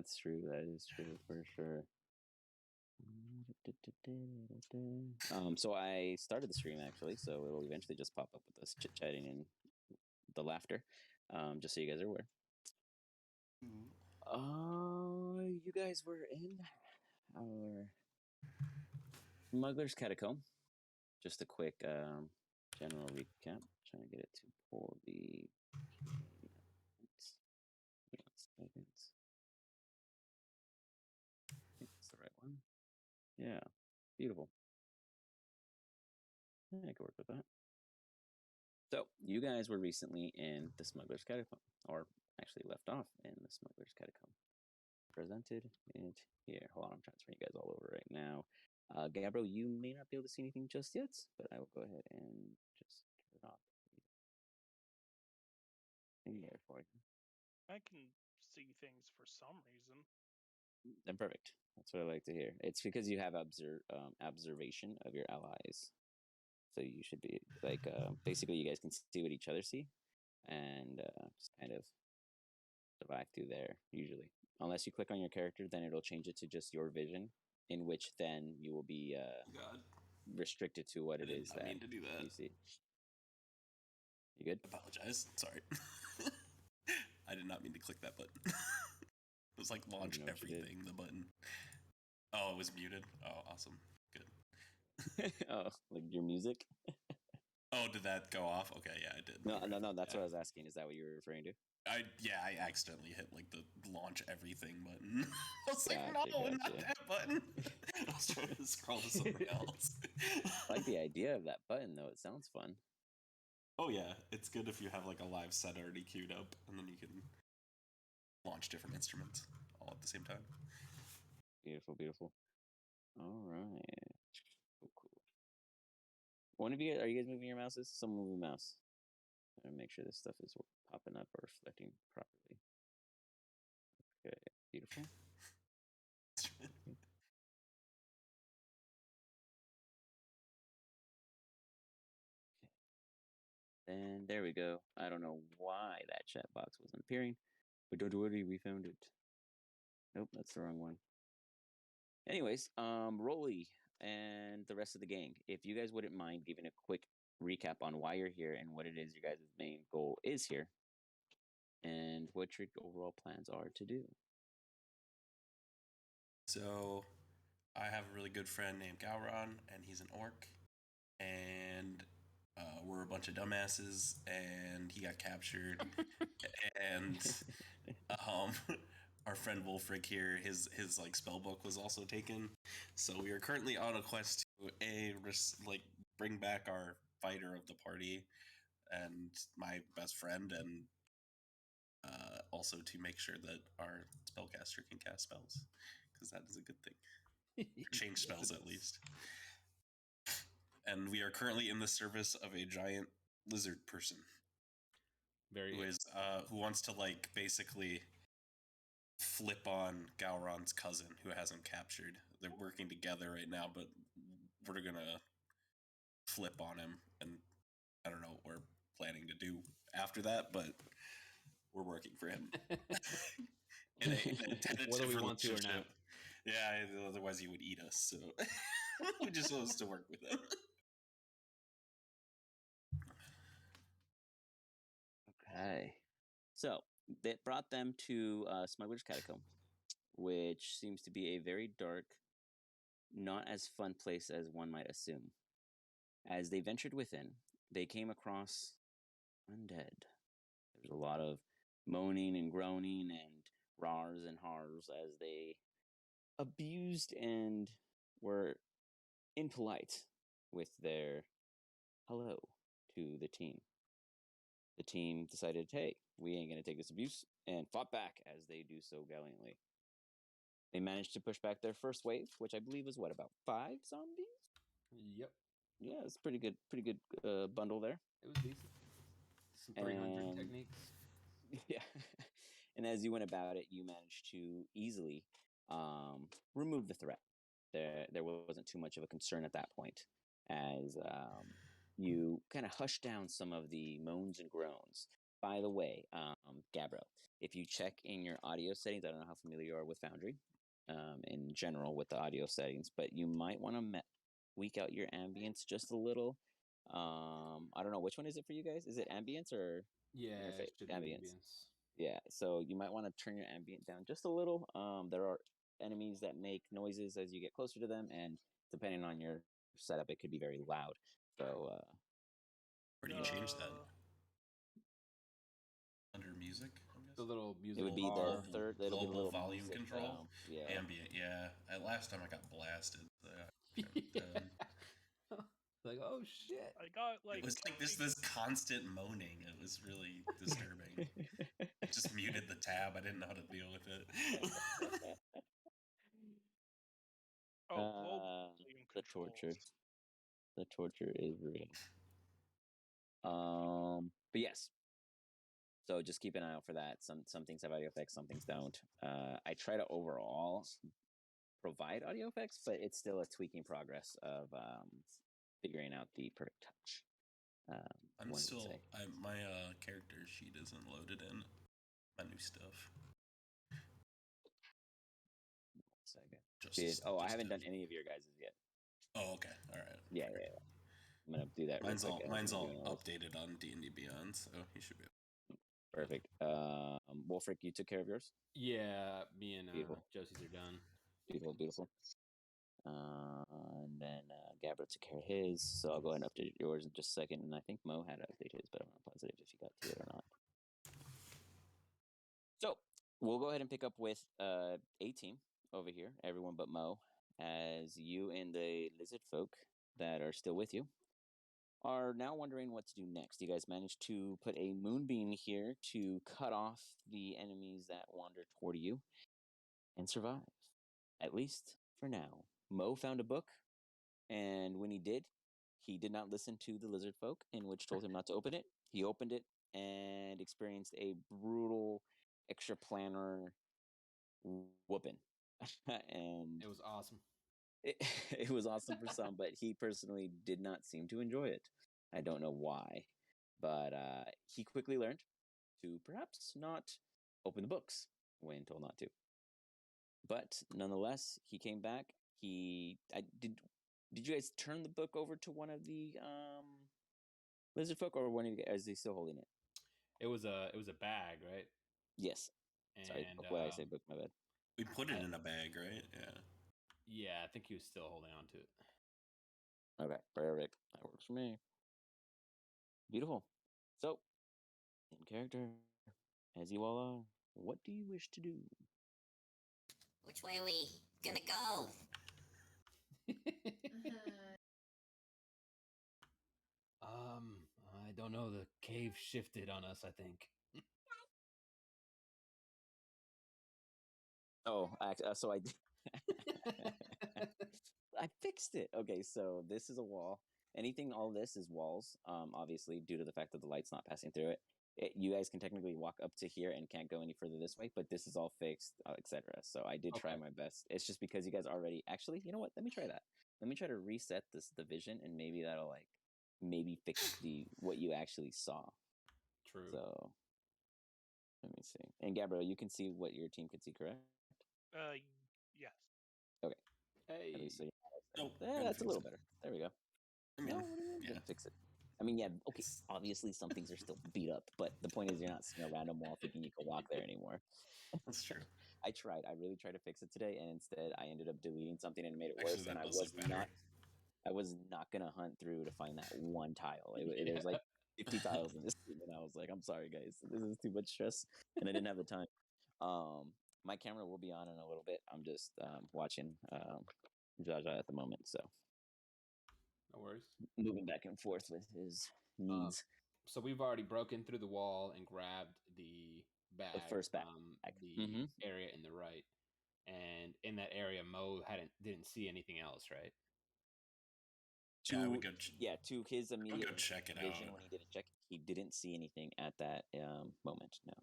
That's true. That is true for sure. So I started the stream actually, so it'll eventually just pop up with us chit-chatting and the laughter, just so you guys are aware. You guys were in our Smuggler's Catacomb. Just a quick general recap. Trying to get it to pull the. I think it's the right one. Yeah, beautiful. Yeah, I could work with that. So, you guys were recently in the Smuggler's Catacomb, or actually left off in the Smuggler's Catacomb. Presented it here. Hold on, I'm transferring you guys all over right now. Gabriel, you may not be able to see anything just yet, but I will go ahead and just turn it off. There for you. I can see things for some reason. Then perfect. That's what I like to hear. It's because you have observation of your allies. So you should be like, basically you guys can see what each other see and just kind of survive through there usually. Unless you click on your character, then it'll change it to just your vision, in which then you will be restricted to what it is that mean to do that. you see. You good? Apologize. Sorry. I did not mean to click that button. It was like launch everything, the button. Oh, it was muted? Oh, awesome. Good. Oh, like your music? Oh, did that go off? Okay, yeah, it did. No, that's what I was asking. Is that what you were referring to? I accidentally hit like the launch everything button. I was like, Gotcha. not that button. I was trying to scroll to something else. I like the idea of that button though. It sounds fun. Oh yeah, it's good if you have like a live set already queued up, and then you can launch different instruments all at the same time. Beautiful, beautiful. All right. Cool. One of you, are you guys moving your mouses? Someone move your mouse. I'm gonna make sure this stuff is popping up or reflecting properly. Okay, beautiful. And there we go. I don't know why that chat box wasn't appearing, but don't worry, we found it. Nope, that's the wrong one. Anyways, Rolly and the rest of the gang, if you guys wouldn't mind giving a quick recap on why you're here and what it is your guys' main goal is here, and what your overall plans are to do. So, I have a really good friend named Gowron, and he's an orc, and we're a bunch of dumbasses, and he got captured, and our friend Wolfric here, his like spell book was also taken, so we are currently on a quest to bring back our fighter of the party, and my best friend, and also to make sure that our spellcaster can cast spells, because that is a good thing. Change spells at least. And we are currently in the service of a giant lizard person. Who wants to like basically flip on Gowron's cousin who has him captured. They're working together right now, but we're gonna flip on him, and I don't know what we're planning to do after that, but we're working for him. Whether we want to or not. Yeah, otherwise he would eat us, so we just want us to work with him. Okay. So, that brought them to Smuggler's Catacomb, which seems to be a very dark, not as fun place as one might assume. As they ventured within, they came across undead. There's a lot of moaning and groaning and rars and hars as they abused and were impolite with their hello to the team. The team decided, hey, we ain't going to take this abuse, and fought back as they do so gallantly. They managed to push back their first wave, which I believe was, about 5 zombies? Yep. Yeah, it's pretty good bundle there. It was decent. Some 300 techniques. Yeah. And as you went about it, you managed to easily remove the threat. There wasn't too much of a concern at that point, as you kind of hushed down some of the moans and groans. By the way, Gabbro, if you check in your audio settings, I don't know how familiar you are with Foundry in general with the audio settings, but you might want to tweak out your ambience just a little. I don't know, which one is it for you guys? Is it ambience or Yeah, interface? it should be ambience. Yeah, so you might want to turn your ambient down just a little. There are enemies that make noises as you get closer to them, and depending on your setup, it could be very loud. So, Where do you change that? Under music, I guess? The little music it would be bar. the third. It'll be the global little volume music, control. yeah. Ambient, yeah. Last time I got blasted. Yeah. Like, oh shit. I got like It was like this constant moaning. It was really disturbing. I just muted the tab. I didn't know how to deal with it. global The controls. torture. The torture is real. But yes. So just keep an eye out for that. Some things have audio effects, some things don't. I try to overall provide audio effects, but it's still a tweaking progress of figuring out the perfect touch. I'm still my character sheet isn't loaded in my new stuff. Second. I haven't done any of your guys' yet. Oh, okay. All right. Yeah. I'm gonna do that. Mine's all updated on D&D Beyond, so you should be perfect. Wolfric, you took care of yours? Yeah, me and Josie's are done. Beautiful. And then Gabbro took care of his, so I'll go ahead and update yours in just a second. And I think Mo had to update his, but I'm not positive if he got to it or not. So we'll go ahead and pick up with A team over here, everyone but Mo, as you and the lizard folk that are still with you are now wondering what to do next. You guys managed to put a moonbeam here to cut off the enemies that wander toward you and survive, at least for now. Mo found a book, and when he did not listen to the lizard folk, in which told him not to open it. He opened it and experienced a brutal extraplanar whooping. And it was awesome. It was awesome for some, but he personally did not seem to enjoy it. I don't know why, but he quickly learned to perhaps not open the books when told not to. But nonetheless, he came back. Did you guys turn the book over to one of the lizard folk, or one of you guys? Is he still holding it? It was a bag, right? Yes. And, sorry, what I say book? My bad. We put it in a bag, right? Yeah. Yeah, I think he was still holding on to it. Okay, perfect. That works for me. Beautiful. So, in character, as you all are, what do you wish to do? Which way are we gonna go? I don't know. The cave shifted on us, I think. Oh, so I I fixed it. Okay, so this is a wall. All this is walls. Obviously, due to the fact that the light's not passing through it. You guys can technically walk up to here and can't go any further this way, but this is all fixed, etc. So I did try my best. It's just because you guys already actually, you know what? Let me try that. Let me try to reset the vision, and maybe that'll maybe fix what you actually saw. True. So let me see. And Gabriel, you can see what your team could see, correct? Yes. Okay. Hey. At least so Nope. that's a little better. There we go. I mean, yeah. Fix it. I mean, yeah, okay, obviously some things are still beat up, but the point is you're not seeing a random wall thinking you can walk there anymore. That's true. I really tried to fix it today, and instead I ended up deleting something and it made it worse, and I was not going to hunt through to find that one tile. There's like 50 tiles in this game, and I was like, I'm sorry, guys, this is too much stress, and I didn't have the time. My camera will be on in a little bit. I'm just watching Jaja at the moment, so. No worries. Moving back and forth with his needs. So we've already broken through the wall and grabbed the bag, the first bag, from the area in the right, and in that area, Mo didn't see anything else, right? To his immediate check it vision out. when he didn't check, he didn't see anything at that moment. No.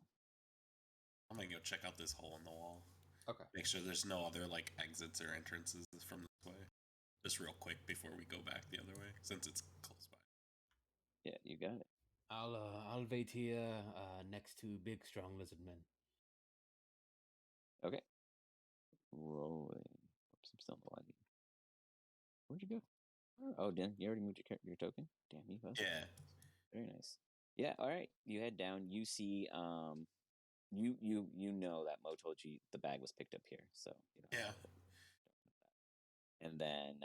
I'm gonna go check out this hole in the wall. Okay. Make sure there's no other exits or entrances from this way. Just real quick before we go back the other way, since it's close by. Yeah, you got it. I'll wait here next to big strong lizard men. Okay. Rolling. Oops, I'm still in the lobby. Where'd you go? Oh, Dan, you already moved your token? Damn, you both. Yeah. Very nice. Yeah, all right. You head down. You see, you know that Mo told you the bag was picked up here, so you know. Yeah. And then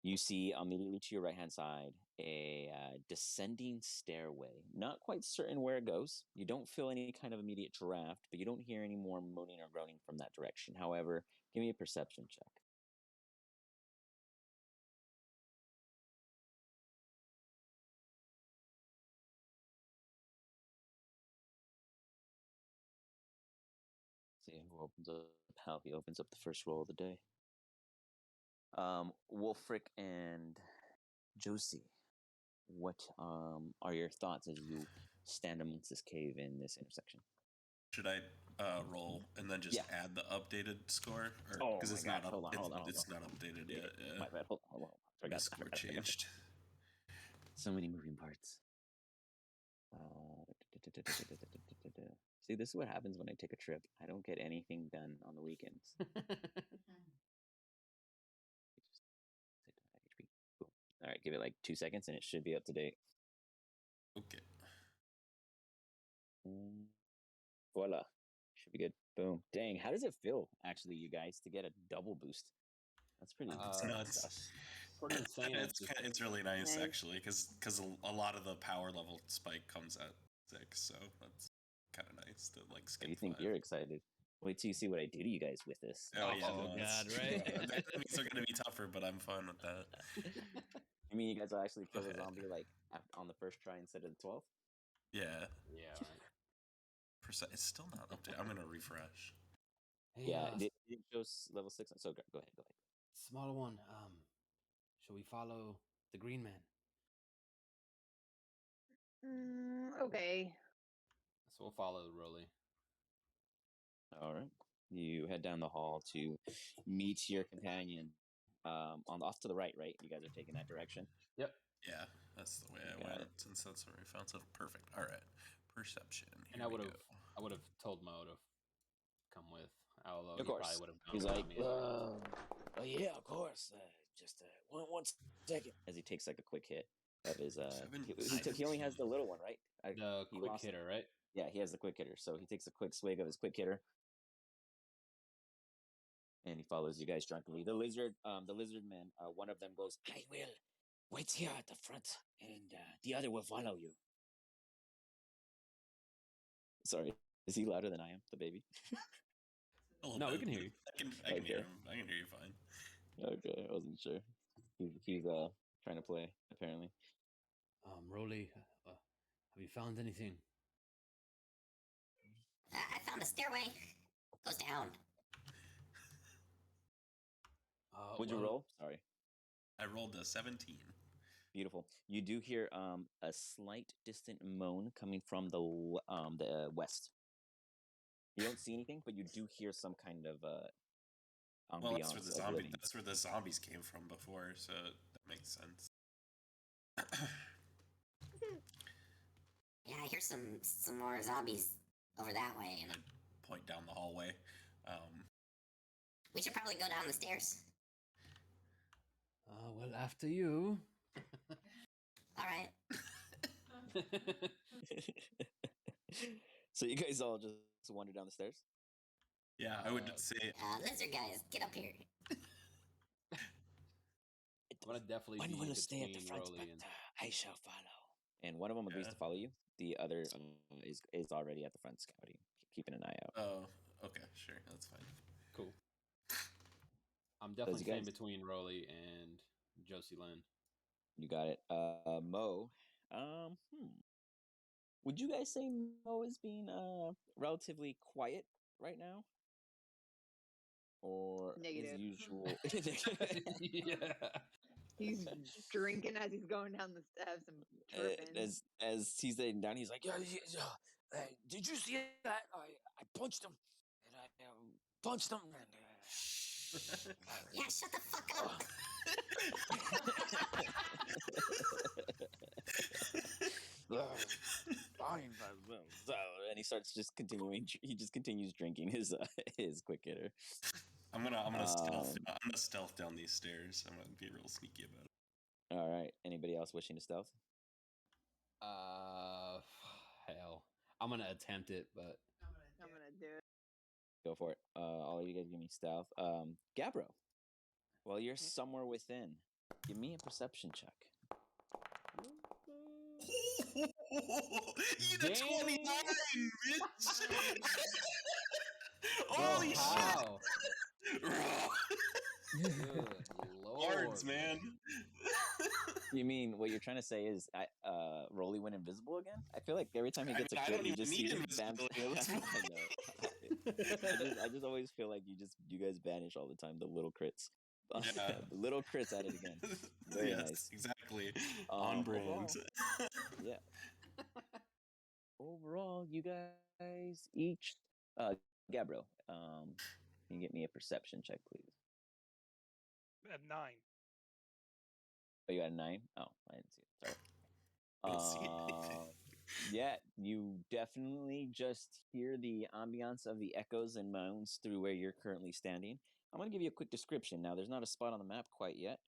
you see immediately to your right hand side a descending stairway. Not quite certain where it goes. You don't feel any kind of immediate draft, but you don't hear any more moaning or groaning from that direction. However, give me a perception check. See who opens up. How he opens up the first roll of the day. Wolfric and Josie, what are your thoughts as you stand amongst this cave in this intersection? Should I roll and then just add the updated score, or because it's not hold on. it's not updated yet? Yeah. My bad. Hold on. The score changed. So many moving parts. See, this is what happens when I take a trip. I don't get anything done on the weekends. All right, give it like 2 seconds and it should be up to date. Okay. Voila. Should be good. Boom. Dang, how does it feel, actually, you guys, to get a double boost? That's pretty It's nuts. Pretty insane. It's really nice, actually, because a lot of the power level spike comes at 6, so that's kind of nice to like skip. You think 5. you're excited? Wait till you see what I do to you guys with this. Oh yeah, God, right? That means they're gonna be tougher, but I'm fine with that. You mean you guys will actually kill a zombie like on the first try instead of the 12th? Yeah. Yeah, right. It's still not updated. I'm gonna refresh. Hey, Yeah, it shows level 6. So go ahead. Small one. Shall we follow the green man? Okay. So we'll follow Rolly. All right. You head down the hall to meet your companion. On off to the right. You guys are taking that direction. Yep. Yeah, that's the way I went. Since that's where we found stuff. Perfect. All right. Perception. And I would have told Mo to come with. Although Of course. Probably would have. He's like, yeah, of course. Just one second. As he takes like a quick hit of his. He only has the little one, right? The quick hitter, right? Yeah, he has the quick hitter. So he takes a quick swig of his quick hitter. And he follows you guys drunkenly. The lizard men, one of them goes, I will wait here at the front, and the other will follow you. Sorry, is he louder than I am, the baby? No, we can hear you. I can hear him. I can hear you fine. Okay, I wasn't sure. He's trying to play, apparently. Rolly, have you found anything? I found a stairway. Goes down. What'd you roll? Sorry. I rolled a 17. Beautiful. You do hear a slight distant moan coming from the west. You don't see anything, but you do hear some kind of ambiance. Well, that's where the zombies came from before, so that makes sense. Yeah, I hear some more zombies over that way, and Point down the hallway. we should probably go down the stairs. Well, after you. All right. So you guys all just wander down the stairs? Yeah, I would say. Lizard guys, get up here. I'm gonna definitely One be will stay at the front, Rolly but and... I shall follow. And one of them agrees to follow you. The other is already at the front scouting, keeping an eye out. Oh, okay, sure, that's fine. Cool. I'm definitely staying between Rolly and Josie Lynn. You got it. Mo. Would you guys say Mo is being relatively quiet right now? Or Negative. as usual? Yeah. He's drinking as he's going down the steps and tripping. As he's laying down, he's like, yeah, did you see that? I punched him. And I punched him. And, Yeah, shut the fuck up. Fine, so, and he starts just continuing. He just continues drinking his his quick hitter. I'm gonna stealth. Um, I'm gonna stealth down these stairs. I'm gonna be real sneaky about it. All right. Anybody else wishing to stealth? Hell, I'm gonna attempt it, but I'm gonna do it. Go for it. All you guys give me stealth. Gabbro, well, you're somewhere within. Give me a perception check. You did 29, bitch! bro, Holy how? shit! Good lord, Cards, man. You mean what you're trying to say is Rolly went invisible again? I feel like every time he gets a I crit, don't he even just need bams. invisibility. Let's move I know. I just always feel like you guys vanish all the time. The little crits. Yeah. The little crits at it again. Very Yes, nice. exactly. On brand. Overall, yeah. Overall, you guys each Gabbro, can you get me a perception check, please? At 9. Oh, you got a 9? Oh, I didn't see it. Sorry. I don't see anything. Yeah, you definitely just hear the ambiance of the echoes and moans through where you're currently standing. I'm going to give you a quick description. Now, there's not a spot on the map quite yet,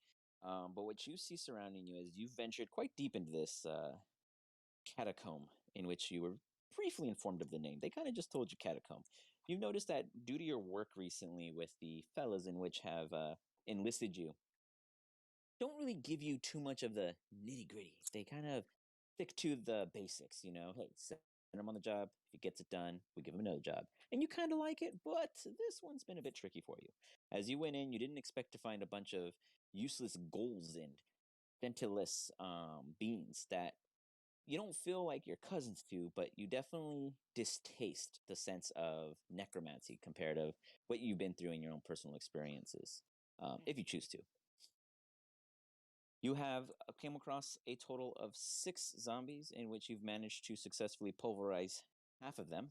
but what you see surrounding you is you've ventured quite deep into this catacomb in which you were briefly informed of the name. They kind of just told you catacomb. You've noticed that due to your work recently with the fellas in which have enlisted you, don't really give you too much of the nitty gritty. They kind of stick to the basics, you know. Hey, send him on the job. If he gets it done, we give him another job. And you kind of like it, but this one's been a bit tricky for you. As you went in, you didn't expect to find a bunch of useless goals and scentless beings that you don't feel like your cousins to, but you definitely distaste the sense of necromancy compared to what you've been through in your own personal experiences, if you choose to. You have come across a total of 6 zombies in which you've managed to successfully pulverize half of them.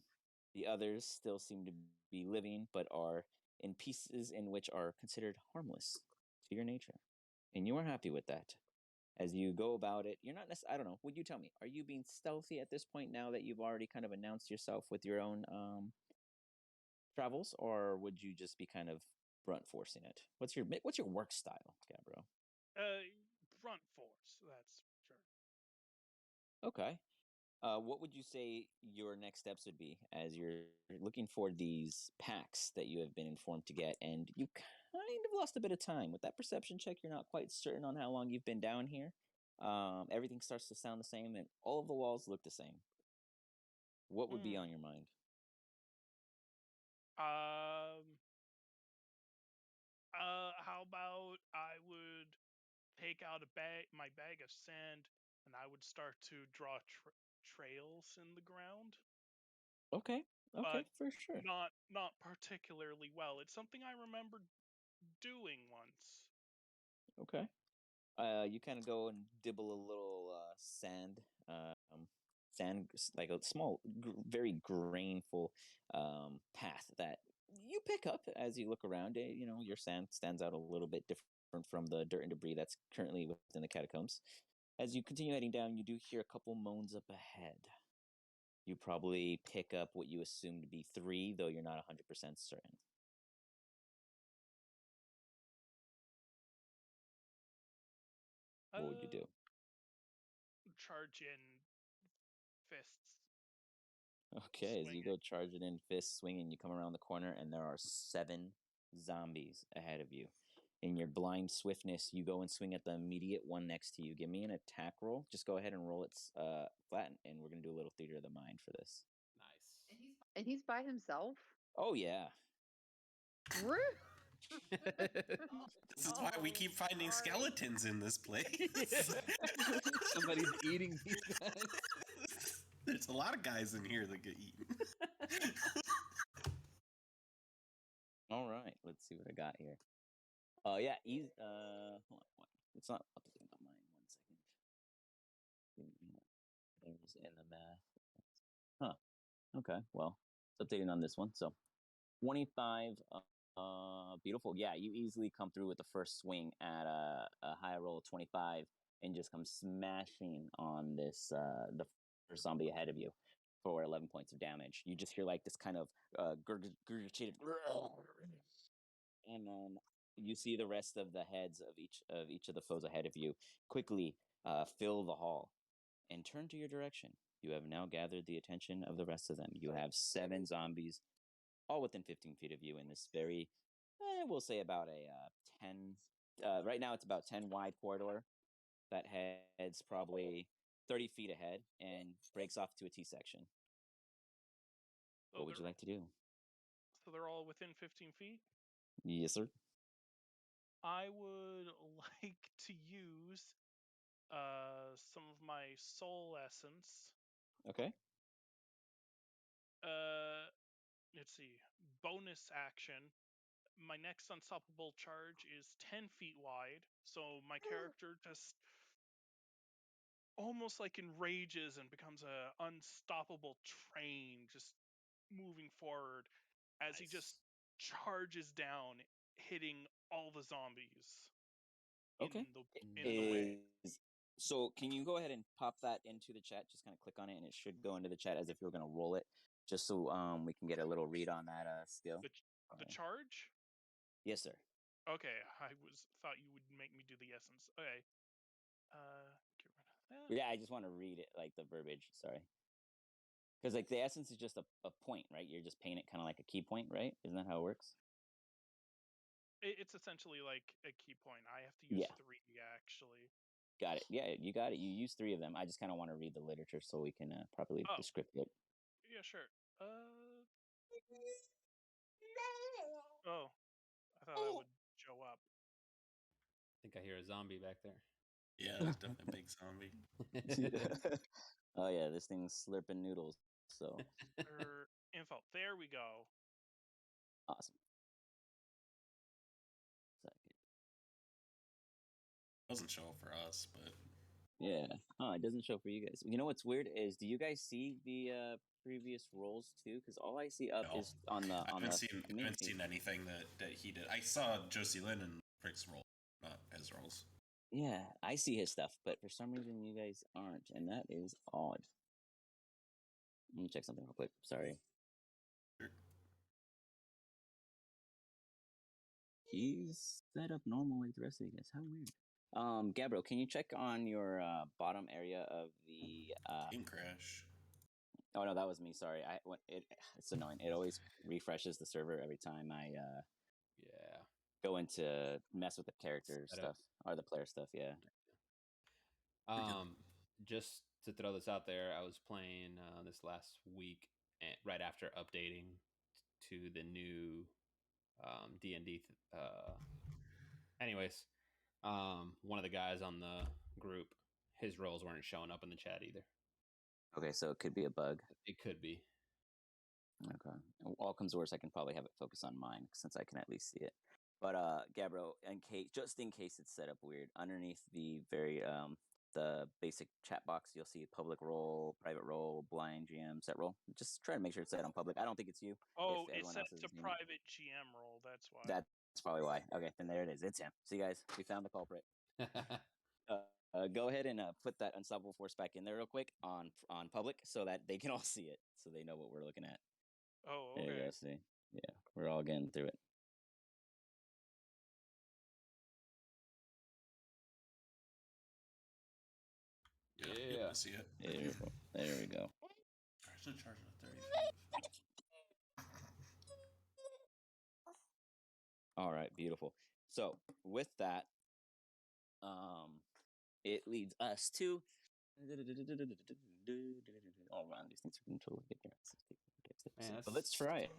The others still seem to be living, but are in pieces in which are considered harmless to your nature. And you are happy with that. As you go about it, you're not necessarily, I don't know, would you tell me, are you being stealthy at this point now that you've already kind of announced yourself with your own travels, or would you just be kind of brunt forcing it? What's your work style, Gabbro? Brunt force, that's sure. Okay. What would you say your next steps would be as you're looking for these packs that you have been informed to get, and you kind of lost a bit of time with that perception check? You're not quite certain on how long you've been down here. Everything starts to sound the same, and all of the walls look the same. What would be on your mind? How about I would take out my bag of sand, and I would start to draw trails in the ground. Okay, But for sure. not particularly well. It's something I remember doing once. Okay. You kind of go and dibble a little sand, like a small, very grainful path that you pick up as you look around. You know, your sand stands out a little bit different from the dirt and debris that's currently within the catacombs. As you continue heading down, you do hear a couple moans up ahead. You probably pick up what you assume to be 3, though you're not 100% certain. What would you do? Charge in fists. Okay, as you go charging in, fist swinging, you come around the corner, and there are 7 zombies ahead of you. In your blind swiftness, you go and swing at the immediate one next to you. Give me an attack roll. Just go ahead and roll it flat, and we're gonna do a little theater of the mind for this. nice. And he's by himself. Oh yeah. Rude. This is why we keep finding skeletons in this place. Somebody's eating these guys. There's a lot of guys in here that get eaten. All right, let's see what I got here. Yeah, easy. Hold on, it's not updating on mine. 1 second. There's in the math. Huh. Okay. Well, it's updating on this one. So, 25 Beautiful. Yeah, you easily come through with the first swing at a high roll of 25 and just come smashing on this the first zombie ahead of you for 11 points of damage. You just hear like this kind of gurgitated, and then you see the rest of the heads of each of the foes ahead of you quickly fill the hall and turn to your direction. You have now gathered the attention of the rest of them. You have 7 zombies, all within 15 feet of you in this very, we'll say about a 10, right now it's about 10 wide corridor that heads probably 30 feet ahead and breaks off to a T section. So What would you like to do? So they're all within 15 feet? Yes, sir. I would like to use some of my soul essence. Okay. Let's see. Bonus action. My next unstoppable charge is 10 feet wide, so my character just almost like enrages and becomes a unstoppable train, just moving forward as he just charges down, hitting all the zombies Okay. in the way. So can you go ahead and pop that into the chat? Just kind of click on it, and it should go into the chat as if you were going to roll it, just so we can get a little read on that skill. The charge? Yes, sir. Okay, thought you would make me do the essence. Okay. Get rid of that. Yeah, I just want to read it, like the verbiage. Sorry. Because like the essence is just a point, right? You're just painting it kind of like a key point, right? Isn't that how it works? It's essentially like a key point. I have to use 3 actually. Got it. Yeah, you got it. You use 3 of them. I just kind of want to read the literature so we can properly describe it. Yeah, sure. Oh, I thought that would show up. I think I hear a zombie back there. Yeah, it's definitely a big zombie. Oh yeah, this thing's slurping noodles. So info. There we go. Awesome. Doesn't show up for us, but yeah. Oh, it doesn't show for you guys. You know what's weird is, do you guys see the previous rolls too? Because all I see up is on the. I haven't seen anything that he did. I saw Josie Lynn and Rick's roll, not his rolls. Yeah, I see his stuff, but for some reason you guys aren't, and that is odd. Let me check something real quick. Sorry. Sure. He's set up normal like the rest of you guys. How weird. Gabriel, can you check on your bottom area of the game crash? Oh no, that was me. Sorry. It's annoying. It always refreshes the server every time I go into mess with the character stuff or the player stuff. Yeah. Just to throw this out there, I was playing this last week, right after updating to the new D&D. Anyways, one of the guys on the group, his rolls weren't showing up in the chat either. Okay, so it could be a bug. It could be. Okay. All comes worse, I can probably have it focus on mine since I can at least see it. But Gabriel, just in case it's set up weird, underneath the the basic chat box, you'll see public role, private role, blind GM, set role. Just try to make sure it's set on public. I don't think it's you. Oh, it's set to private GM role. That's why. That's probably why. Okay, then there it is. It's him. See, guys, we found the culprit. Go ahead and put that unstoppable force back in there real quick on public so that they can all see it, so they know what we're looking at. Oh, okay. There you go. See, yeah, we're all getting through it. Yeah, I see it. There we go. I should charge it at 35. All right, beautiful. So with that, it leads us to. Oh man, these things are going to totally get there. But let's try it.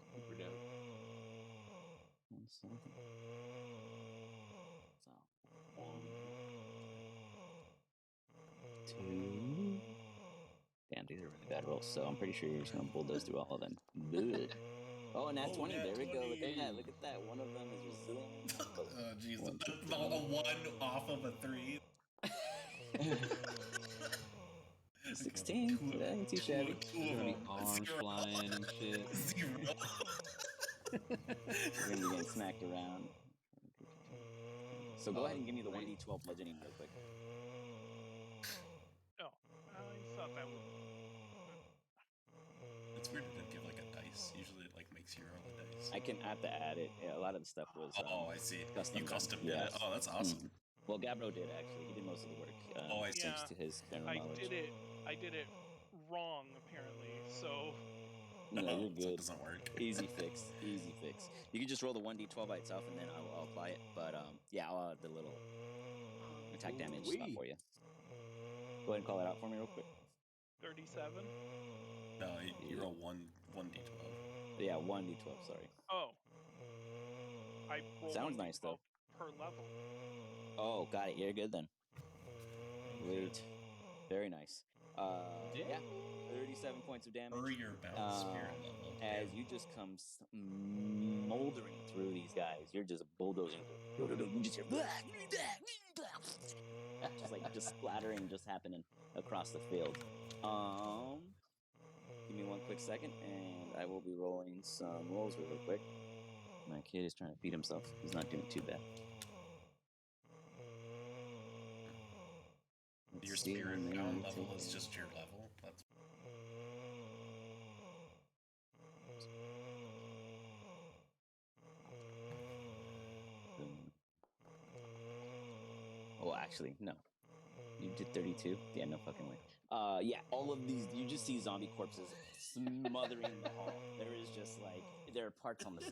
So, 1, 2. Damn, these are really bad rolls. So I'm pretty sure you're just gonna bulldoze through all of them. Good. Oh, and nat 20. There we go. Look at that. Look at that. One of them is resilient. Oh, jeez. A 1 off of a 3. 16. That ain't too shabby. Arms flying and shit. 0. You're gonna be getting smacked around. So go ahead and give me the 1d12 bludgeoning real quick. Oh, I thought that would. It's weird it didn't give like a dice. Usually it like makes you roll a dice. I can have to add it. Yeah, a lot of the stuff was. I see. Custom You done. custom did it. Oh, that's awesome. Well, Gabro did actually. He did most of the work. I see. Thanks to his general knowledge. I did it wrong apparently. So. No, you're So good. it doesn't work. Easy fix. Easy fix. You can just roll the 1d12 by itself, and then I'll apply it. But yeah, I'll add the little attack damage stuff for you. Go ahead and call that out for me real quick. 37. No, you roll 1d12. Yeah, 1d12. Sorry. Oh. I roll Sounds nice though. Per level. Oh, got it. You're good then. Great. Very nice. Yeah. 37 points of damage. Hurry your bound spirit level. As you just come moldering through these guys, you're just bulldozing. You just hear just splattering just happening across the field. Give me one quick second, and I will be rolling some rolls real quick. My kid is trying to feed himself. He's not doing too bad. Your spirit bound level is just your level. That's Oh, actually, no. You did 32? Yeah, no fucking way. Yeah, all of these, you just see zombie corpses smothering the hall. There is just like, there are parts on the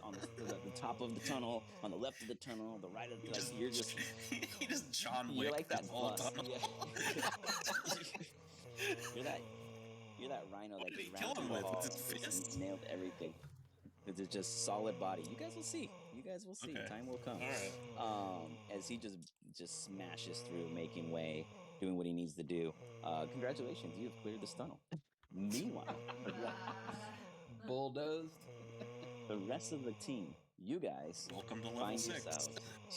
top of the tunnel, on the left of the tunnel, the right of the tunnel. You're just John Wick. You're like that whole bus. tunnel. Yeah. You're that rhino that just ran through the hall and just nailed everything. It's just solid body. You guys will see. Okay. Time will come. All right. As he just smashes through, making way, doing what he needs to do. Congratulations, you have cleared this tunnel. Meanwhile, bulldozed. The rest of the team, you guys, welcome to level 6.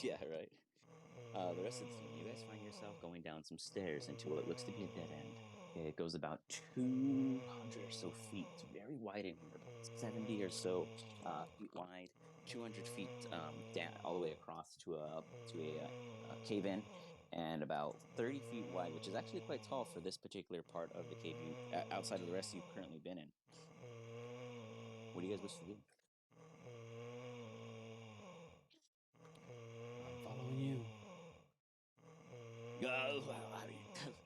Yeah, right. The rest of the team, you guys find yourself going down some stairs into what looks to be a dead end. It goes about 200 or so feet. It's very wide in here, about 70 or so feet wide, 200 feet down, all the way across to a cave-in, and about 30 feet wide, which is actually quite tall for this particular part of the cave, outside of the rest you've currently been in. What do you guys wish to do? I'm following you.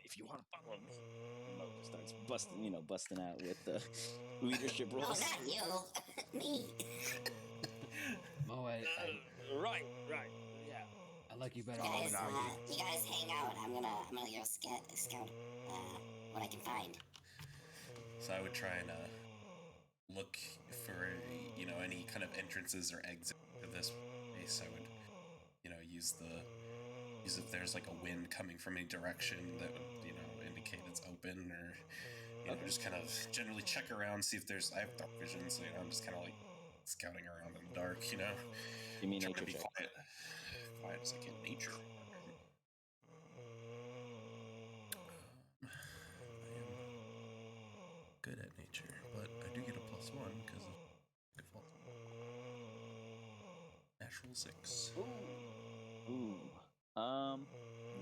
If you want to follow me, Mo starts busting out with the leadership roles. No, not you. Me. Mo, right, yeah. I like you better. You guys hang out. I'm gonna go scout what I can find. So I would try and look for any kind of entrances or exit to this place. I would use if there's like a wind coming from any direction that would indicate it's open, or just kind of generally check around, see if there's. I have dark vision, so I'm just kind of like scouting around in the dark. You mean trying nature to be check? Quiet as I can. Nature. I am good at nature, but I do get a +1 because of default. Natural 6. Ooh.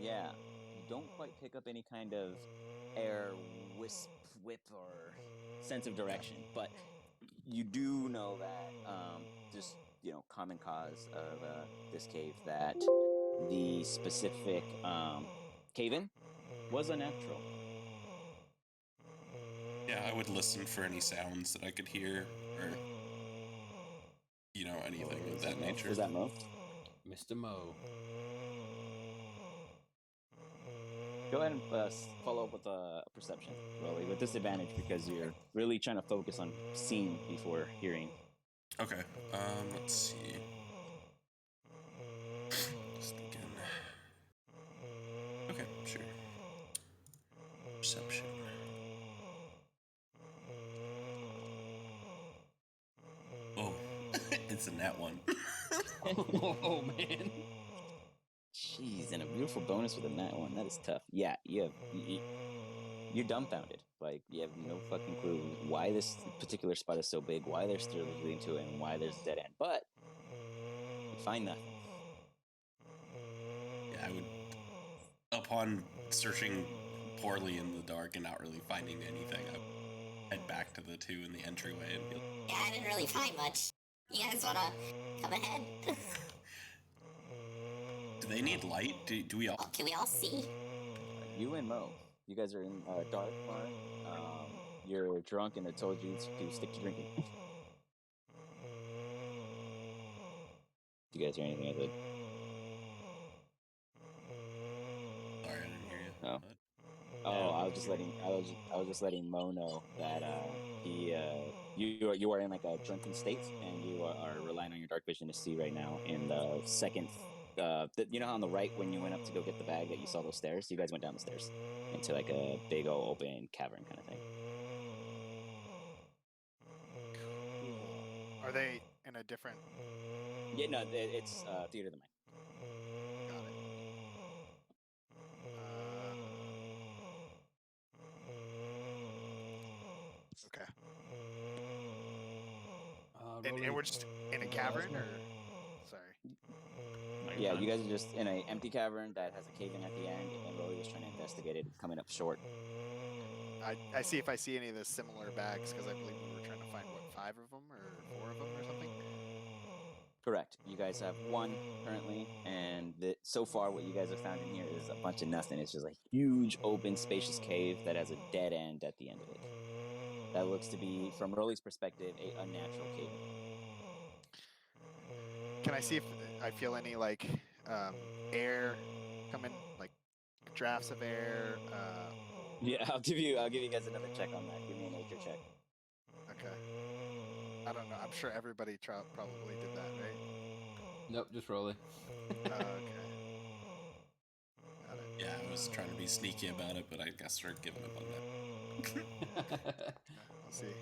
Yeah. You don't quite pick up any kind of air whip or sense of direction, but you do know that just common cause of this cave, that the specific cave-in was unnatural. Yeah, I would listen for any sounds that I could hear, or anything of that nature. Was that Mo? Mr. Mo. Go ahead and follow up with a perception, Rolly, with disadvantage because you're really trying to focus on seeing before hearing. Okay. Let's see. Just again. Okay, sure. Perception. Oh, it's a nat 1. Oh man. Jeez, and a beautiful bonus with a nat 1. That is tough. Yeah, you're dumbfounded. Like, you have no fucking clue why this particular spot is so big, why there's stairs leading to it, and why there's a dead end. But you find nothing. Yeah, I would. Upon searching poorly in the dark and not really finding anything, I would head back to the two in the entryway and be like, Yeah, I didn't really find much. You guys wanna come ahead? do they need light? Do we all? Oh, can we all see? You and Mo, you guys are in dark bar. You're drunk and it told you to stick to drinking. Do you guys hear anything I said? Sorry, I didn't hear you. No. But- Oh, I was just letting Mo know that you are in like a drunken state and you are relying on your dark vision to see right now. In the second, you know how on the right when you went up to go get the bag that you saw those stairs, you guys went down the stairs into like a big old open cavern kind of thing. Are they in a different? Yeah, no, it's theater of the mind. Got it. Okay. And we're just in a cavern, or sorry. Yeah, you guys are just in an empty cavern that has a cave in at the end, and Rolly was trying to investigate it. It's coming up short. I see if I see any of the similar bags, because I believe we were trying to find, what, 5 of them or 4 of them or something? Correct. You guys have one currently, and so far what you guys have found in here is a bunch of nothing. It's just a huge, open, spacious cave that has a dead end at the end of it. That looks to be, from Rolly's perspective, a unnatural cave. Can I see if I feel any, like, air coming, like drafts of air? Yeah, I'll give you guys another check on that. Give me a nature check. Okay. I don't know. I'm sure everybody probably did that, right? Nope, just Rolly. Okay. Got it. Yeah, I was trying to be sneaky about it, but I guess we're giving up on that. We'll see.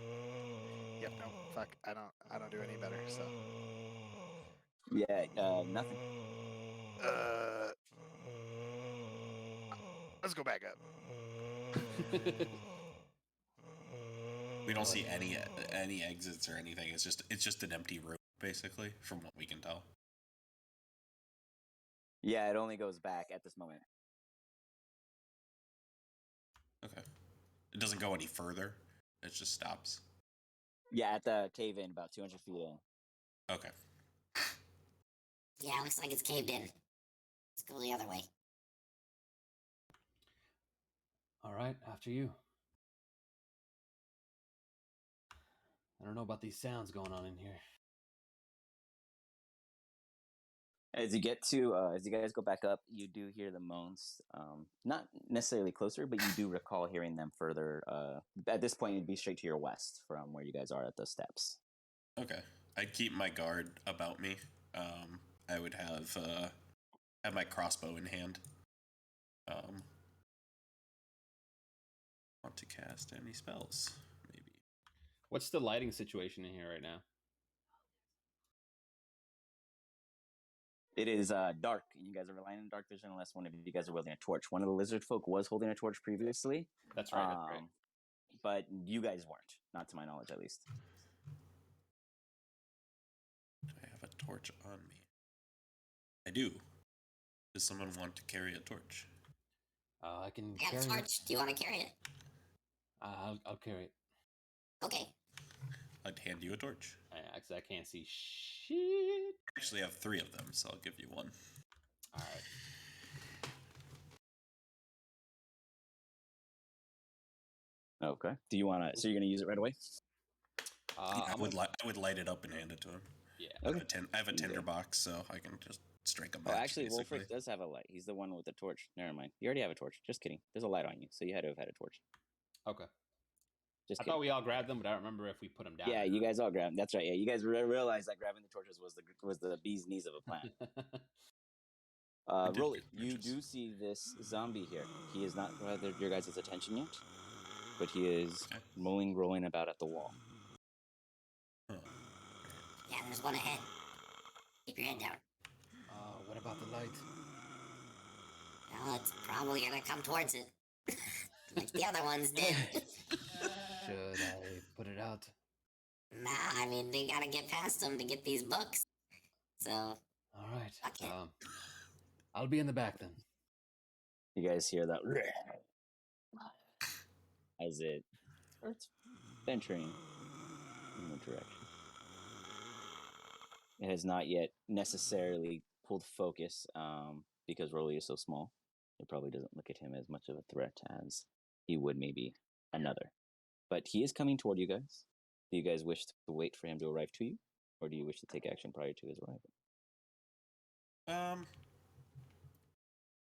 Yep. No. Fuck. I don't do any better. So. Yeah, nothing. Let's go back up. We don't see any exits or anything. It's just an empty room, basically, from what we can tell. Yeah, it only goes back at this moment. Okay. It doesn't go any further. It just stops. Yeah, at the cave in, about 200 feet in. Okay. Yeah, looks like it's caved in. Let's go the other way. All right, after you. I don't know about these sounds going on in here. As you guys go back up, you do hear the moans. Not necessarily closer, but you do recall hearing them further. At this point, it'd be straight to your west from where you guys are at the steps. Okay. I'd keep my guard about me. I would have my crossbow in hand. Want to cast any spells? Maybe. What's the lighting situation in here right now? It is dark. You guys are relying on dark vision unless one of you guys are wielding a torch. One of the lizard folk was holding a torch previously. That's right. That's right. But you guys weren't, not to my knowledge, at least. Do I have a torch on me? I do. Does someone want to carry a torch? I can I got a carry it. torch. Do you want to carry it? I'll carry it. Okay. I'd hand you a torch. Because I can't see shit. I actually have 3 of them, so I'll give you one. All right. Okay. Do you want to? So you're gonna use it right away? I would light it up and hand it to him. Yeah. Okay. I have a tinderbox, so I can just strike a match. Oh, actually, basically. Wolfric does have a light. He's the one with the torch. Never mind. You already have a torch. Just kidding. There's a light on you, so you had to have had a torch. Okay. Just I kidding. thought we all grabbed them, but I don't remember if we put them down. Yeah, you guys all grabbed them. That's right. Yeah, you guys realized that grabbing the torches was the bee's knees of a plan. Rolly, you do see this zombie here. He is not gathered your guys' attention yet, but he is rolling about at the wall. Huh. Yeah, there's one ahead. Keep your head down. What about the light? Well, it's probably gonna come towards it. like the other ones did. Should I put it out? Nah, I mean, they gotta get past them to get these books. So, All right. fuck it. I'll be in the back then. You guys hear that as it starts venturing in the direction. It has not yet necessarily pulled focus because Rolly is so small. It probably doesn't look at him as much of a threat as he would maybe another. But he is coming toward you guys. Do you guys wish to wait for him to arrive to you? Or do you wish to take action prior to his arrival?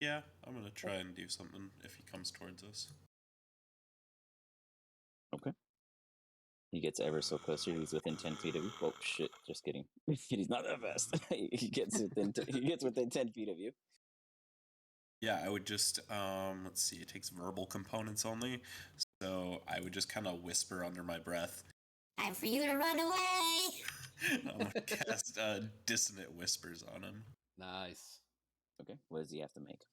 Yeah, I'm gonna try and do something if he comes towards us. Okay. He gets ever so closer. He's within 10 feet of you. Oh shit! Just kidding. He's not that fast. he gets within 10 feet of you. Yeah, I would just let's see. It takes verbal components only, so I would just kind of whisper under my breath. Time for you to run away! I'm gonna cast dissonant whispers on him. Nice. Okay. What does he have to make?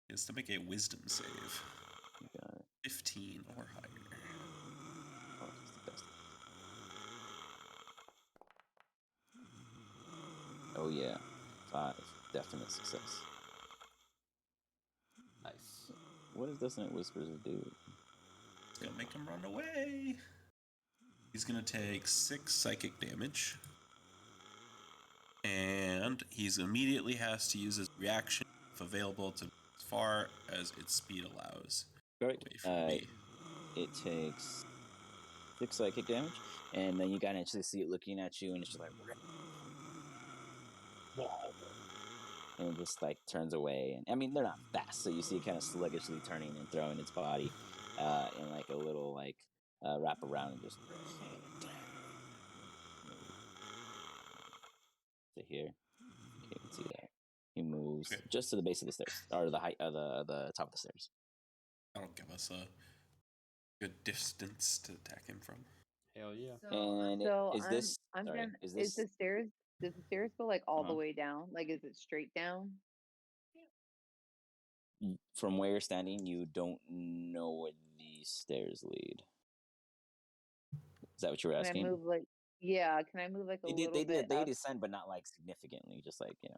He has to make a wisdom save. You got it. 15 or higher. Oh, he's the best. Oh yeah, 5. Definite success. Nice. What does Dissonant Whispers do? It's gonna make him run away. He's gonna take 6 psychic damage. And he's immediately has to use his reaction if available to as far as its speed allows. All right. Away from me. It takes 6 psychic damage, and then you can actually see it looking at you, and it's just like, and it just like turns away. And I mean, they're not fast, so you see it kind of sluggishly turning and throwing its body in like a little like wrap around and just to here. You can see that he moves just to the base of the stairs, or the height of the top of the stairs. That'll give us a good distance to attack him from. Hell yeah. And So is this? I'm sorry, gonna. is Is this? the stairs? Does the stairs go like all the Uh-huh. way down? Like, is it straight down? From where you're standing, you don't know where these stairs lead. Is that what you were Can I asking? move like? Yeah. Can I move like a little bit They up? descend, but not like significantly, just like like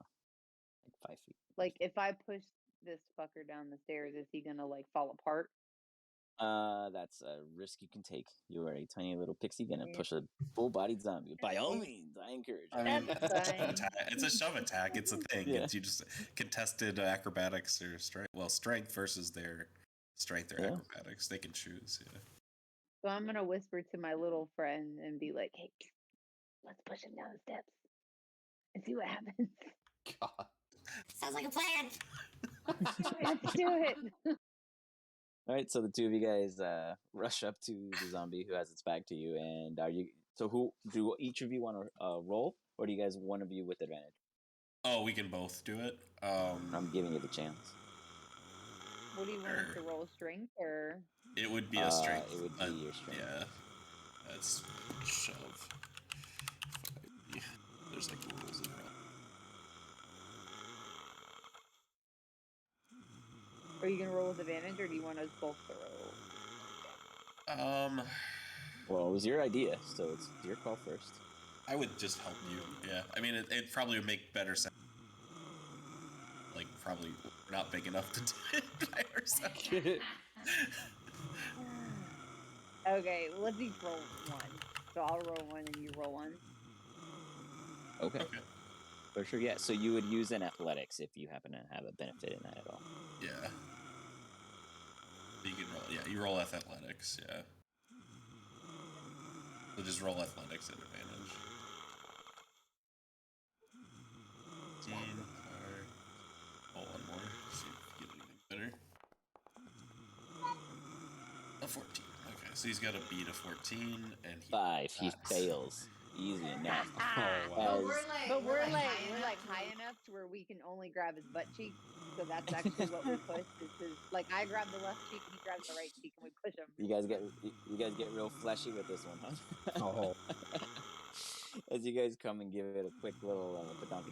5 feet. Like, if I push this fucker down the stairs, is he gonna like fall apart? That's a risk you can take. You are a tiny little pixie gonna Yeah. push a full-bodied zombie. By all means, I encourage it. I mean, That's fine. it's a shove attack. It's a thing. Yeah. It's you just contested acrobatics or strength. Well, strength versus their strength or Yeah. acrobatics. They can choose. Yeah. So I'm gonna whisper to my little friend and be like, "Hey, let's push him down the steps and see what happens. God. Sounds like a plan. Let's do it." All right, so the two of you guys rush up to the zombie who has its back to you, and are you? So who do each of you want to roll, or do you guys one of you with advantage? Oh, we can both do it. I'm giving you the chance. What do you want us to roll? Strength or? It would be a strength. It would be your strength. Yeah. That's shove. There's like rules in Are you gonna roll with advantage, or do you want us both to roll? Well, it was your idea, so it's your call first. I would just help you. Yeah. I mean, it probably would make better sense. Like, probably we're not big enough to do it by ourselves. Okay, let's each roll one. So I'll roll one and you roll one. Okay. For sure, yeah. So you would use an athletics if you happen to have a benefit in that at all. Yeah. You can roll. Yeah, you roll athletics. Yeah. So just roll athletics at advantage. 15. Oh, one more. See if you get anything better. A 14. Okay, so he's got to beat a 14, and he 5. He attacks. fails. Easy enough. Oh, wow. But we're like high enough to where we can only grab his butt cheek. So that's actually what we push. Like I grab the left cheek and he grabs the right cheek and we push him. You guys get real fleshy with this one, huh? Oh. As you guys come and give it a quick little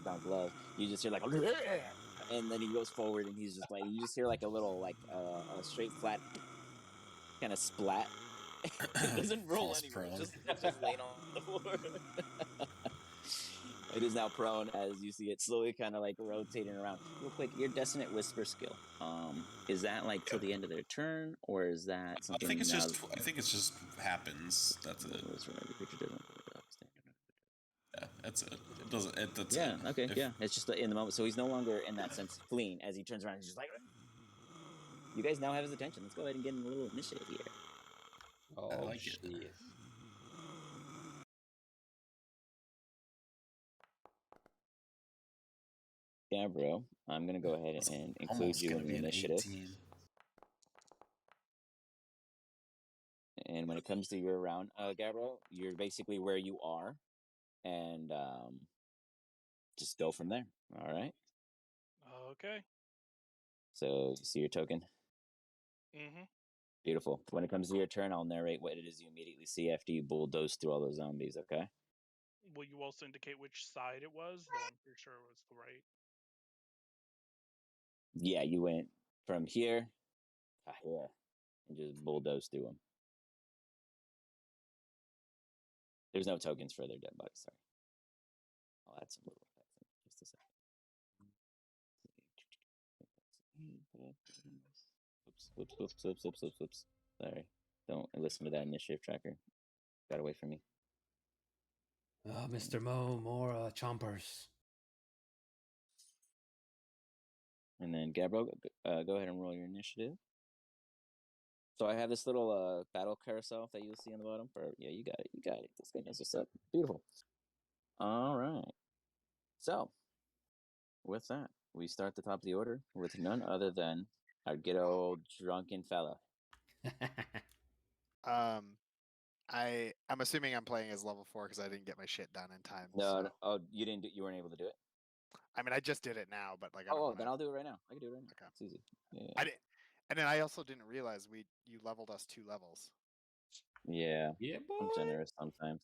donk love, you just hear like, and then he goes forward and he's just like, you just hear like a little like a straight flat, kind of splat. It doesn't roll Falls anywhere. prone. It's just laying on the floor. It is now prone as you see it slowly kind of like rotating around. Real quick, your Dissonant Whisper skill. Is that like till the end of their turn, or is that I something? think it's just happens. That's it. Yeah, that's it. It doesn't. That's Yeah. it. Okay. Yeah. It's just in the moment. So he's no longer in that sense fleeing. As he turns around, he's just like, you guys now have his attention. Let's go ahead and get in a little initiative here. Oh, like it. shit. Yeah, bro. I'm gonna go ahead It's and include almost you gonna in the be an initiative. 18. And when it comes to your round, Gabriel, you're basically where you are, and just go from there. All right. Okay. So you see your token. Mm-hmm. Beautiful. When it comes to your turn, I'll narrate what it is you immediately see after you bulldoze through all those zombies. Okay. Will you also indicate which side it was? Though I'm pretty sure it was the right. Yeah, you went from here to here and just bulldoze through them. There's no tokens for their dead bodies. Sorry. I'll add some little effects in just a second. Oops. Sorry. Don't listen to that initiative tracker. Got away from me. Oh, Mr. Mo, more chompers. And then Gabriel, go ahead and roll your initiative. So I have this little battle carousel that you'll see on the bottom. Yeah, you got it. This thing is just up. Beautiful. All right. So with that, we start the top of the order with none other than our good old drunken fella. I'm assuming I'm playing as level 4 because I didn't get my shit done in time. No, so. oh, you weren't able to do it. I mean, I just did it now, but like, I don't Oh, wanna... then I'll do it right now. I can do it right now. Okay. It's easy. Yeah. I didn't, and then I also didn't realize you leveled us 2 levels. Yeah. Yeah, boy. I'm generous sometimes.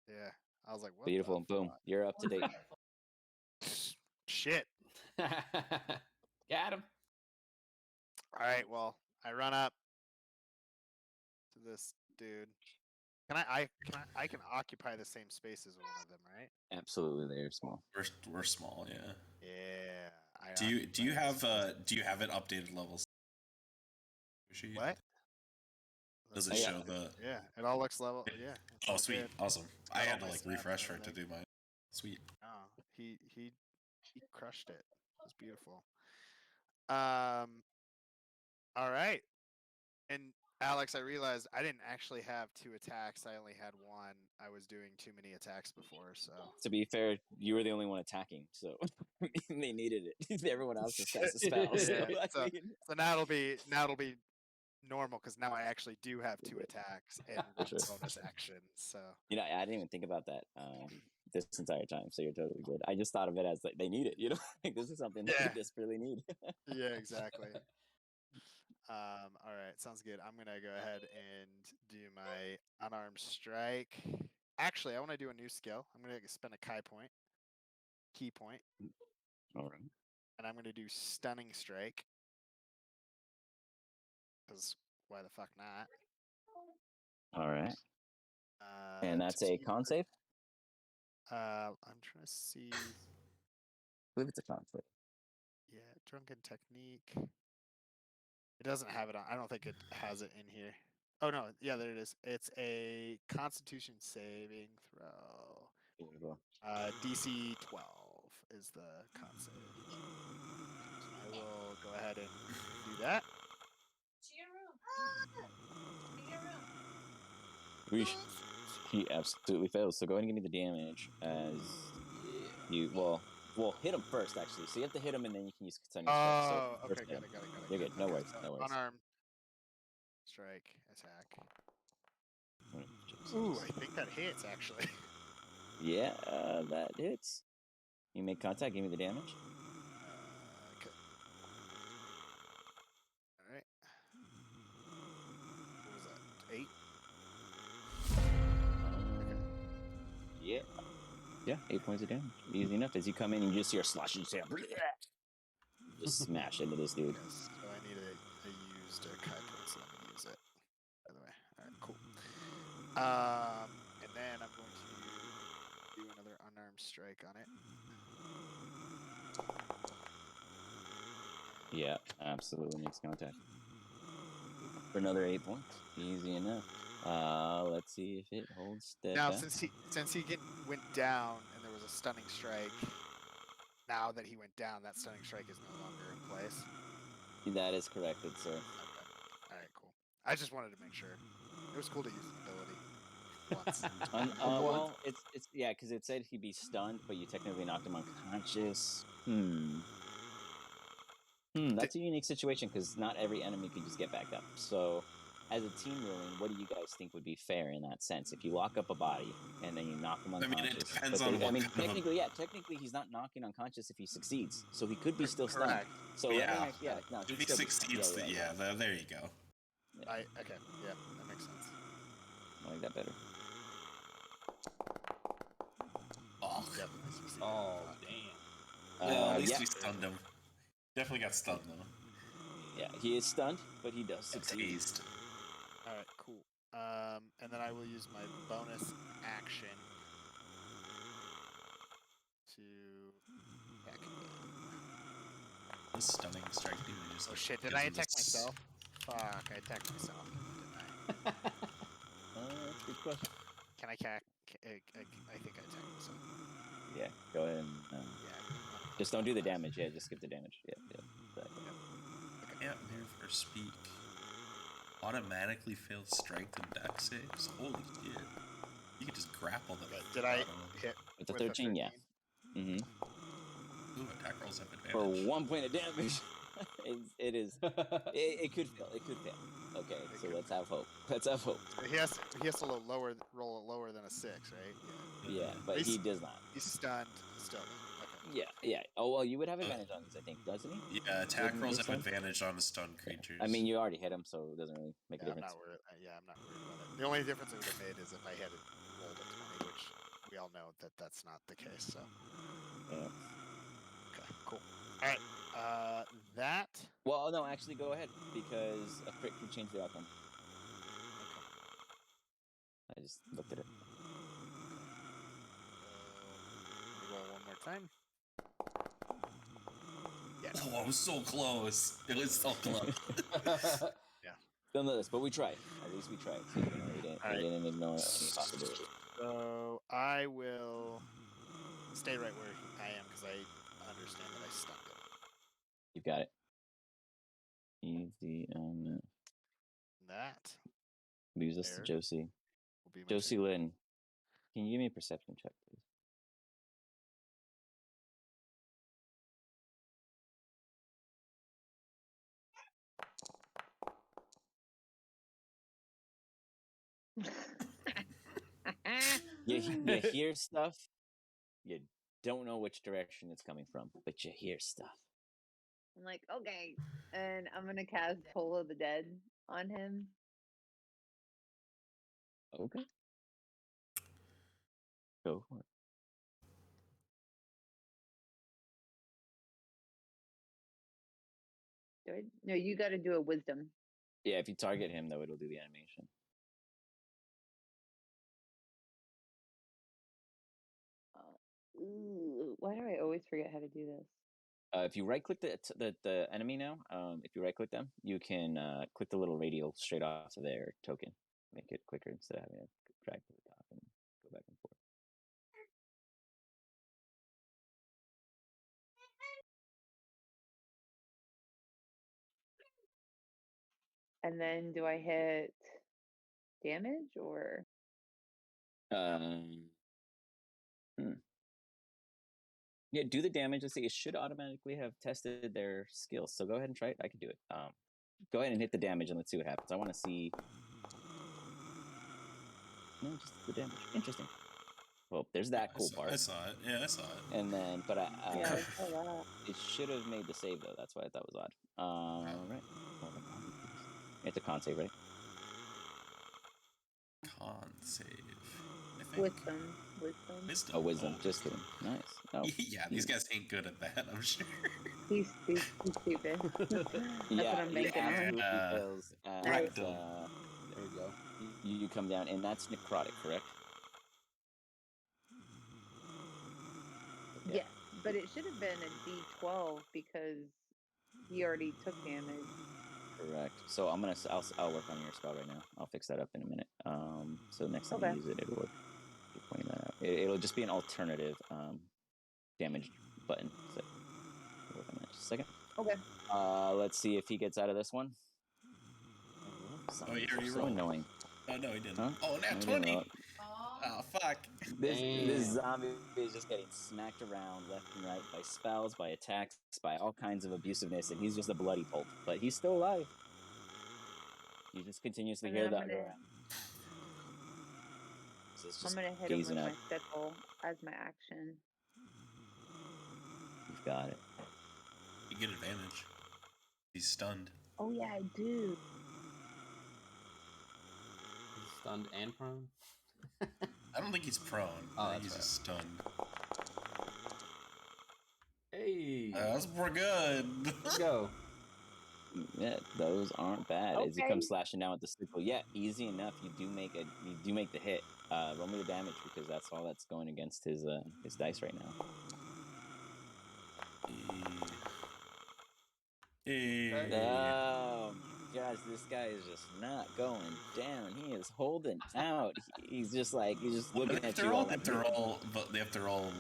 Yeah, I was like, what? Beautiful. The Boom. You're up to date. Shit. Got him. All right. Well, I run up to this dude. I can occupy the same space as one of them, right? Absolutely, they're small. We're small, yeah. Yeah. Do you have it updated levels? What? Does it show the? Yeah, it all looks level. Yeah. Oh, sweet, good. awesome. I Got all had to my like stats refresh and for it to everything. do mine. Sweet. Oh, he crushed it. It was beautiful. All right. And Alex, I realized I didn't actually have 2 attacks. I only had 1. I was doing too many attacks before, so. To be fair, you were the only one attacking, so they needed it. Everyone else just cast a spell. Yeah, So, so now it'll be normal because now I actually do have 2 attacks and 1 sure. bonus action. So. You know, I didn't even think about that this entire time. So you're totally good. I just thought of it as like they need it. You know, like this is something that they desperately need. Yeah, exactly. All right, sounds good. I'm gonna go ahead and do my unarmed strike. Actually, I want to do a new skill. I'm gonna spend a key point, All right. and I'm gonna do stunning strike. Because why the fuck not? All right. And that's a con save? I'm trying to see. I believe it's a con save. Yeah, drunken technique. It doesn't have it on. I don't think it has it in here. Oh no, yeah, there it is. It's a Constitution saving throw. Beautiful. DC 12 is the con save. I will go ahead and do that. To your room. He absolutely fails. So go ahead and give me the damage as you well hit him first actually. So you have to hit him and then you can use continue strike. So Okay, got it. You're good. No worries. So No worries. unarmed strike attack. Ooh, I think that hits actually. Yeah, that hits. You make contact. Give me the damage. Okay. All right. What was that? 8. Okay. Yeah. 8 points of damage. Easy enough. As you come in, and you just hear slosh, and you say, just smash into this dude. Yes. So I need a used Kai point, so let me use it. And then I'm going to do another unarmed strike on it. Yeah, absolutely makes contact. For another 8 points. Easy enough. Let's see if it holds steadfast. Now, since he went down and there was a stunning strike, now that he went down, that stunning strike is no longer in place. That is correct, good sir. Okay. All right, cool. I just wanted to make sure. It was cool to use the ability once. Well, it's yeah, because it said he'd be stunned, but you technically knocked him unconscious. That's a unique situation because not every enemy can just get back up. So, as a team ruling, what do you guys think would be fair in that sense? If you lock up a body and then you knock him unconscious, it depends on what technically he's not knocking unconscious if he succeeds, so he could be still stunned. Correct. So Yeah. no, If he succeeds, there you go. Okay, yeah, that makes sense. I like that better. Oh, Definitely succeeded. Oh, damn. well, at least we stunned him. Definitely got stunned though. Yeah, he is stunned, but he does succeed. Tased. All right, cool. And then I will use my bonus action to attack again. The stunning strike dude just. Oh shit! Did I attack myself? Fuck! I attacked myself, didn't I? That's a good question. Can I attack? I think I attacked myself. Yeah, go ahead and Yeah. just don't do the damage. Yeah, just skip the damage. Yeah. Exactly. Can't move or speak. Automatically fails strength and dex saves. Holy shit! You can just grapple them. Did I hit with the 13? Yeah. Mm-hmm. Ooh, attack rolls have advantage. For 1 point of damage. it is. It could fail. It could fail. Okay, so let's have hope. Let's have hope. He has to roll it lower than a 6, right? Yeah, but he does not. He's stunned still. Okay. Yeah. Oh well, you would have advantage on these, I think, doesn't he? Yeah, attack rolls have advantage on stunned creatures. I mean, you already hit him, so it doesn't really make a difference. I'm not worried about it. The only difference it would have made is if I had it rolled a 20, which we all know that that's not the case. So. Yeah. Okay. Cool. All right. That. Well, no, actually, go ahead because a crit could change the outcome. Okay. I just looked at it. Roll one more time. Yeah. Oh, I was so close. It was so close. Yeah. Don't know this, but we tried. At least we tried. So, we didn't ignore any possibility. So I will stay right where I am because I understand that I stunned him. You got it. Easy on that. Leaves us to Josie. Will Josie Lynn, can you give me a perception check, please? You hear stuff. You don't know which direction it's coming from, but you hear stuff. I'm like, okay, and I'm gonna cast Toll of the Dead on him. Okay. Go for it. No, you got to do a wisdom. Yeah, if you target him, though, it'll do the animation. Ooh, why do I always forget how to do this? If you right-click the enemy now, if you right-click them, you can click the little radial straight off of their token. Make it quicker instead of having to drag to the top and go back and forth. And then do I hit damage or? Yeah, do the damage. Let's see. It should automatically have tested their skills. So go ahead and try it. I can do it. Go ahead and hit the damage and let's see what happens. I want to see. No, just the damage. Interesting. Well, there's that cool part. I saw it. Yeah, I saw it. And then, but yeah, it should have made the save though. That's why I thought it was odd. All right. It's a con save, right? Con save. I think. Wisdom. Oh, wisdom. Just kidding. Nice. No. Yeah, these guys ain't good at that, I'm sure. He's stupid. That's yeah, what I'm thinking. Absolutely fails. Rectum. There we go. You come down, and that's necrotic, correct? Yes, but it should have been a D12 because he already took damage. Correct. So I'll work on your spell right now. I'll fix that up in a minute. So next time Okay. you use it, it'll work. You're pointing that out. It'll just be an alternative damage button. So we'll work on that in just a second. Okay. Let's see if he gets out of this one. Oh, he already so rolled. annoying. Oh no, he didn't. Huh? Oh, nat No, he didn't 20. roll. Oh fuck. This zombie is just getting smacked around left and right by spells, by attacks, by all kinds of abusiveness, and he's just a bloody pulp. But he's still alive. You just continuously And hear then that I'm go gonna- around. So it's I'm just gonna hit him with gazing my out. sickle as my action. You've got it. You get advantage. He's stunned. Oh yeah, I do. He's stunned and prone. I don't think he's prone. Oh, I think that's he's just stunned. Hey, That's pretty good. let's go. Yeah, those aren't bad. As you Okay. come slashing down with the sickle, yeah, easy enough. You do make the hit. Roll me the damage because that's all that's going against his dice right now. Hey. Oh gosh, this guy is just not going down. He is holding out. He's just looking at you all like. But they have to roll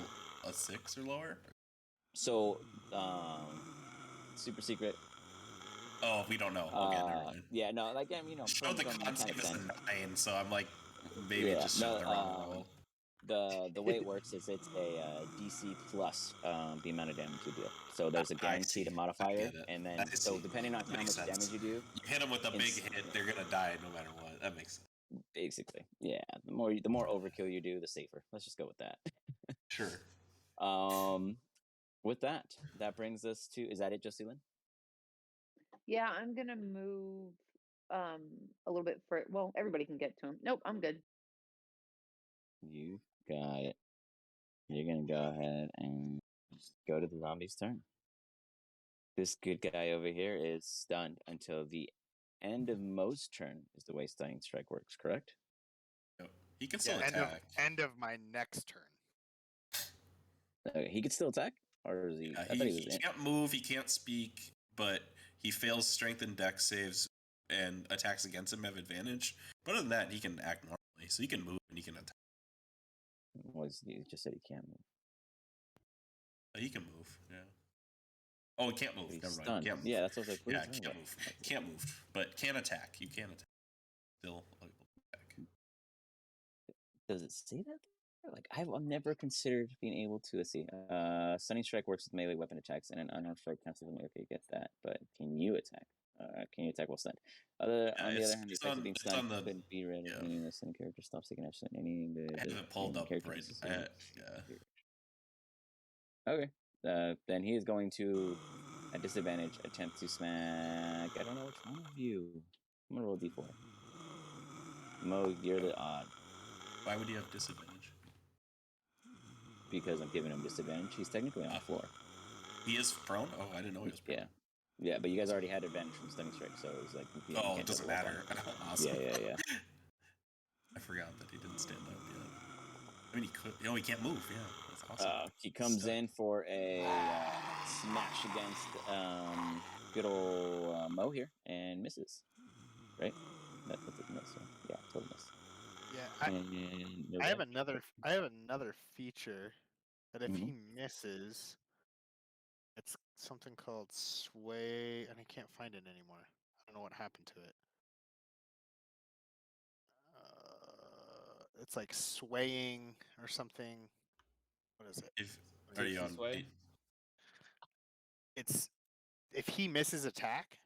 a 6 or lower. So, super secret. Oh, we don't know. Okay, never mind. Yeah, no, like Show the from con save as a 9, so I'm like, maybe Yeah, just show the wrong roll. The way it works is it's a DC plus the amount of damage you deal. So there's a guaranteed modifier, and then so depending on how much damage you do, You hit them with a big hit, they're gonna die no matter what. That makes sense. Basically, yeah. The more overkill you do, the safer. Let's just go with that. Sure. With that brings us to, is that it, Jocelyn? Yeah, I'm gonna move a little bit for well, everybody can get to him. Nope, I'm good. You got it. You're gonna go ahead and just go to the zombie's turn. This good guy over here is stunned until the end of Mo's turn is the way Stunning Strike works, correct? Yep. He can still attack. End of my next turn. Okay, he could still attack? Or is he? I thought He can't move, he can't speak, but he fails strength and dex saves, and attacks against him have advantage. But other than that, he can act normally, so he can move and he can attack. Well, you just said he can't move. He can move, yeah. Oh, he can't move. He's Never mind. stunned. Can't move. Yeah, that's what I was like. Yeah, can't move. Can't move, but can attack. You can attack. Still attack. Does it say that? Like, I've never considered being able to. Let's see. Stunning Strike works with melee weapon attacks, and an unarmed strike counts as a melee. Okay, you get that. But can you attack? Can you attack while stunned? On the other hand, the effect of being stunned could be read as meaning that some character stops taking action. Any I had it pulled up right. Okay. Then he is going to, at disadvantage, attempt to smack. I don't know which one of you. I'm gonna roll D4. Mo, you're the odd. Why would you have disadvantage? Because I'm giving him disadvantage. He's technically on the floor. He is prone? Oh, I didn't know he was prone. Yeah, but you guys already had advantage from Stunning Strike, so it was like... Oh, it doesn't matter. Awesome. Yeah. I forgot that he didn't stand up yet. I mean, he could... Oh, he can't move, yeah. That's awesome. He comes in for a smash against good old Mo here, and misses. Right? That's a miss, yeah, total miss. Yeah, I have another feature that if he misses, it's something called sway, and I can't find it anymore. I don't know what happened to it. It's like swaying or something. What is it? Are you on sway? It's if he misses attack,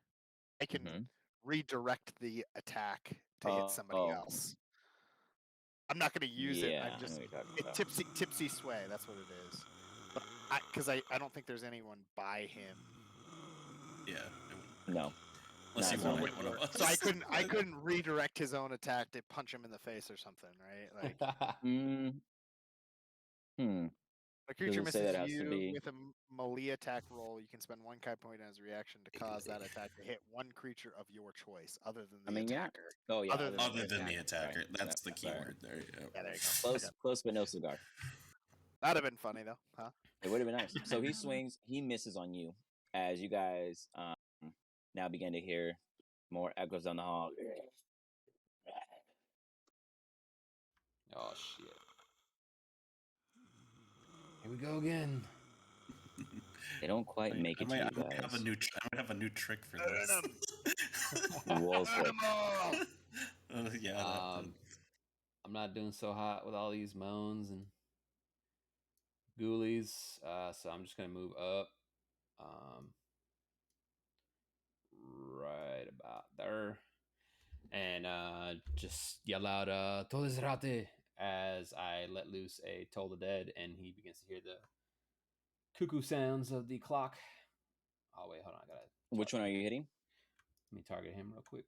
I can redirect the attack to hit somebody else. I'm not going to use it. I'm just it's tipsy sway. That's what it is. But because I don't think there's anyone by him. Yeah. No. Unless you want to hit one of us. So I couldn't redirect his own attack to punch him in the face or something, right? Like. A creature Doesn't say misses that it has to you be. with a melee attack roll. You can spend 1 Kai point as a reaction to cause that attack to hit one creature of your choice, other than the attacker. Oh yeah. Other Other than the attacker. Right. That's the Yep, key sorry. word there. Yeah. Yeah, there you go. Close, Okay. close, but no cigar. That'd have been funny though, huh? It would have been nice. So he swings. He misses on you, as you guys now begin to hear more echoes down the hall. Oh shit! Here we go again. They don't quite make it to you I might guys. have a new trick for this. Wolves like, yeah. I'm not doing so hot with all these moans and ghoulies, so I'm just gonna move up, right about there, and just yell out "Todes rate" as I let loose a Toll the Dead, and he begins to hear the cuckoo sounds of the clock. Oh wait, hold on, I gotta. which one are you hitting? Let me target him real quick.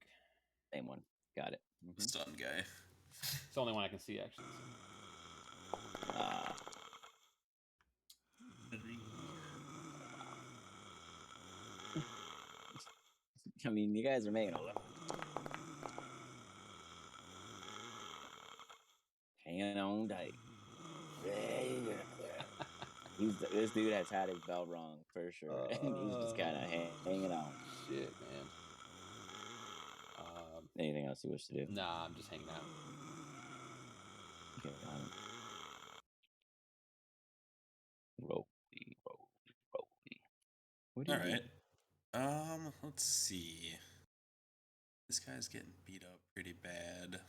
Same one. Got it. Mm-hmm. Stun guy. It's the only one I can see actually. I mean, you guys are making a lot. Hanging on tight. This dude has had his bell rung for sure, and he's just kind of hanging on. Shit, man. Anything else you wish to do? Nah, I'm just hanging out. Okay, roly. What do you do? Alright. Let's see. This guy's getting beat up pretty bad.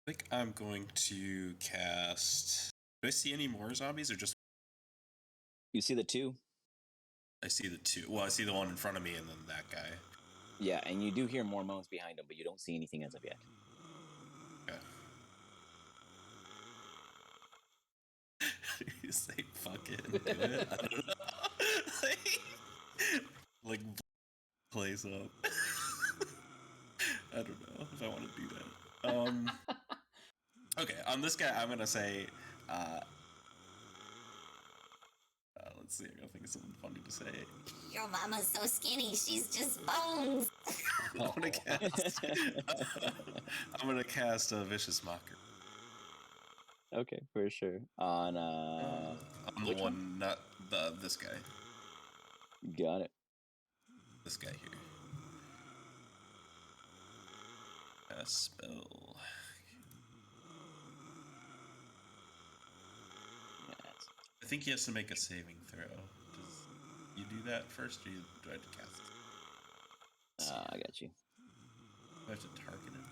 I think I'm going to cast. Do I see any more zombies or just? You see the two? I see the two. Well, I see the one in front of me and then that guy. Yeah, and you do hear more moans behind him, but you don't see anything as of yet. Okay. You say fucking do it? I don't know. like plays up. I don't know if I want to do that. Okay, on this guy, I'm gonna say. Let's see. I gotta think of something funny to say. Your mama's so skinny, she's just bones. I'm gonna cast a vicious mockery. Okay, for sure. On the one, not this guy. Got it. This guy here. A spell. I think he has to make a saving throw. Does you do that first, or do I have to cast it? I got you. Do I have to target him?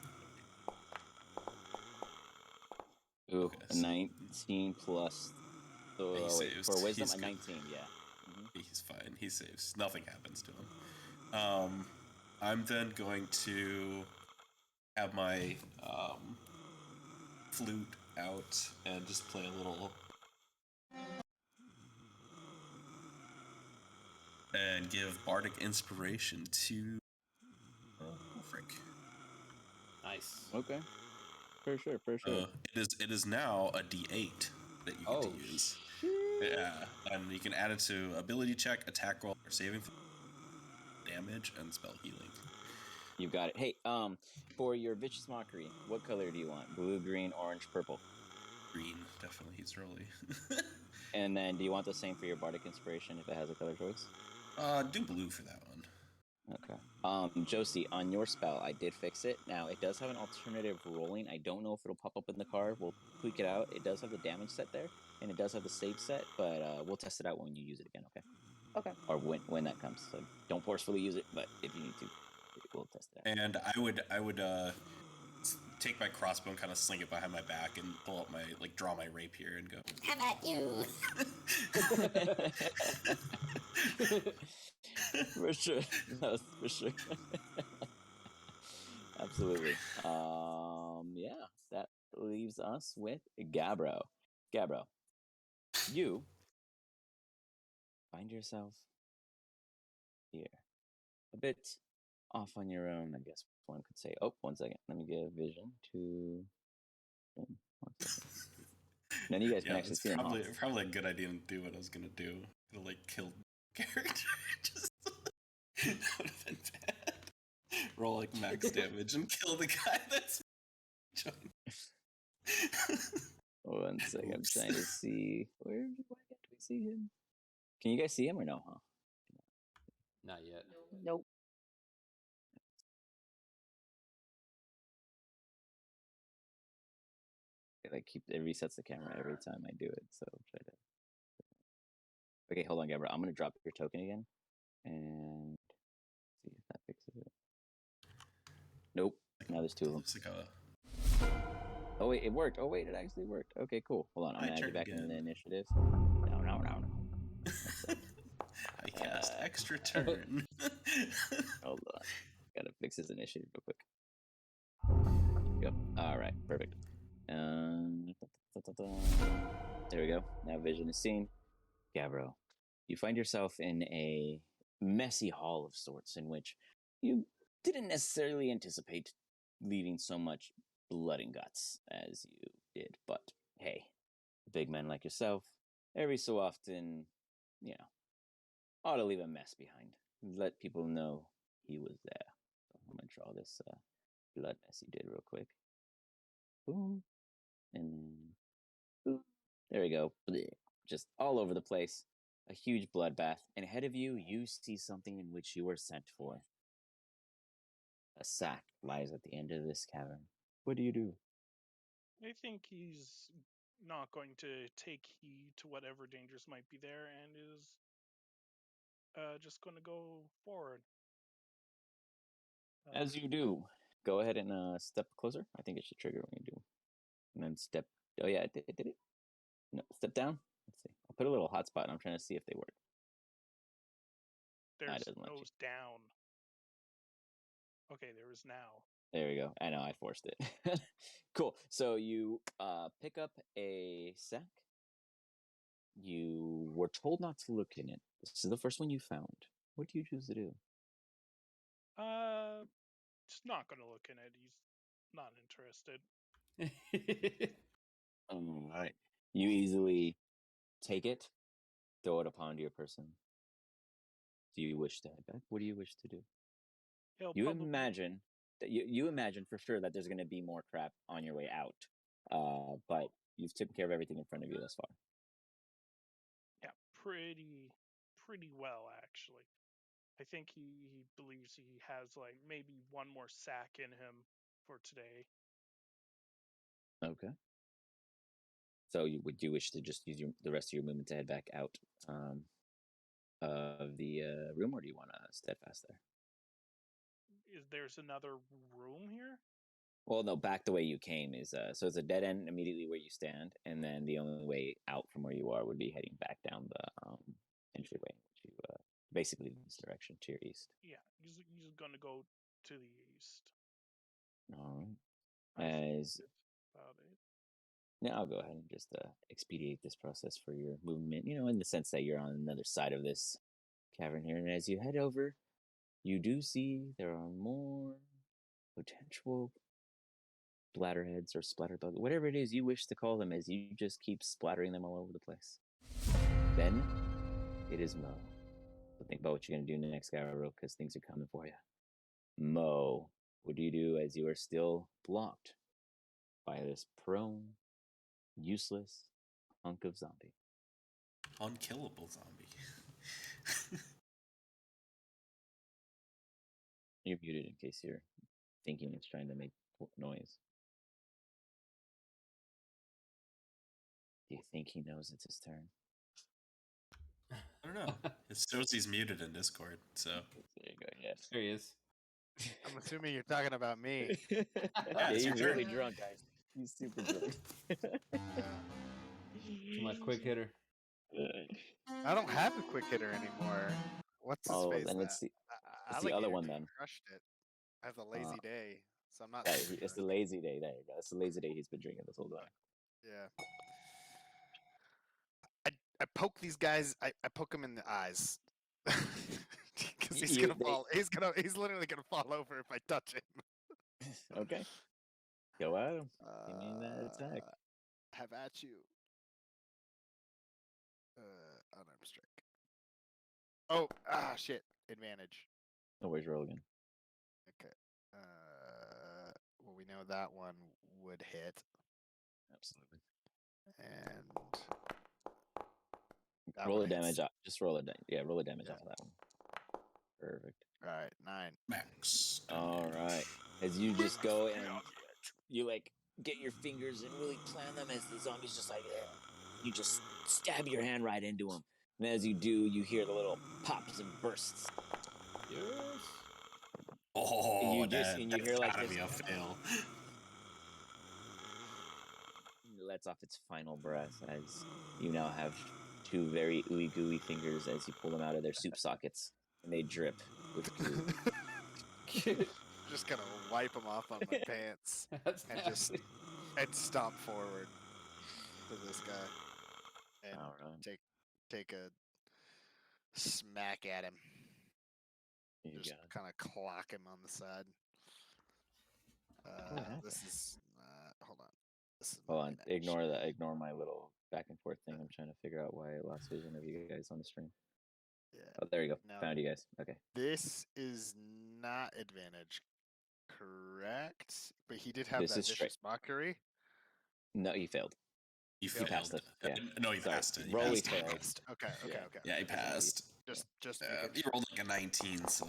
Ooh, okay, a 19 plus. He saves. For wisdom, He's a good. 19. Yeah. Mm-hmm. He's fine. He saves. Nothing happens to him. I'm then going to have my flute out and just play a little. And give bardic inspiration to Frick. Nice. Okay. For sure. It is now a D8 that you get to use. Shit. Yeah, and you can add it to ability check, attack roll, or saving damage, and spell healing. You got it. Hey, for your vicious mockery, what color do you want? Blue, green, orange, purple? Green, definitely. He's early. And then, do you want the same for your bardic inspiration if it has a color choice? Do blue for that one. Okay. Josie, on your spell, I did fix it. Now, it does have an alternative rolling. I don't know if it'll pop up in the card. We'll tweak it out. It does have the damage set there, and it does have the save set, but we'll test it out when you use it again, okay? Okay. Or when that comes. So don't forcefully use it, but if you need to, we'll test it out. And I would take my crossbow and kind of sling it behind my back and pull up my, draw my rapier and go. How about you? For sure. No, for sure. Absolutely. Yeah, that leaves us with Gabbro. Gabbro, you find yourself here, a bit off on your own, I guess. one could say, oh, 1 second. Let me get a vision to him. 1 second. None of you guys can actually it's see him. probably a good idea to do what I was gonna do. To like kill character. Just that would have been bad. Roll like max damage and kill the guy that's joining. 1 second. I'm Oops. trying to see why can't we see him? Can you guys see him or no? Huh? Not yet. Nope. It resets the camera every time I do it. So try to. Okay, hold on, Gabriel. I'm gonna drop your token again, and see if that fixes it. Nope. Now there's 2 of them. Looks like a... Oh wait, it worked. Oh wait, it actually worked. Okay, cool. Hold on, I'm gonna add you back in the initiative. No. I cast extra turn. Hold on. Gotta fix his initiative real quick. Yep. Alright, perfect. There we go. Now vision is seen. Gavro, you find yourself in a messy hall of sorts in which you didn't necessarily anticipate leaving so much blood and guts as you did, but hey, a big man like yourself, every so often, ought to leave a mess behind. Let people know he was there. So I'm gonna draw this blood mess you did real quick. Boom. And then boom. There we go. Blech. Just all over the place. A huge bloodbath. And ahead of you, you see something in which you were sent for. A sack lies at the end of this cavern. What do you do? I think he's not going to take heed to whatever dangers might be there and is just going to go forward. As you do, go ahead and step closer. I think it should trigger when you do. And then step. Oh, yeah, it did it? No, step down. Let's see. I'll put a little hotspot and I'm trying to see if they work. There's no down. Okay, there is now. There we go. I know, I forced it. Cool. So you pick up a sack. You were told not to look in it. This is the first one you found. What do you choose to do? Just not going to look in it. He's not interested. All right. You easily take it, throw it upon your person. Do you wish to head back? What do you wish to do? You imagine that you imagine for sure that there's going to be more crap on your way out, but you've taken care of everything in front of you thus far. Yeah, pretty well actually. I think he believes he has like maybe one more sack in him for today. Okay. So would you wish to just use the rest of your movement to head back out of the room, or do you want to steadfast there? There's another room here? Well, no, back the way you came is so it's a dead end immediately where you stand, and then the only way out from where you are would be heading back down the entryway, which you basically this direction to your east. Yeah, he's gonna go to the east. All right. As about it. Now I'll go ahead and just expedite this process for your movement, in the sense that you're on another side of this cavern here. And as you head over, you do see there are more potential bladderheads or splatterbugs, whatever it is you wish to call them, as you just keep splattering them all over the place. Then it is Mo. So think about what you're going to do next, Garro, because things are coming for you. Mo, what do you do as you are still blocked by this prone, useless hunk of zombie? Unkillable zombie. You're muted in case you're thinking it's trying to make noise. Do you think he knows it's his turn? I don't know. It shows he's muted in Discord, so. There you go, yes. There he is. I'm assuming you're talking about me. Yeah, he's really drunk, guys. He's super drunk. My quick hitter. I don't have a quick hitter anymore. What's his face? Then it's the other one then. Crushed it. I have the lazy day, so I'm not. It's the lazy day. There you go. It's the lazy day he's been drinking this whole time. Yeah. I poke these guys. I poke him in the eyes because he's gonna fall. He's literally gonna fall over if I touch him. Okay. Go at him. Give me that attack. Have at you. Unarmed strike. Oh, shit. Advantage. No worries, roll again. Okay. Well, we know that one would hit, Absolutely. and that Roll one the hits. damage off. Just roll it. Yeah, roll the damage Yeah. off of that one. Perfect. All right, 9. Max. All right. As you just go and you like get your fingers and really plant them as the zombie's just like, you just stab your hand right into him. And as you do, you hear the little pops and bursts. Yes. Oh, You just and you that's hear like gotta this. be a fail. Lets off its final breath as you now have two very ooey gooey fingers as you pull them out of their soup sockets and they drip with goo. Just gonna wipe them off on my pants That's and just nasty. and stomp forward to this guy and All right. take a smack at him. You Just got it. kind of clock him on the side. This is hold on. This is my Hold on. main action. Ignore my little back and forth thing. I'm trying to figure out why I lost vision of you guys on the stream. Yeah. Oh, there you go. Now, Found you guys. Okay. this is not advantage, correct? But he did have This that is straight. vicious mockery. No, he failed. He He passed failed. it. Yeah. No, he Sorry. passed it. He Roll, passed he it. failed. Okay. Yeah, he Okay. passed. Just He rolled like a 19, so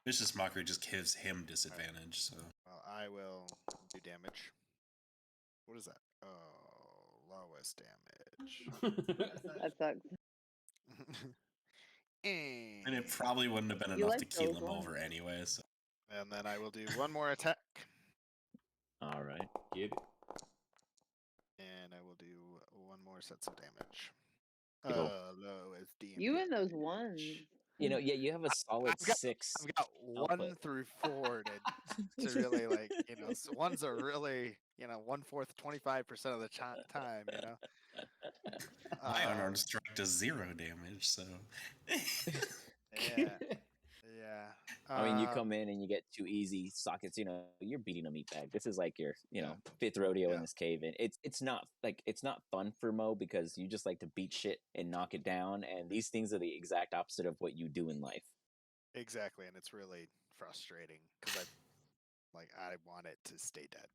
vicious mockery just gives him disadvantage. So Well, I will do damage. What is that? Oh, lowest damage. That sucks. and it probably wouldn't have been You enough to like keel those him ones. over anyway. So And then I will do one more attack. All right. Get it. And I will do one more sets of damage. Cool. Lowest damage. You and those ones. Yeah, you have a solid I've got 6. I've got 1 output. through 4 to really so ones are really 1/4, 25% of the time. my unarmed strike does 0 damage. So Yeah. I mean, you come in and you get 2 easy sockets. You're beating a meat bag. This is like your, Yeah. 5th rodeo Yeah. in this cave, and it's not fun for Mo because you just like to beat shit and knock it down. And these things are the exact opposite of what you do in life. Exactly, and it's really frustrating because I want it to stay dead,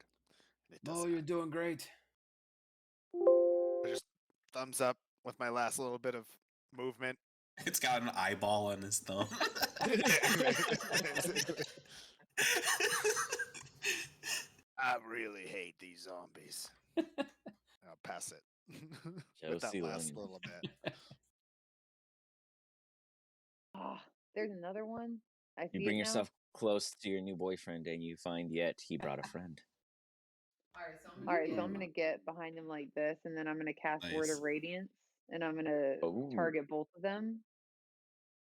and it does Mo, not. you're doing great. I just thumbs up with my last little bit of movement. it's got an eyeball on his thumb. Basically. I really hate these zombies. I'll pass it with that Josie last Lynn. little bit. Ah, there's another one. I see You bring it now. yourself close to your new boyfriend, and you find yet he brought a friend. All right, so I'm gonna get behind him like this, and then I'm gonna cast Word Nice. of Radiance, and I'm gonna Ooh. target both of them.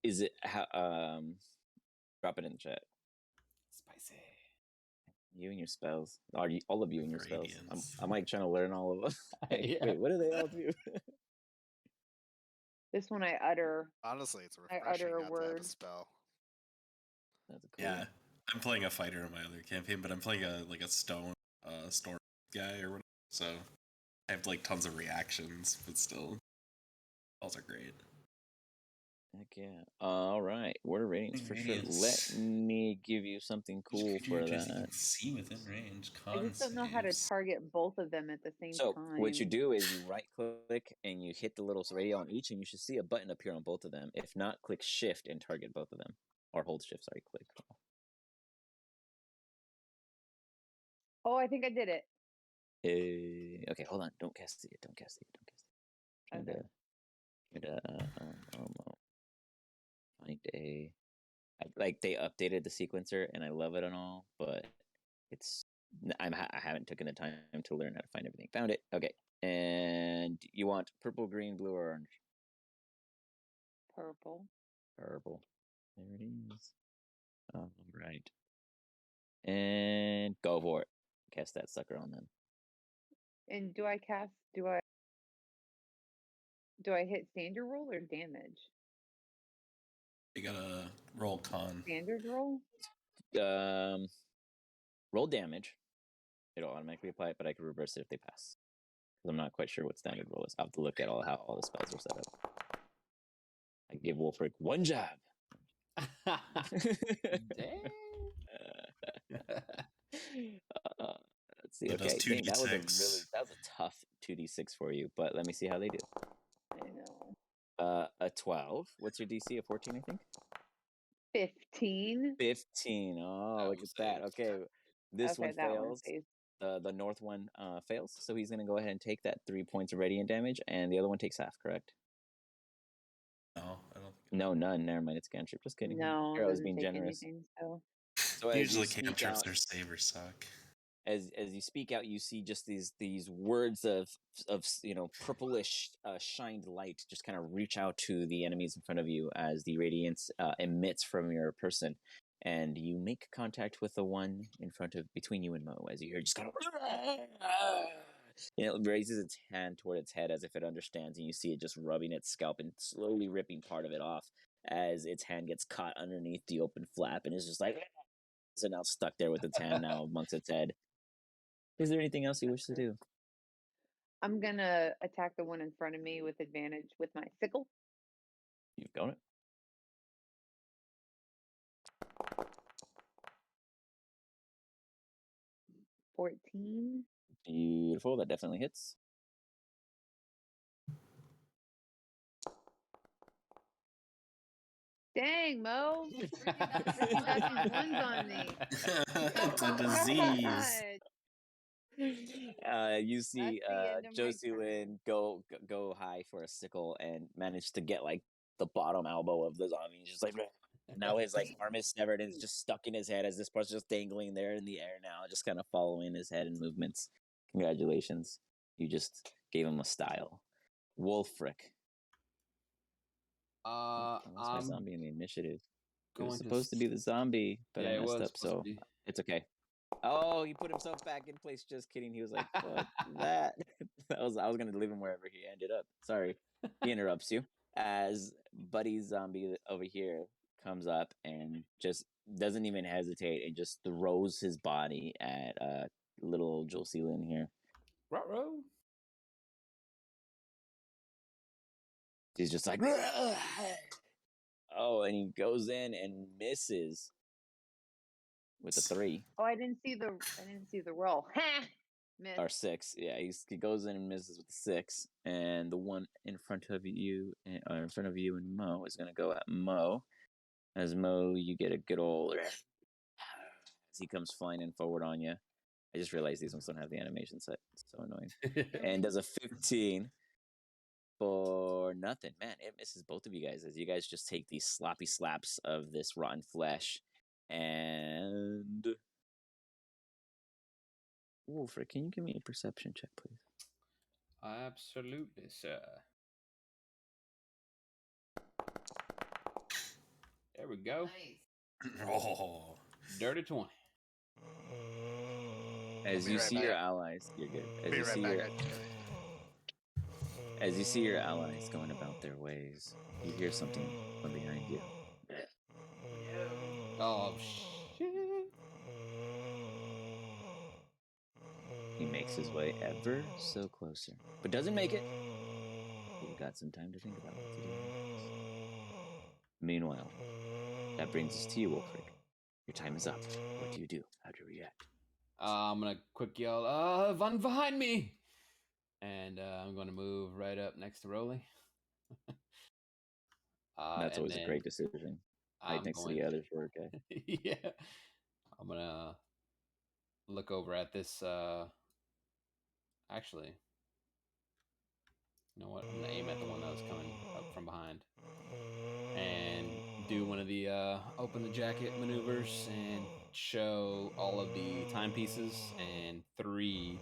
Is it drop it in the chat? Spicy. You and your spells. All of you and your spells. Radiance. I'm like trying to learn all of them. Yeah. Wait, what do they all do? This one I utter. Honestly, it's I refreshing utter a not to have word. a spell. That's a cool. Yeah, I'm playing a fighter in my other campaign, but I'm playing a stone storm guy or whatever. So I have like tons of reactions, but still, those are great. Heck yeah. All right. Word of Radiance for sure. Radiance. Let me give you something cool for You that. can see within range. I just don't know how to target both of them at the same So time. what you do is you right click and you hit the little radio on each, and you should see a button appear on both of them. If not, click Shift and target both of them, or hold Shift. Sorry, click. Oh, I think I did it. Okay, hold on. Don't cast it. Don't cast it. Don't cast it. Find a. Like they updated the sequencer, and I love it and all, but I haven't taken the time to learn how to find everything. Found it. Okay, and you want purple, green, blue, or orange? Purple. Purple. There it is. All right, and go for it. Cast that sucker on them. And do I hit standard roll or damage? You gotta roll con. Standard roll? roll damage. It'll automatically apply it, but I can reverse it if they pass. Because I'm not quite sure what standard roll is. I'll have to look at how all the spells are set up. I give Wolfric 1 jab. Damn. Let's see. So Okay, does dang, that was a 2d6. tough 2d6 for you. But let me see how they do. I know. A 12. What's your DC? A 14, I think. 15. 15. Oh, That look was at that. a- Okay, this one that one fails. stays. The north one fails, so he's gonna go ahead and take that 3 points of radiant damage, and the other one takes half. Correct? No, I don't think. No, none. Never mind. It's cantrip. Just kidding. No, it Hero's doesn't being take generous. anything. So So as you Usually speak cantrips out, or savers suck. as you speak out, you see just these words of purplish shined light just kind of reach out to the enemies in front of you as the radiance emits from your person, and you make contact with the one between you and Mo as you hear just kind of. It raises its hand toward its head as if it understands, and you see it just rubbing its scalp and slowly ripping part of it off as its hand gets caught underneath the open flap and is just like. So now stuck there with its hand now amongst its head. Is there anything else you wish to do? I'm gonna attack the one in front of me with advantage with my sickle. You've got it. $14. Beautiful. That definitely hits. Dang, Mo! Freaking got these ones on me. It's a disease. You see That's the end of my Josie turn. Lynn go high for a sickle and manage to get like the bottom elbow of the zombie. He's just like now his like arm is severed and it's just stuck in his head as this part's just dangling there in the air now, just kind of following his head and movements. Congratulations. You just gave him a style. Wolfric. I lost my zombie in the initiative. It was supposed to be the zombie, but I messed up, so it's okay. Oh, he put himself back in place. Just kidding. He was like, fuck that. I was gonna leave him wherever he ended up. Sorry. He interrupts you as Buddy Zombie over here comes up and just doesn't even hesitate and just throws his body at little old Josie Lynn here. Ruh-roh. He's just like, oh, and he goes in and misses with a 3. Oh, I didn't see the roll. Ha! Miss. Or 6. Yeah, he goes in and misses with a 6, and the one in front of you and Mo is gonna go at Mo. As Mo, you get a good old as he comes flying in forward on you. I just realized these ones don't have the animation set. It's so annoying. And does a 15 for nothing. Man, it misses both of you guys as you guys just take these sloppy slaps of this rotten flesh. And Wolfric, can you give me a perception check, please? Absolutely, sir. There we go. Oh. Dirty 20. As you see your allies, you're good. As you see your allies going about their ways, you hear something from behind you. Oh, shit. He makes his way ever so closer, but doesn't make it. You've got some time to think about what to do next. Meanwhile, that brings us to you, Wolfric. Your time is up. What do you do? How do you react? I'm gonna quick yell, one behind me! And I'm gonna move right up next to Rolly. That's always a great decision. Right next to the other short guy. Yeah. I'm gonna look over at this, actually, you know what? I'm gonna aim at the one that was coming up from behind. And do one of the open the jacket maneuvers and show all of the timepieces, and 3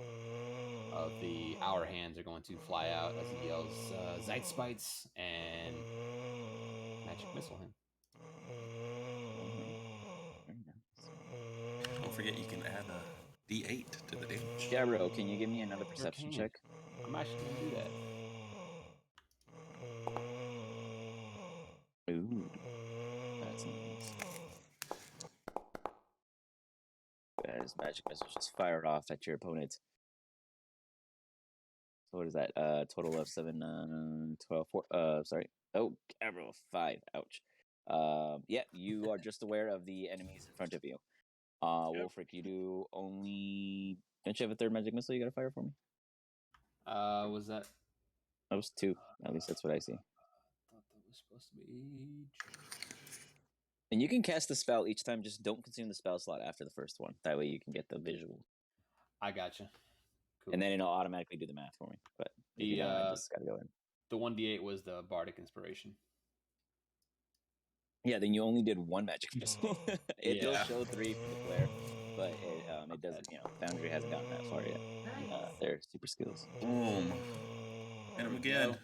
of the hour hands are going to fly out as he yells Zeitspites and magic missile him. Don't forget you can add a D8 to the damage. Gabriel, can you give me another perception check? I'm actually going to do that. Ooh, that's nice. As magic missiles just fired off at your opponent. So what is that? Total of 7, 12, 4. Sorry. Oh, arrow 5. Ouch. Yeah, you are just aware of the enemies in front of you. Wolfric, you do only. Don't you have a third magic missile you gotta fire for me? Was that? That was 2. At least that's what I see. I thought that was supposed to be. And you can cast the spell each time. Just don't consume the spell slot after the first one. That way you can get the visual. I gotcha. Cool. And then it'll automatically do the math for me. But if you don't, I just gotta go in. The 1d8 was the bardic inspiration. Yeah, then you only did 1 magic missile. It does show 3 for the flare, but it doesn't. Foundry hasn't gotten that far yet. Their super skills. Boom. Hit him again.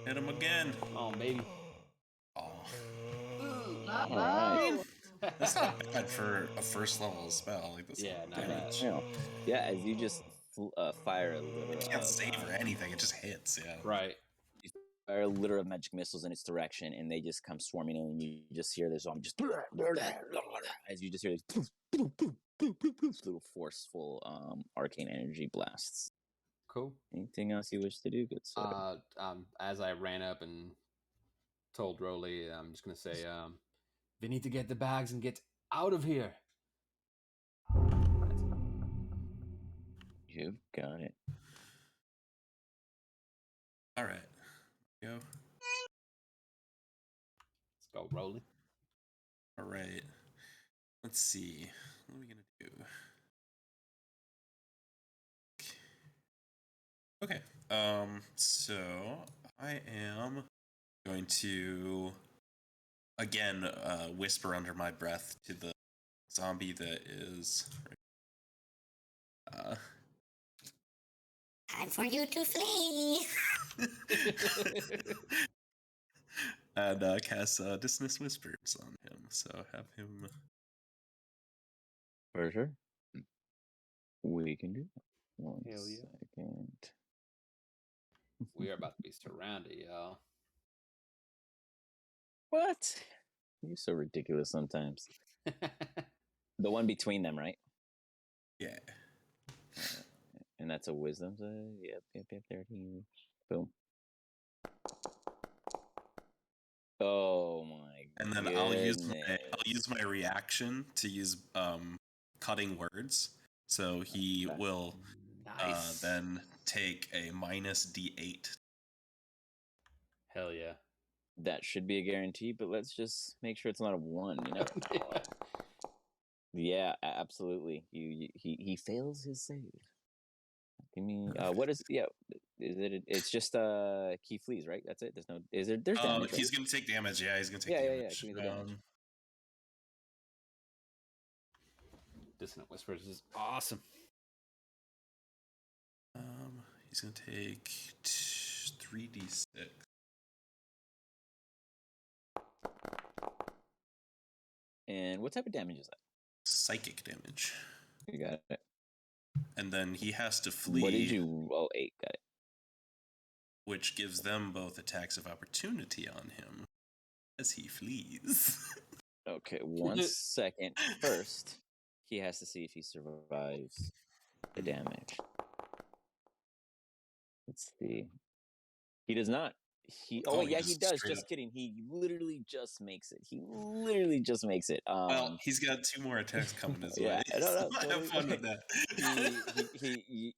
Hit him again. Oh, baby. Oh. All right. That's not bad for a first level spell. Like this. Yeah, not damage. bad. Yeah, as you just fire a litter It can't of, save or anything. It just hits. Yeah. Right. You fire a litter of magic missiles in its direction, and they just come swarming in, and you just hear this zombie just as you just hear this little forceful arcane energy blasts. Cool. Anything else you wish to do, good sir? As I ran up and told Rolly, I'm just gonna say, they need to get the bags and get out of here. You've got it. All right. Go. Let's go, Rolly. All right. Let's see. What are we gonna do? Okay. So I am going to again whisper under my breath to the zombie that is Time for you to flee. and cast Dismiss Whispers on him. So have him. For sure. We can do that. One Hell yeah. second. We are about to be surrounded, y'all. What? You're so ridiculous sometimes. The one between them, right? Yeah. And that's a wisdom. So yep. 13. Boom. Oh my! And then I'll use my reaction to use cutting words. So he will then take a minus D8. Hell yeah. That should be a guarantee, but let's just make sure it's not a 1. You know. Yeah, absolutely. He fails his save. Give me what is is it? It's just he flees, right? That's it. There's no. Is there? There's damage. He's gonna take damage. Yeah, he's gonna take damage. Give me the damage. Dissonant Whispers is awesome. He's gonna take 3d6. And what type of damage is that? Psychic damage. You got it. And then he has to flee. What did you? Oh, 8. Got it. Which gives them both attacks of opportunity on him as he flees. Okay, 1 second. First, he has to see if he survives the damage. Let's see. He does not. He does. Just kidding. He literally just makes it. Well, he's got 2 more attacks coming his way. Yeah, no, Have fun with that.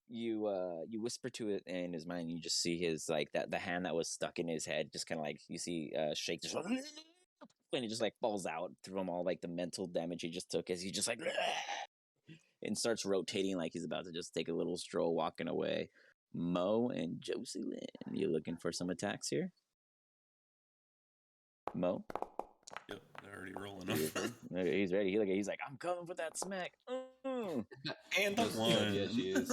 You whisper to it in his mind. You just see his the hand that was stuck in his head, just kind of you see shake, just and it just falls out through him all the mental damage he just took as he just and starts rotating like he's about to just take a little stroll walking away. Mo and Josie Lynn, you looking for some attacks here? Mo? Yep, they're already rolling over. He's ready. He's like, I'm coming for that smack. And the one. Yeah, she is.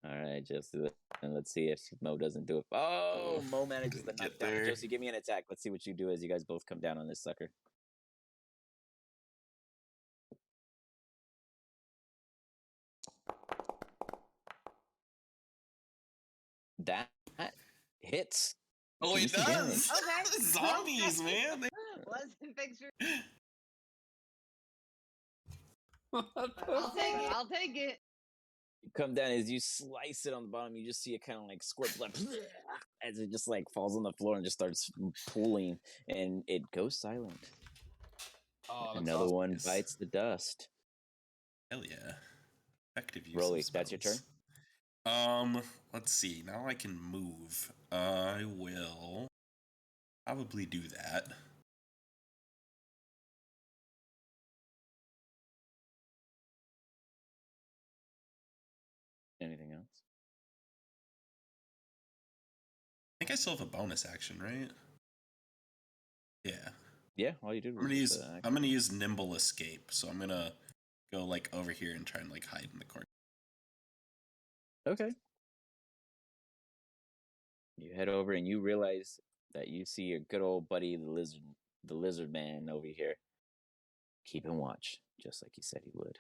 All right, Josie, and let's see if Mo doesn't do it. Oh, Mo manages to knock down. Josie, give me an attack. Let's see what you do as you guys both come down on this sucker. That hits. Oh, it does. Okay. Zombies, man. Wasn't picture. I'll take it. You come down as you slice it on the bottom. You just see it kind of like squirt blood as it just like falls on the floor and just starts pooling, and it goes silent. Oh, Another awesome. one bites the dust. Hell yeah. Effective use Rolly, of that's your turn? Let's see. Now I can move. I will probably do that. Anything else? I think I still have a bonus action, right? Yeah. Yeah, all you did was I'm gonna use nimble escape, so I'm gonna go like over here and try and like hide in the corner. Okay. You head over and you realize that you see your good old buddy, the lizard man over here, keeping watch, just like he said he would.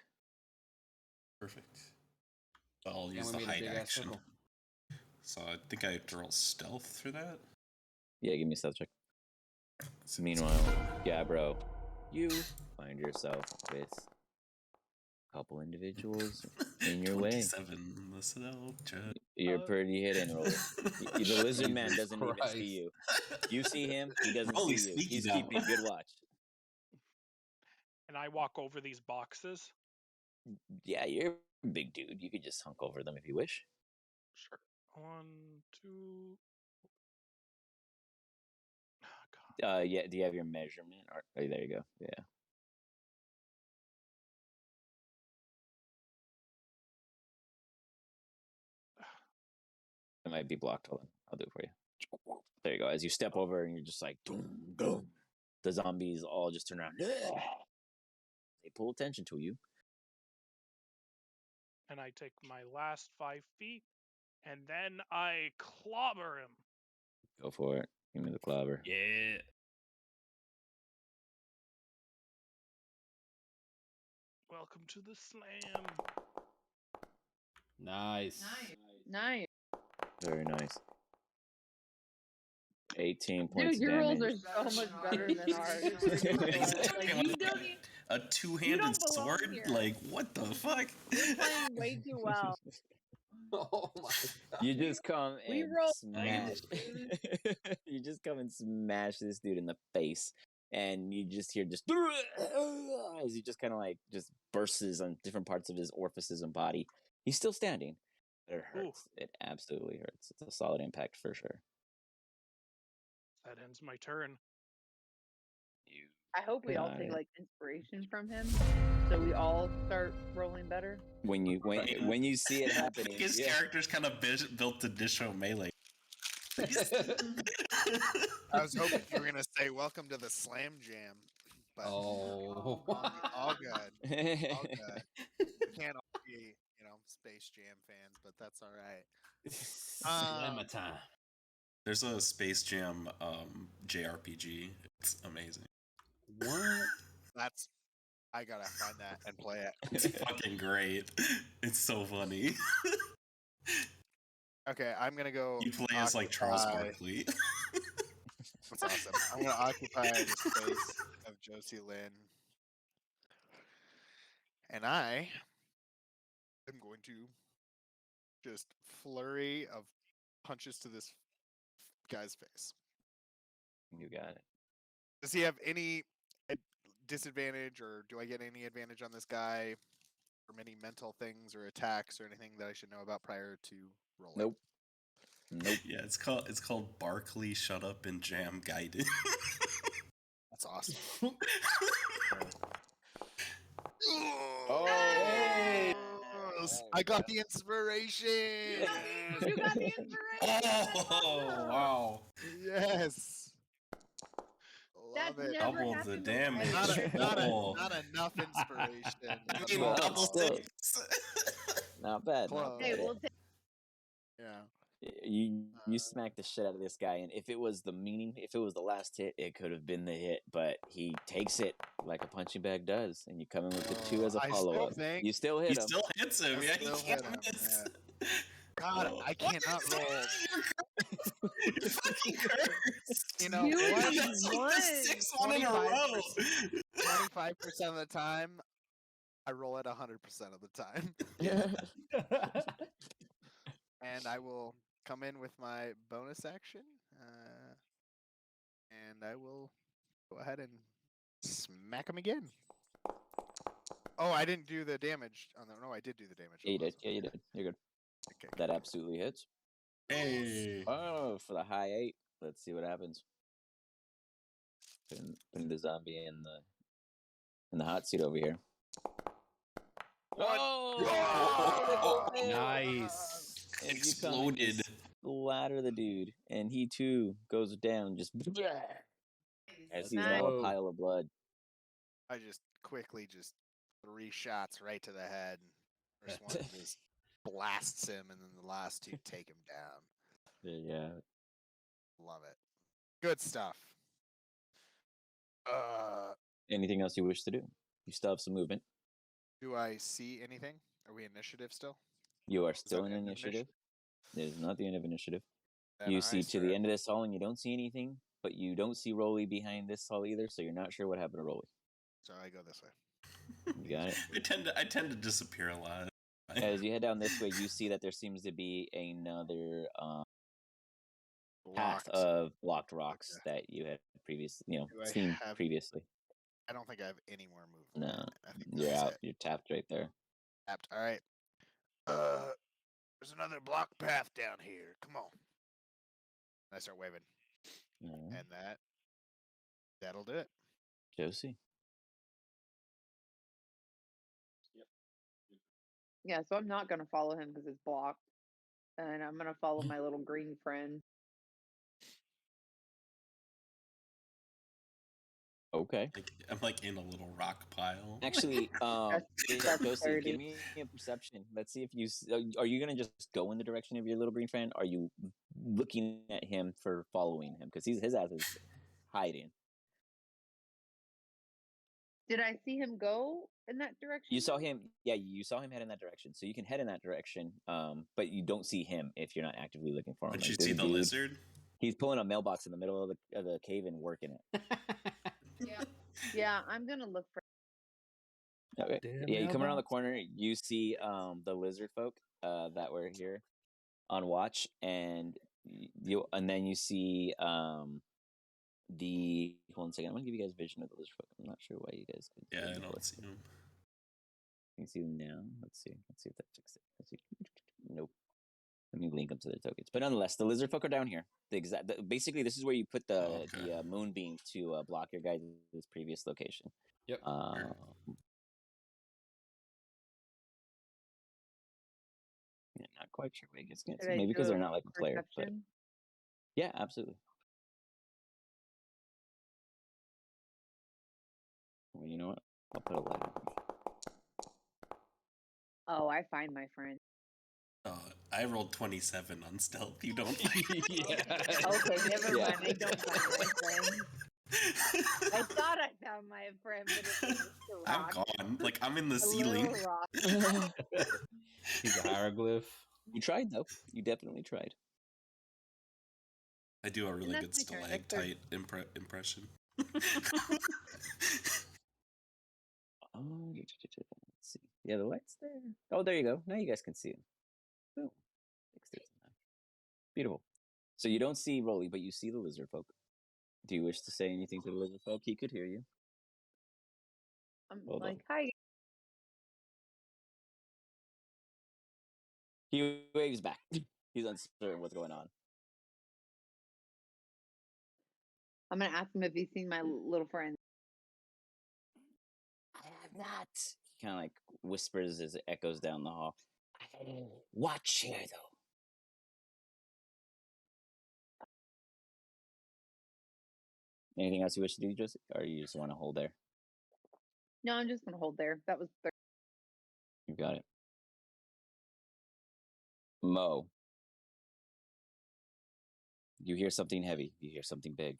Perfect. So I'll use the hide action. So I think I have to roll stealth for that. Yeah, give me a stealth check. Meanwhile, Gabbro, you find yourself with a couple individuals in your way. 27, the stealth check. You're pretty hidden, Rolly. The lizard man doesn't even see you. You see him, he doesn't Rolly's see you. sneaky He's now. keeping good watch. And I walk over these boxes. Yeah, you're a big dude. You could just hunk over them if you wish. Sure. 1, 2. Oh, God. Yeah. Do you have your measurement? Oh, there you go. Yeah. It might be blocked. Hold on. I'll do it for you. There you go. As you step over and you're just like, boom, boom. The zombies all just turn around. They pull attention to you. And I take my last 5 feet, and then I clobber him. Go for it. Give me the clobber. Yeah. Welcome to the slam. Nice. Nice. Very nice. 18 points Dude, your of damage. rolls are so much better than ours. It's ridiculous. Like, you don't even, A two-handed don't belong sword? here. Like, what the fuck? you're playing way too well. Oh my god. You just come We and roll smash. You just come and smash this dude in the face, and you just hear just as he just kind of like just bursts on different parts of his orifices and body. He's still standing, but it hurts. Ooh. It absolutely hurts. It's a solid impact for sure. That ends my turn. I hope we all Got take it. like inspiration from him, so we all start rolling better. When you see it I think happening, his yeah. character's kind of built to dish out melee. I was hoping you were gonna say welcome to the Slam Jam, but Oh. all good, all good. We can't all be, Space Jam fans, but that's all right. Slammer time. There's a Space Jam JRPG. It's amazing. What? I gotta find that and play it. It's fucking great. It's so funny. Okay, I'm gonna go. You play as like Charles Barkley. That's awesome. I'm gonna occupy the space of Josie Lynn, and I am going to just flurry of punches to this guy's face. You got it. Does he have any disadvantage, or do I get any advantage on this guy from any mental things or attacks or anything that I should know about prior to rolling? Nope. Yeah, it's called Barkley Shut Up and Jam Guided. That's awesome. Oh, hey! I got the inspiration. You got the inspiration. Oh, wow. Yes. That's Love it. never Double the happened damage. before. Not enough inspiration. I mean, Well, double still- six. not bad. Close. Not Hey, bad. we'll take. Yeah. You smack the shit out of this guy, and if it was the last hit, it could have been the hit. But he takes it like a punching bag does, and you come in with the 2 as a I follow still up. think You still He hit him. still hits him. I Yeah, still he hit can't him, miss. God, I cannot roll. You're fucking cursed. You know You what? That's like the 6th one in a row. 25% of the time, I roll it 100% of the time. And I will come in with my bonus action. And I will go ahead and smack him again. Oh, I didn't do the damage. Oh, no, I did do the damage. Yeah, you did. Yeah, you did. You're good. Okay, That good. absolutely hits. Hey. Oh, for the high 8. Let's see what happens. Putting the zombie in the hot seat over here. Oh! Nice. And you come and Exploded. just splatter the dude, and he too goes down just as he's all a go. pile of blood. I just quickly 3 shots right to the head. First one just blasts him, and then the last 2 take him down. Yeah. Love it. Good stuff. Anything else you wish to do? You still have some movement. Do I see anything? Are we initiative still? You are Is still that in end of initiative. It is not the end of initiative. Then You I see to start- the end of this hall, and you don't see anything, but you don't see Rolly behind this hall either, so you're not sure what happened to Rolly. So I go this way. You got it. I tend to disappear a lot. As you head down this way, you see that there seems to be another path Blocked. of blocked rocks that you had previously, Do I seen have- previously. I don't think I have any more movement. No, I think you're that's out. it. You're tapped right there. Tapped. All right. There's another block path down here. Come on. I start waving, All right. and that'll do it. Josie. Yeah, so I'm not gonna follow him because it's blocked, and I'm gonna follow my little green friend. Okay. I'm like in a little rock pile. Actually, That's Josie, dirty. give me a perception. Let's see if you are you gonna just go in the direction of your little green friend? Are you looking at him for following him because his ass is hiding? Did I see him go in that direction? You saw though? him, yeah. You saw him head in that direction, so you can head in that direction. But you don't see him if you're not actively looking for him. But Like, you there's see a the dude, lizard? He's pulling a mailbox in the middle of the cave and working it. Yeah, I'm gonna look for. Okay. Damn Yeah, you come around the mailbox. corner, you see the lizard folk that were here on watch, and then you see the hold on a second. I'm gonna give you guys vision of the lizard folk. I'm not sure why you guys could. Yeah, I don't see him. You can see them now. Let's see if that fixes it. Let's see. Nope. Let me link them to the tokens. But nonetheless, the lizard folk are down here. Basically, this is where you put the moonbeam to block your guys' previous location. Yep. Yeah, not quite sure where it gets Did I maybe do because a they're not like a player. But perception? yeah, absolutely. Well, you know what? I'll put a light on. Oh, I find my friend. I rolled 27 on stealth. You don't. Yeah. Okay, never Yeah. mind. I don't find my friend. I thought I found my friend, but it was just a I'm rock. gone. Like I'm in the A ceiling. little rock. He's a hieroglyph. You tried though. You definitely tried. I do a really good that's my turn. That's stalactite impression. Oh, let's see. Yeah, the light's there. Oh, there you go. Now you guys can see him. Boom. Fixed it somehow. Beautiful. So you don't see Rolly, but you see the lizard folk. Do you wish to say anything to the lizard folk? He could hear you. I'm Hold on. like, hi. He waves back. He's uncertain what's going on. I'm gonna ask him if he's seen my little friend. I have not. He kind of like whispers as it echoes down the hall. Watch here, though. Anything else you wish to do, Josie? Or you just want to hold there? No, I'm just gonna hold there. That was You got it. Mo. You hear something heavy. You hear something big.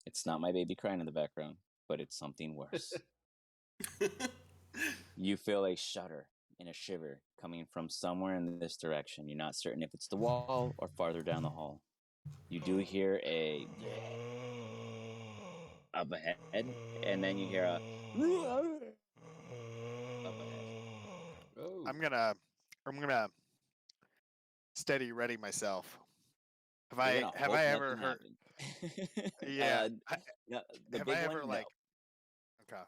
It's not my baby crying in the background, but it's something worse. You feel a shudder and a shiver coming from somewhere in this direction. You're not certain if it's the wall or farther down the hall. You do hear a up ahead, and then you hear a up ahead. I'm gonna steady ready myself. Have I ever heard? Yeah. No, the Have big I ever one, like? no. Okay.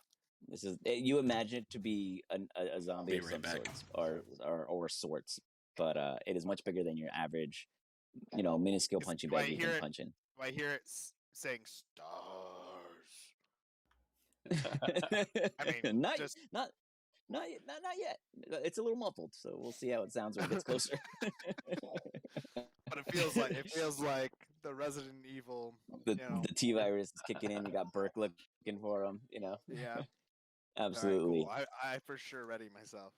This is you imagine it to be a zombie Be of right some back. sorts or sorts, but it is much bigger than your average, minuscule punching bag you can punch in. Do I hear it saying stars? I mean, not just not yet. It's a little muffled, so we'll see how it sounds when it gets closer. but it feels like the Resident Evil. the T virus is kicking in. You got Burke looking for him. Yeah. Absolutely. All right, cool. I for sure ready myself.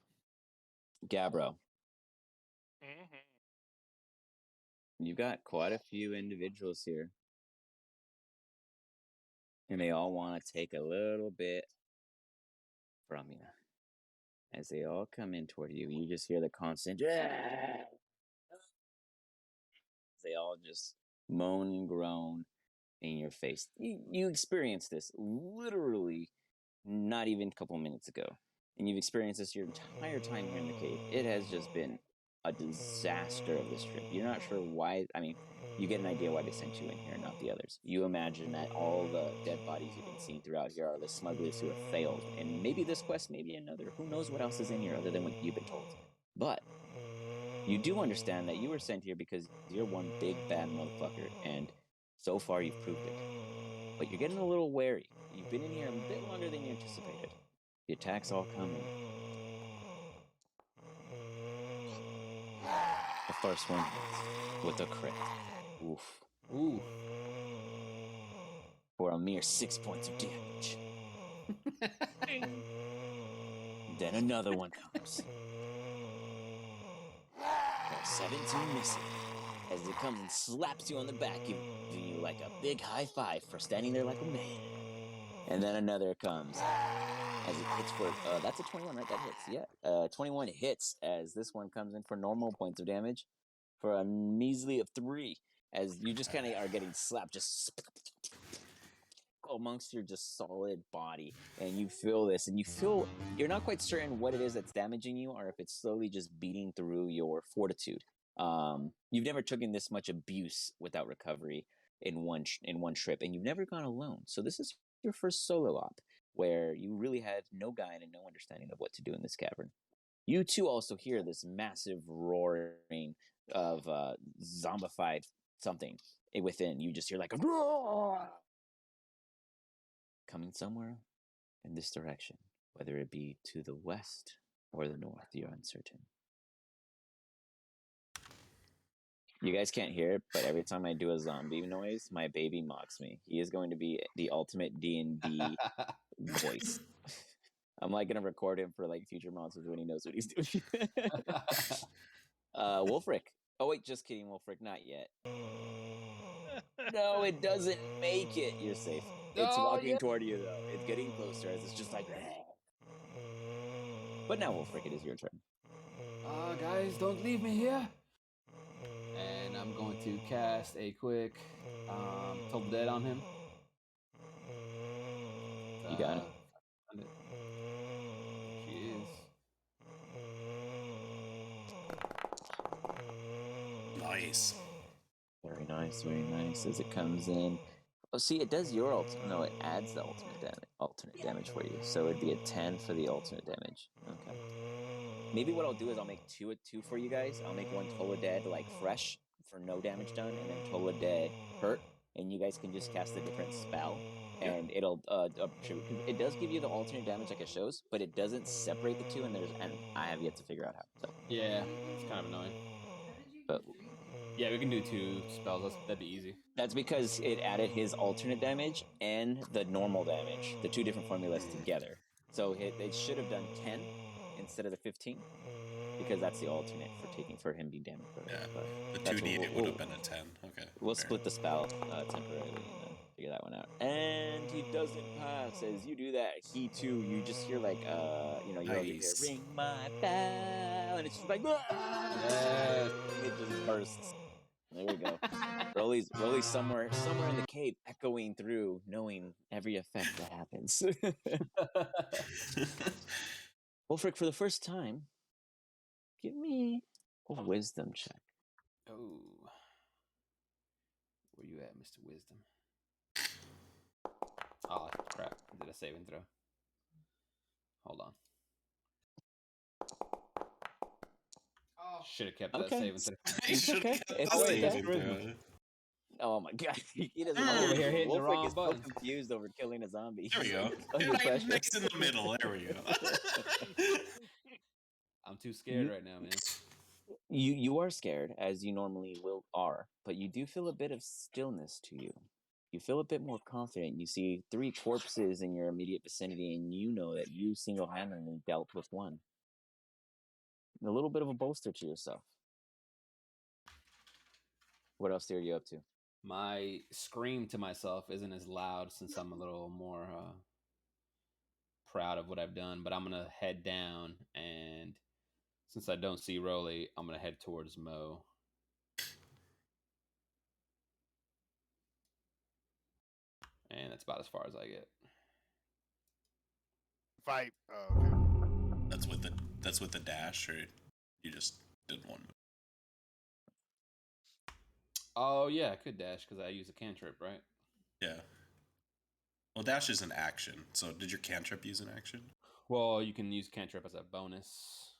Gabbro, Mm-hmm. you've got quite a few individuals here, and they all want to take a little bit from you. As they all come in toward you, you just hear the constant. They all just moan and groan in your face. You experienced this literally not even a couple minutes ago, and you've experienced this your entire time here in the cave. It has just been a disaster of this trip. You're not sure why. I mean, you get an idea why they sent you in here, not the others. You imagine that all the dead bodies you've been seeing throughout here are the smugglers who have failed, and maybe this quest, maybe another. Who knows what else is in here other than what you've been told? But you do understand that you were sent here because you're one big bad motherfucker, and so far you've proved it. But you're getting a little wary. You've been in here a bit longer than you anticipated. The attack's all coming. The first one with a crit. Oof. Ooh. For a mere 6 points of damage. Then another one comes. For 17 missing. As it comes and slaps you on the back, giving you like a big high five for standing there like a man. And then another comes. As it hits for, that's a 21, right? That hits, yeah. 21 hits as this one comes in for normal points of damage for a measly of 3. As you just kind of are getting slapped just amongst your just solid body. And you feel this, and you're not quite certain what it is that's damaging you or if it's slowly just beating through your fortitude. You've never taken this much abuse without recovery in one trip, and you've never gone alone. So this is your first solo op, where you really had no guide and no understanding of what to do in this cavern. You too also hear this massive roaring of zombified something within. You just hear like a roar coming somewhere in this direction, whether it be to the west or the north. You're uncertain. You guys can't hear it, but every time I do a zombie noise, my baby mocks me. He is going to be the ultimate D&D voice. I'm like gonna record him for like future monsters when he knows what he's doing. Wolfric. Oh wait, just kidding, Wolfric. Not yet. No, it doesn't make it. You're safe. It's walking toward you though. It's getting closer as it's just like. But now, Wolfric, it is your turn. Guys, don't leave me here. And I'm going to cast a quick Toll the Dead on him. You got it. She is. Nice. Very nice, very nice. As it comes in. Oh, see, it does your ultimate. No, it adds the alternate damage for you. So it'd be a 10 for the alternate damage. Okay. Maybe what I'll do is I'll make 2 for you guys. I'll make one Toll the Dead like fresh for no damage done, and then Toll the Dead hurt, and you guys can just cast a different spell, and it'll it does give you the alternate damage like it shows, but it doesn't separate the two, and I have yet to figure out how. So yeah, it's kind of annoying. But yeah, we can do 2 spells. That'd be easy. That's because it added his alternate damage and the normal damage, the 2 different formulas together. So it should have done 10 instead of the 15, because that's the alternate for him being damaged. Yeah, but the 2 needed would have been a 10. Okay. We'll fair. split the spell temporarily and then figure that one out. And he doesn't pass. As you do that, he too, you just hear like, you over here, Nice. ring my bell, and it's just like, and it just bursts. There we go. Rolly's somewhere in the cave, echoing through, knowing every effect that happens. Wolfric, for the first time, Give me a wisdom check. Oh. Where you at, Mr. Wisdom? Oh, crap. Did a save and throw. Hold on. Oh, should have kept that save and throw. It's okay. It's Oh, wait, that's okay. charisma. Oh my god, he doesn't. I'm over here hitting the Wolfric wrong is so button. confused over killing a zombie. There we He's go. under pressure. Nice in the middle. There we go. I'm too scared right now, man. You are scared, as you normally are, but you do feel a bit of stillness to you. You feel a bit more confident. You see 3 corpses in your immediate vicinity, and you know that you single-handedly dealt with one. A little bit of a bolster to yourself. What else are you up to? My scream to myself isn't as loud since I'm a little more proud of what I've done, but I'm going to head down, and since I don't see Rolly, I'm going to head towards Mo. And that's about as far as I get. Fight. Oh, okay. That's with the dash, or you just did one move? Oh, yeah, I could dash because I use a cantrip, right? Yeah. Well, dash is an action. So did your cantrip use an action? Well, you can use cantrip as a bonus.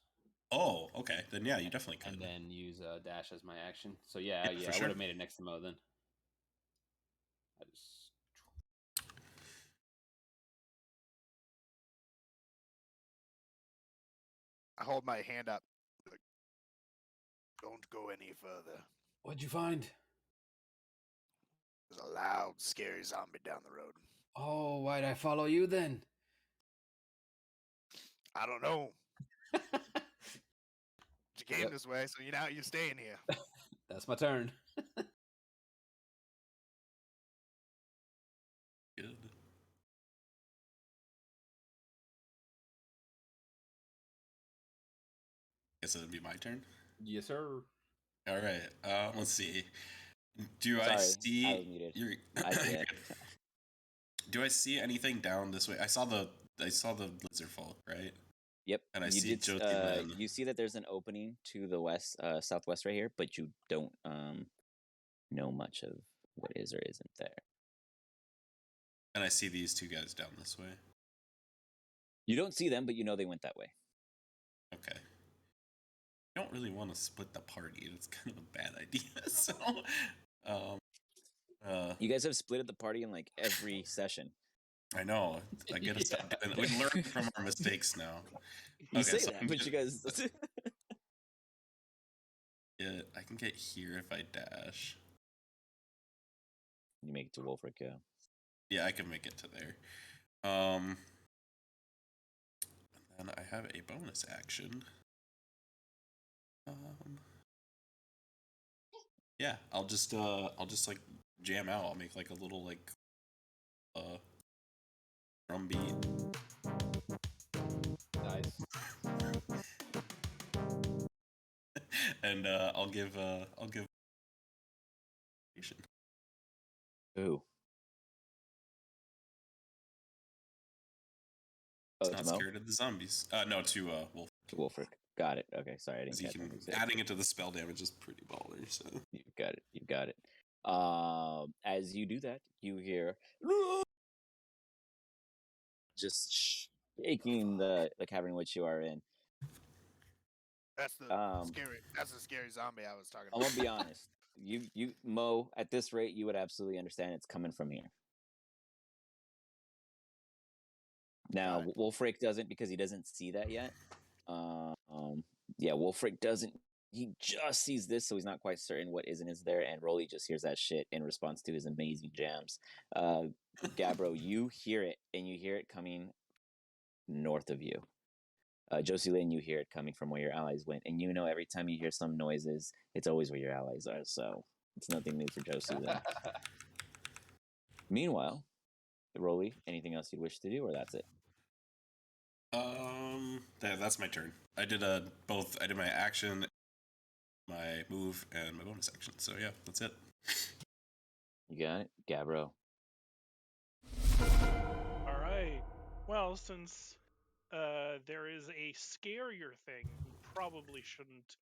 Oh, okay. Then yeah, you definitely could. And then use dash as my action. So yeah, I sure. would have made it next to Mo then. I hold my hand up. Like, don't go any further. What'd you find? There's a loud, scary zombie down the road. Oh, why'd I follow you then? I don't know. You came this way, so you're staying here. That's my turn. Good. Guess it'll be my turn. Yes, sir. All right. Let's see. Do Sorry, I see? I was muted. I can't. Do I see anything down this way? I saw the lizard folk, right? Yep. And I see Josie Lynn. You see that there's an opening to the west, southwest right here, but you don't know much of what is or isn't there. And I see these 2 guys down this way. You don't see them, but you know they went that way. Okay. I don't really want to split the party. It's kind of a bad idea. So, you guys have split the party in like every session. I know. I gotta stop doing that. We learn from our mistakes now. You say that, but you guys. Yeah, I can get here if I dash. You make it to Wolfric, yeah. Yeah, I can make it to there. And then I have a bonus action. Yeah, I'll just like jam out. I'll make like a little like drum beat. Nice. And I'll give Ooh. It's not scared of the zombies. No, to Wolf. To Wolfric. Got it. Okay, sorry, I didn't catch it. Adding it to the spell damage is pretty baller. So you got it. You got it. As you do that, you hear just shaking the cavern in which you are in. That's the scary zombie I was talking about. I'm gonna be honest. You Mo, at this rate, you would absolutely understand it's coming from here. Now, Wolfric doesn't, because he doesn't see that yet. Yeah, Wolfric doesn't. He just sees this, so he's not quite certain what is and is there. And Rolly just hears that shit in response to his amazing jams. Gabbro, you hear it, and you hear it coming north of you. Josie Lynn, you hear it coming from where your allies went, and you know every time you hear some noises, it's always where your allies are. So it's nothing new for Josie Lynn. Meanwhile, Rolly, anything else you'd wish to do, or that's it? That's my turn. I did both. I did my action, my move, and my bonus action. So yeah, that's it. You got it, Gabbro. All right. Well, since there is a scarier thing probably shouldn't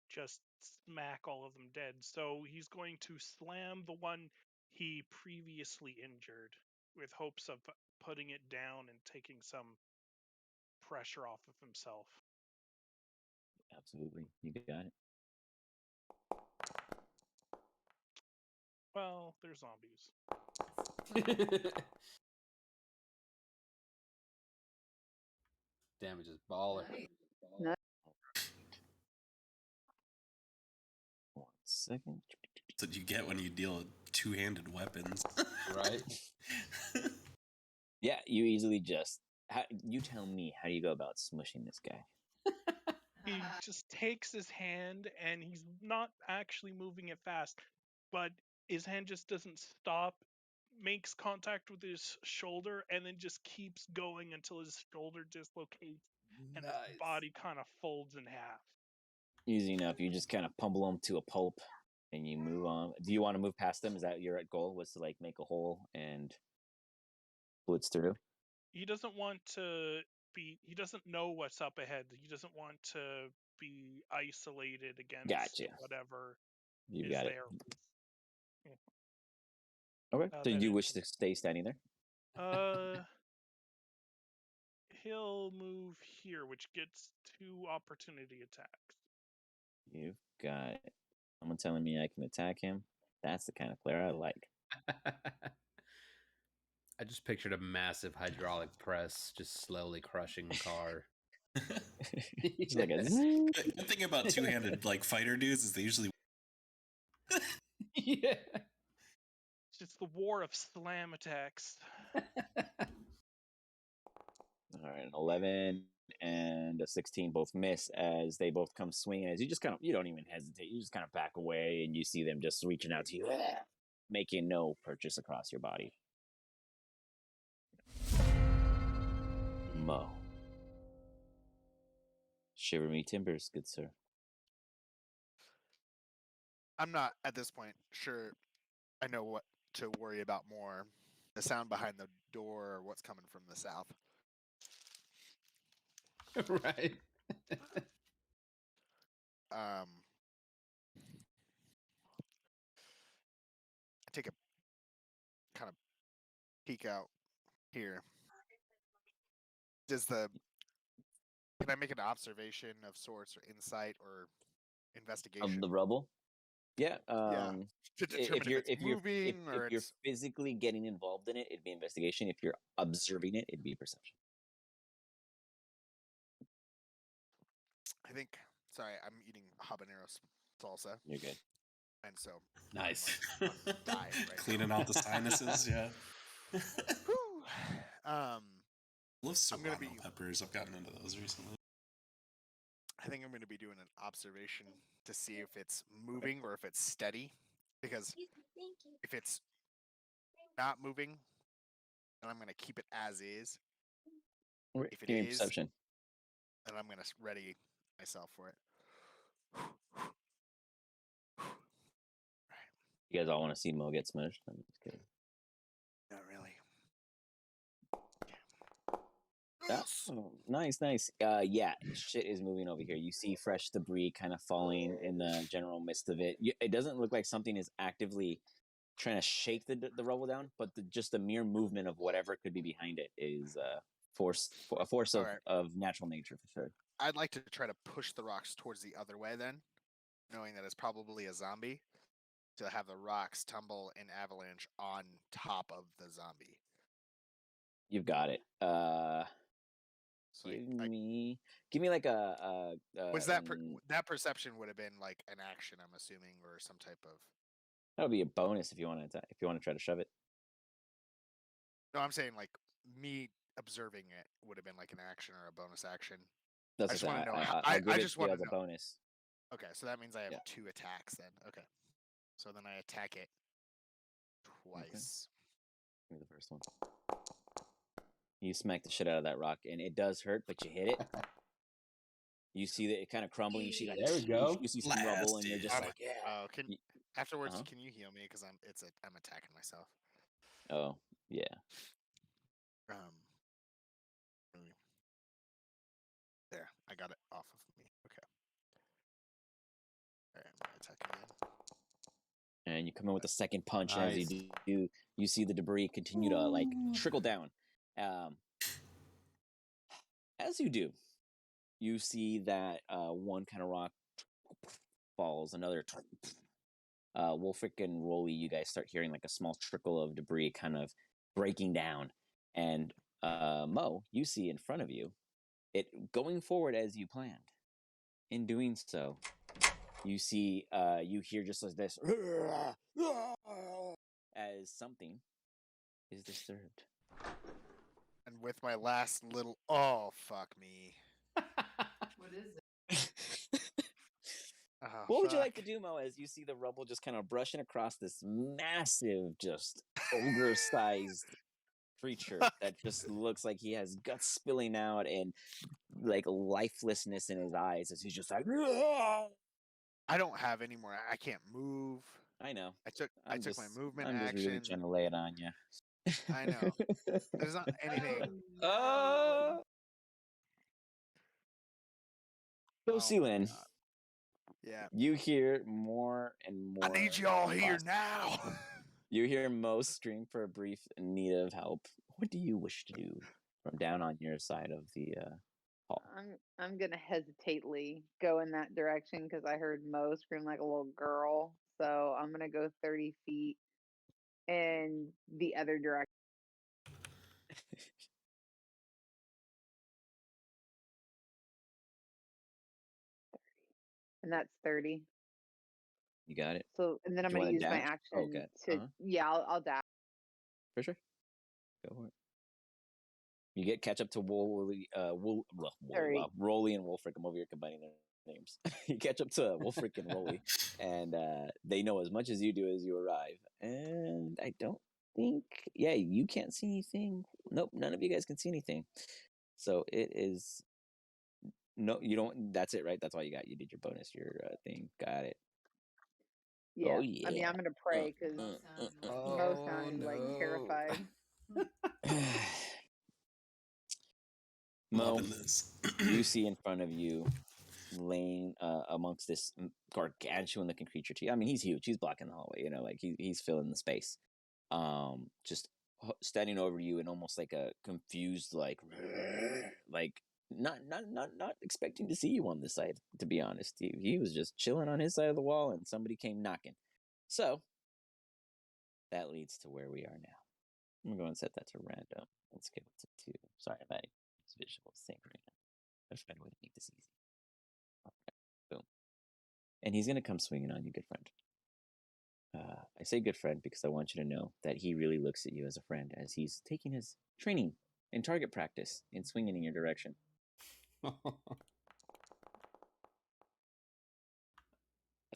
just smack all of them dead. So he's going to slam the one he previously injured with hopes of putting it down and taking some pressure off of himself. Absolutely. You got it. Well, they're zombies. Damage is baller. No. 1 second. That's what you get when you deal with two-handed weapons. Right? Yeah, you easily just. You tell me, how do you go about smushing this guy? He just takes his hand and he's not actually moving it fast, but his hand just doesn't stop, makes contact with his shoulder, and then just keeps going until his shoulder dislocates and his body kind of folds in half. Easy enough. You just kind of pummel him to a pulp and you move on. Do you want to move past them? Is that your goal, was to like make a hole and blitz through? He doesn't want to be, he doesn't know what's up ahead. He doesn't want to be isolated against Gotcha. whatever You is got it. there. Okay. So you that do is- wish to stay standing there? He'll move here, which gets 2 opportunity attacks. You've got someone telling me I can attack him. That's the kind of player I like. I just pictured a massive hydraulic press just slowly crushing the car. It's like a Good thing about two-handed like fighter dudes is they usually Yeah. It's just the war of slam attacks. All right, an 11 and a 16 both miss as they both come swinging. As you just kind of, you don't even hesitate. You just kind of back away and you see them just reaching out to you, making no purchase across your body. Mo. Shiver me timbers, good sir. I'm not at this point sure I know what to worry about more. The sound behind the door or what's coming from the south. Right. I take a kind of peek out here. Can I make an observation of sorts or insight or investigation? Of the rubble? Yeah. To determine if it's moving or if you're it's physically getting involved in it, it'd be investigation. If you're observing it, it'd be perception. I think. Sorry, I'm eating habanero salsa, You're good. and so Nice. I'm like dying right cleaning now. out the sinuses. Yeah. Whew. Love I'm gonna serrano peppers. I've gotten into those recently. I think I'm going to be doing an observation to see if it's moving or if it's steady. Because if it's not moving, then I'm going to keep it as is. If it Give me is, perception. then I'm going to ready myself for it. You guys all want to see Mo get smushed? I'm just kidding. Not really. Oh, nice. Yeah, shit is moving over here. You see fresh debris kind of falling in the general midst of it. It doesn't look like something is actively trying to shake the rubble down, but just the mere movement of whatever could be behind it is a force of natural nature for sure. I'd like to try to push the rocks towards the other way then, knowing that it's probably a zombie, to have the rocks tumble in avalanche on top of the zombie. You've got it. So give me like a was that that perception would have been like an action, I'm assuming, or some type of. That would be a bonus if you want to try to shove it. No, I'm saying like me observing it would have been like an action or a bonus action. That's I just want to know. I just want to as a bonus. Okay, so that means I have 2 attacks then. Okay, so then I attack it twice. Okay. Give me the first one. You smack the shit out of that rock, and it does hurt, but you hit it. You see that it kind of crumbling. You see, like, there we go. You see some rubble, and you're just like, yeah. Afterwards, can you heal me? Because I'm attacking myself. Oh yeah. There, I got it off of me. Okay. and you come in with a second punch. And as Nice. you do, you see the debris continue to like trickle down. As you do, you see that one kind of rock falls, another. Wolfric and Rolly, you guys start hearing like a small trickle of debris kind of breaking down. And Mo, you see in front of you it going forward as you planned. In doing so, you see, you hear just like this as something is disturbed. And with my last little, oh fuck me. What is it? Oh, What would you like to fuck. do, Mo, as you see the rubble just kind of brushing across this massive, just ogre-sized creature that just looks like he has guts spilling out and like lifelessness in his eyes as he's just like. I don't have any more. I can't move. I know. I took my movement I'm just action. really trying to lay it on you. I know. There's not anything. So, Oh my Sealin, God. Yeah. you hear more and more. I need you all here lost. now. You hear Mo scream for a brief need of help. What do you wish to do from down on your side of the hall? I'm gonna hesitately go in that direction because I heard Mo scream like a little girl. So I'm gonna go 30 feet in the other direction. And that's 30. You got it. So and then I'm Do you gonna wanna use my dash? action Okay. to yeah, I'll dash. For sure. Go for it. You get catch up to Rolly and Wolfric. I'm over here combining their names. You catch up to Wolfric and Rolly, and they know as much as you do as you arrive. And I don't think, you can't see anything. Nope, none of you guys can see anything. So it is no, you don't. That's it, right? That's all you got. You did your bonus, your thing. Got it. Yeah. Oh I mean, yeah. I'm gonna pray because Mo sounded like terrified. Mo, Loving this. you see in front of you, laying amongst this gargantuan-looking creature. I mean, he's huge. He's blocking the hallway. You know, like he's filling the space. Just standing over you in almost like a confused, like not expecting to see you on this side. To be honest, he was just chilling on his side of the wall, and somebody came knocking. So that leads to where we are now. I'm gonna go and set that to random. Let's give it to 2. Sorry about this visual sync. Let's find a way to make this easy. Okay, boom. And he's gonna come swinging on you, good friend. I say good friend because I want you to know that he really looks at you as a friend as he's taking his training and target practice in swinging in your direction.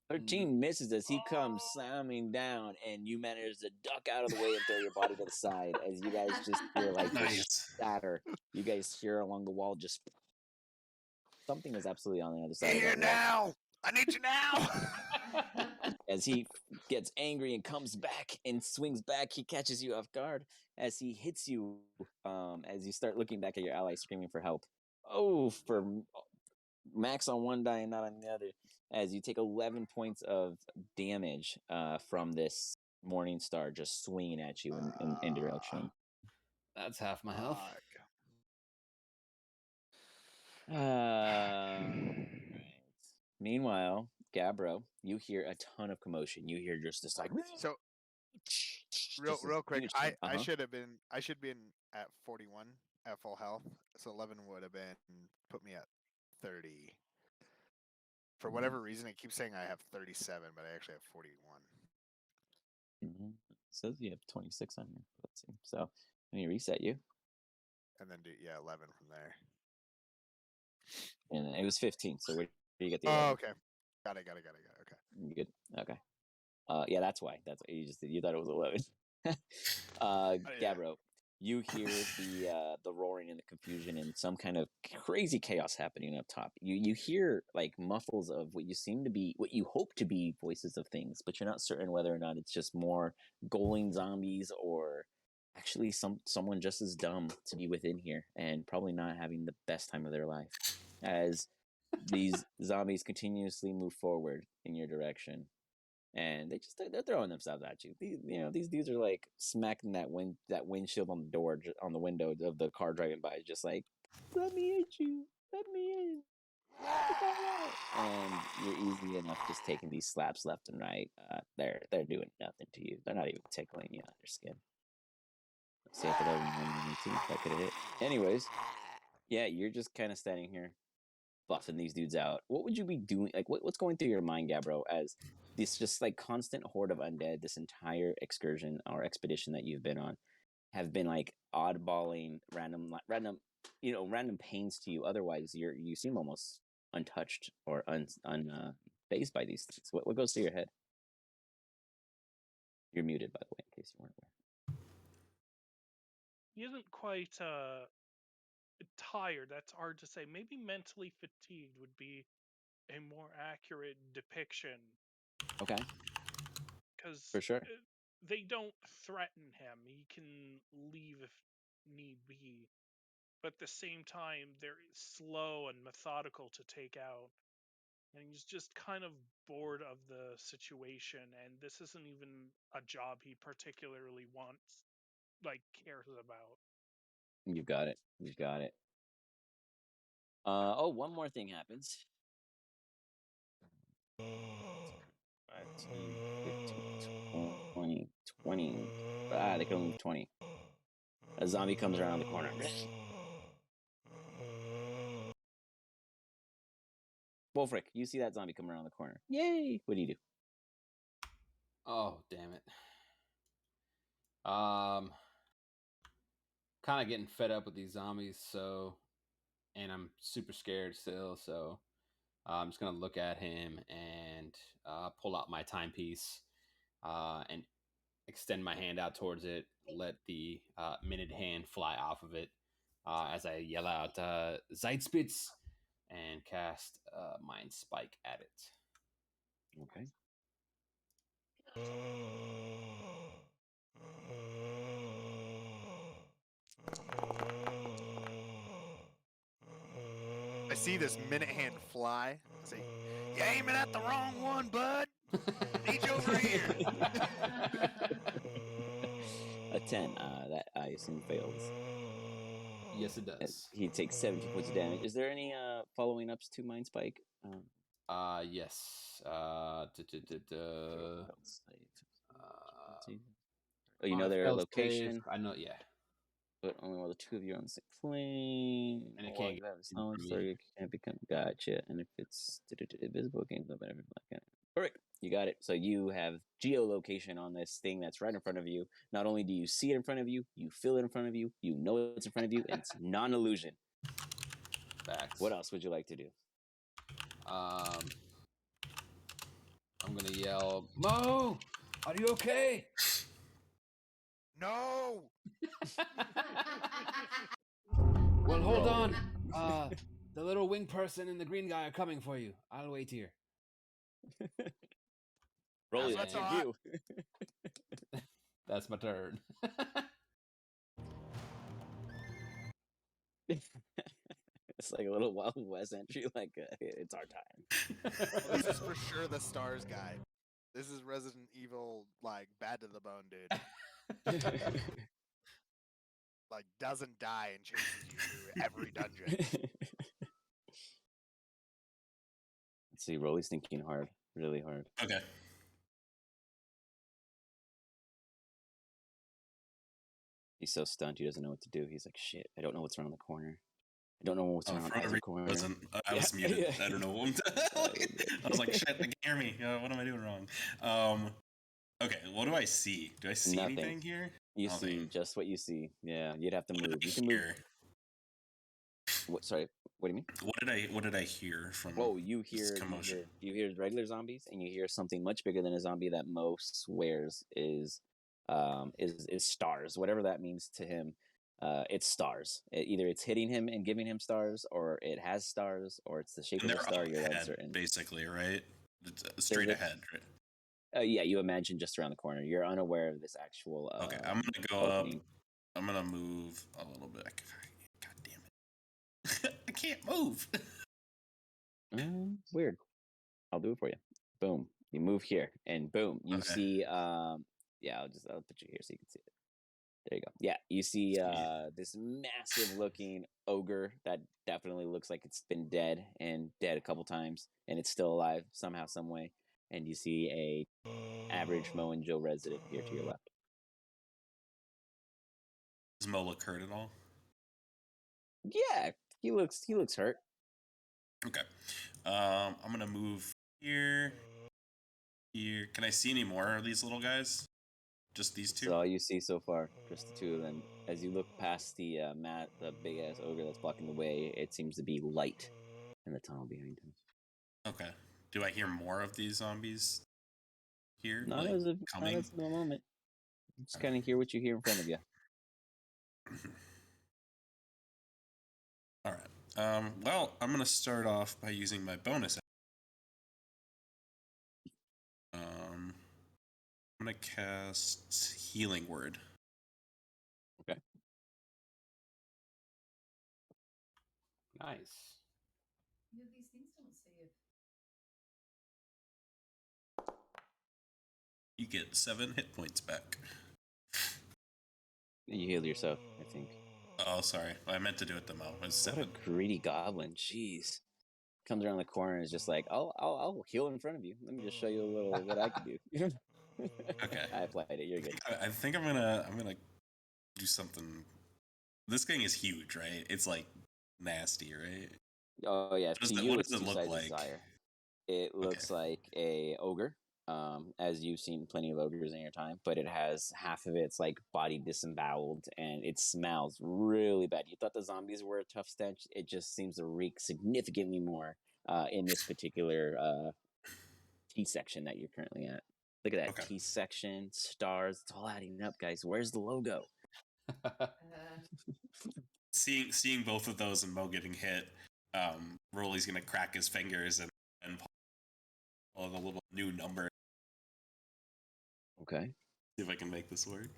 13 misses as he comes slamming down, and you manage to duck out of the way and throw your body to the side as you guys just hear like Nice. this shatter. You guys hear along the wall just something is absolutely on the other side Here of that wall. now. I need you now. As he gets angry and comes back and swings back, he catches you off guard as he hits you. As you start looking back at your ally, screaming for help. Oh, for max on one die and not on the other. As you take 11 points of damage from this Morning Star just swinging at you in direction. That's half my health. Right. Meanwhile, Gabbro, you hear a ton of commotion. You hear just this like. So real quick, I should be in at 41 at full health. So 11 would have been put me at 30. For whatever reason, it keeps saying I have 37, but I actually have 41. It says you have 26 on here. Let's see. So let me reset you. And then do 11 from there. And it was 15. So where do you get the 11? Oh, okay. Got it. Okay. You good? Okay. Yeah, that's why. That's why you thought it was 11. Gabbro, you hear the roaring and the confusion and some kind of crazy chaos happening up top. You hear like muffles of what you hope to be voices of things, but you're not certain whether or not it's just more goling zombies or actually someone just as dumb to be within here and probably not having the best time of their life as these zombies continuously move forward in your direction. and they're throwing themselves at you. These dudes are like smacking that windshield on the door, on the window of the car driving by, just like, let me hit you, let me in. And you're easy enough just taking these slaps left and right. They're doing nothing to you. They're not even tickling you on your skin. Let's see if that could have hit. Anyways, yeah, you're just kind of standing here, buffing these dudes out. What would you be doing? Like, what's going through your mind, Gabbro, as this just like constant horde of undead, this entire excursion or expedition that you've been on, have been like oddballing random pains to you. Otherwise, you seem almost untouched or unfazed by these things. What goes through your head? You're muted, by the way, in case you weren't aware. He isn't quite tired. That's hard to say. Maybe mentally fatigued would be a more accurate depiction. Okay. Because for sure, they don't threaten him. He can leave if need be. But at the same time, they're slow and methodical to take out. And he's just kind of bored of the situation. And this isn't even a job he particularly wants, cares about. You've got it. One more thing happens. 5, 10, 15, 20. They can only move 20. A zombie comes around the corner. Wolfric, you see that zombie come around the corner. Yay! What do you do? Oh, damn it. Kind of getting fed up with these zombies, and I'm super scared still, so I'm just going to look at him and pull out my timepiece and extend my hand out towards it, let the minute hand fly off of it as I yell out, Zeitspitz, and cast Mind Spike at it. Okay. I see this minute hand fly. I say, "You aiming at the wrong one, bud. Reach over here." A 10. That I assume fails. Yes, it does. He takes 17 points of damage. Is there any following ups to Mind Spike? Yes. You know their location. Save. I know, yeah. But only while the two of you are on the same plane. And it can't get can't become gotcha. And if it's invisible, it gains no benefit. Perfect. You got it. So you have geolocation on this thing that's right in front of you. Not only do you see it in front of you, you feel it in front of you, you know it's in front of you, and it's non-illusion. Facts. What else would you like to do? I'm gonna yell, Mo, are you okay? No. Well, hold on. The little wing person and the green guy are coming for you. I'll wait here. Rolly, that's your cue. That's my turn. It's like a little Wild West entry, like it's our time. Well, this is for sure the Stars guy. This is Resident Evil, like bad to the bone, dude. Like doesn't die and chases you through every dungeon. Let's see, Rolly's thinking hard, really hard. Okay. He's so stunned, he doesn't know what to do. He's like, shit, I don't know what's around the corner. I don't know what's around the corner. I was muted. Yeah. I don't know what I was like, shit, they can hear me. What am I doing wrong? Okay, what do I see? Do I see Nothing. anything here? You see just what you see. Yeah, you'd have to move. You can move. Sorry, what do you mean? What did I hear from? Oh, you hear regular zombies, and you hear something much bigger than a zombie that Mo swears is stars. Whatever that means to him, it's stars. Either it's hitting him and giving him stars, or it has stars, or it's the shape of a star. You're uncertain. Basically, right? It's straight ahead, right? Yeah, you imagine just around the corner. You're unaware of this actual. Okay, I'm gonna go opening. Up. I'm gonna move a little bit. God damn it! I can't move. Weird. I'll do it for you. Boom. You move here, and boom, you Okay. see. I'll put you here so you can see it. There you go. Yeah, you see this massive looking ogre that definitely looks like it's been dead a couple times, and it's still alive somehow, some way. And you see a average Mo and Joe resident here to your left. Does Mo look hurt at all? Yeah, he looks hurt. Okay. I'm gonna move here. Here. Can I see any more of these little guys? Just these two? So all you see so far, just the two of them. As you look past the the big ass ogre that's blocking the way, it seems to be light in the tunnel behind him. Okay. Do I hear more of these zombies here? Not like, as of coming? the moment. Just kind of hear what you hear in front of you. All right. Well, I'm gonna start off by using my bonus. I'm gonna cast Healing Word. Okay. Nice. Yeah, these things don't save. You get 7 hit points back. You healed yourself, I think. Oh, sorry. I meant to do it the Mo. It was 7. What a greedy goblin! Jeez. Comes around the corner and is just like, I'll heal in front of you. Let me just show you a little what I can do. Okay. I applied it. You're good. I think I'm gonna do something. This thing is huge, right? It's like nasty, right? Oh yeah, to you What it's does it two look sides like? of desire. It looks like a ogre, as you've seen plenty of ogres in your time, but it has half of its like body disemboweled, and it smells really bad. You thought the zombies were a tough stench; it just seems to reek significantly more in this particular T section that you're currently at. Look at that Okay. T section, stars. It's all adding up, guys. Where's the logo? Seeing both of those and Mo getting hit, Rolly's gonna crack his fingers and pull the little new number. Okay. See if I can make this work.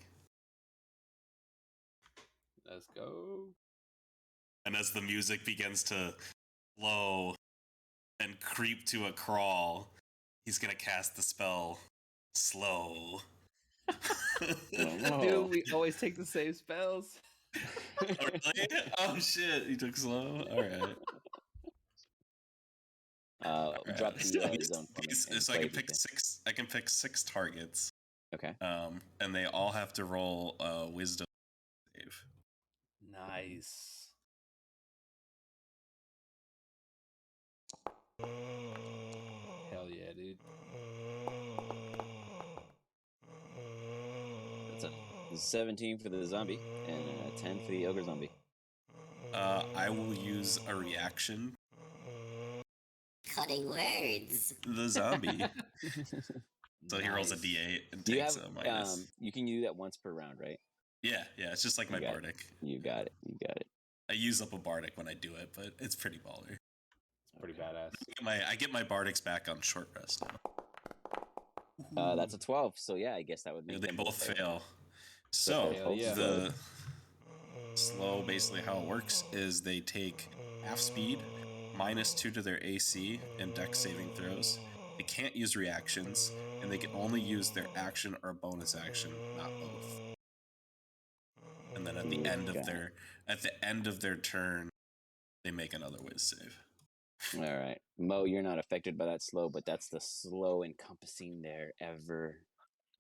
Let's go. And as the music begins to slow and creep to a crawl, he's gonna cast the spell Slow. Dude, we always take the same spells. Oh, really? Oh shit, he took Slow? Alright. Drop the zone for me. So I can pick six. I can pick 6 targets. Okay. And they all have to roll a Wisdom save. Nice. Hell yeah, dude. That's a 17 for the zombie and a 10 for the ogre zombie. I will use a reaction. Cutting words. The zombie. So he rolls a d8 and takes a minus. You can do that once per round, right? Yeah, it's just like my bardic. You got it. I use up a bardic when I do it, but it's pretty baller. It's pretty badass. I get my bardics back on short rest now. That's a 12, so yeah, I guess that would make they them both fail. So the slow, basically how it works is they take half speed, -2 to their AC and Dex saving throws. They can't use reactions, and they can only use their action or bonus action, not both. And then at the end of their turn, they make another Wiz save. All right, Mo, you're not affected by that slow, but that's the slow encompassing their ever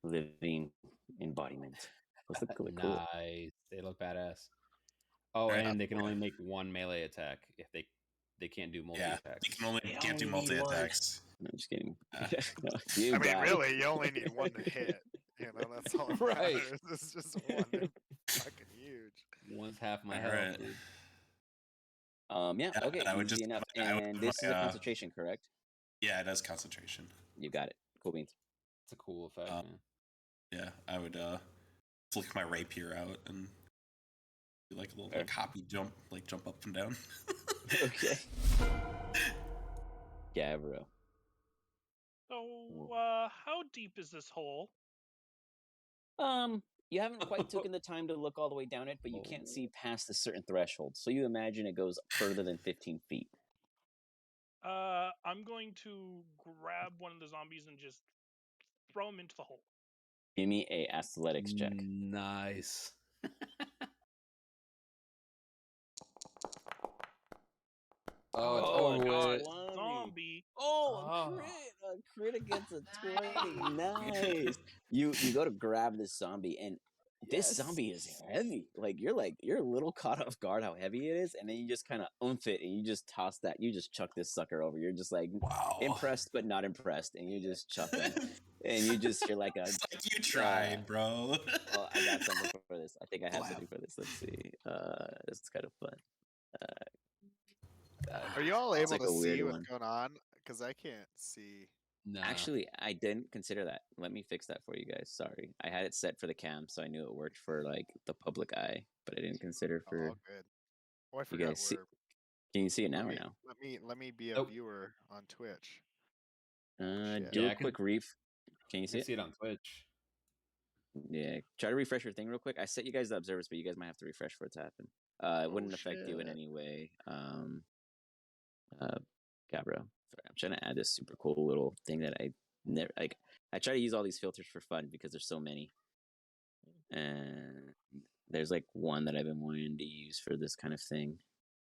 living embodiment. Those look really cool. Nice. They look badass. Oh, and they can only make one melee attack if they can't do multi attacks. They can't do multi attacks. I'm just kidding. Really, you only need one to hit. You know, that's all that Right. matters. It's just one. Fucking huge. One's half my health, dude. Okay, easy enough. And this is a concentration, correct? Yeah, it has concentration. You got it. Cool beans. It's a cool effect, man. Yeah, I would flick my rapier out and do like a little hoppy jump, like jump up and down. Okay. Gavro. So, how deep is this hole? You haven't quite taken the time to look all the way down it, but you can't see past a certain threshold. So you imagine it goes further than 15 feet. I'm going to grab one of the zombies and just throw him into the hole. Give me a athletics check. Nice. Oh, it's Oh, over God. with. Zombie. Oh, Oh. a crit against a 20. Nice. You go to grab this zombie, and this zombie is heavy. Like you're a little caught off guard how heavy it is, and then you just kind of oomph it, and you just toss that. You just chuck this sucker over. You're just like Wow. impressed but not impressed, and you just chuck him, and you just hear like a. It's like you tried, bro. Well, I got something for this. I think I have something for this. Let's see. This is kind of fun. Are you all It's able like to a weird see what's one. going on? Because I can't see. No. Actually, I didn't consider that. Let me fix that for you guys. Sorry. I had it set for the cam, so I knew it worked for like the public eye, but I didn't consider Oh, for all good. Oh, I you forgot guys. See, we're. can you see it now Let or me no? let me be a Nope. viewer on Twitch. Shit. Do Yeah, a I quick ref. Can you I see can it? see it on Twitch. Yeah. Try to refresh your thing real quick. I set you guys the observers, but you guys might have to refresh for it to happen. It wouldn't affect you in shit. any way. Cabro. Sorry, I'm trying to add this super cool little thing that I never like. I try to use all these filters for fun because there's so many. And there's like one that I've been wanting to use for this kind of thing.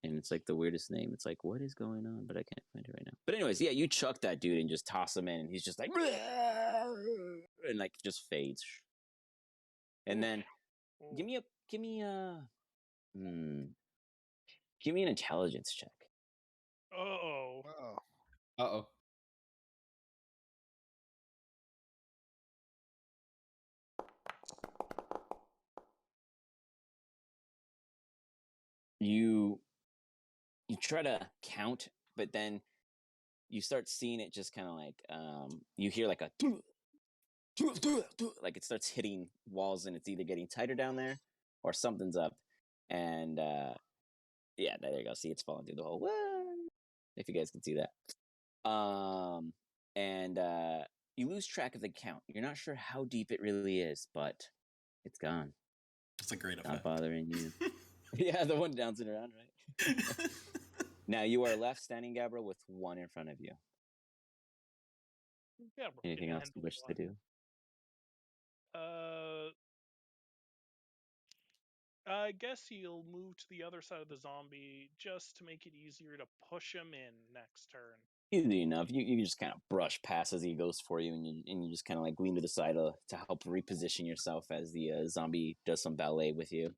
And it's like the weirdest name. It's like, what is going on? But I can't find it right now. But anyways, yeah, you chuck that dude and just toss him in, and he's just like, and like just fades. And then give me an intelligence check. Uh-oh. Oh. Uh-oh. You try to count, but then you start seeing it just kind of like you hear like a like it starts hitting walls, and it's either getting tighter down there or something's up. And yeah, there you go. See, it's falling through the hole. If you guys can see that. And you lose track of the count. You're not sure how deep it really is, but it's gone. It's a great Not effect. bothering you. Yeah, the one bouncing around, right? Now you are left standing, Gabriel, with one in front of you. Yeah, Anything else you wish to do? I guess he'll move to the other side of the zombie just to make it easier to push him in next turn. Easy enough. You just kind of brush past as he goes for you, and you just kind of like lean to the side to help reposition yourself as the zombie does some ballet with you.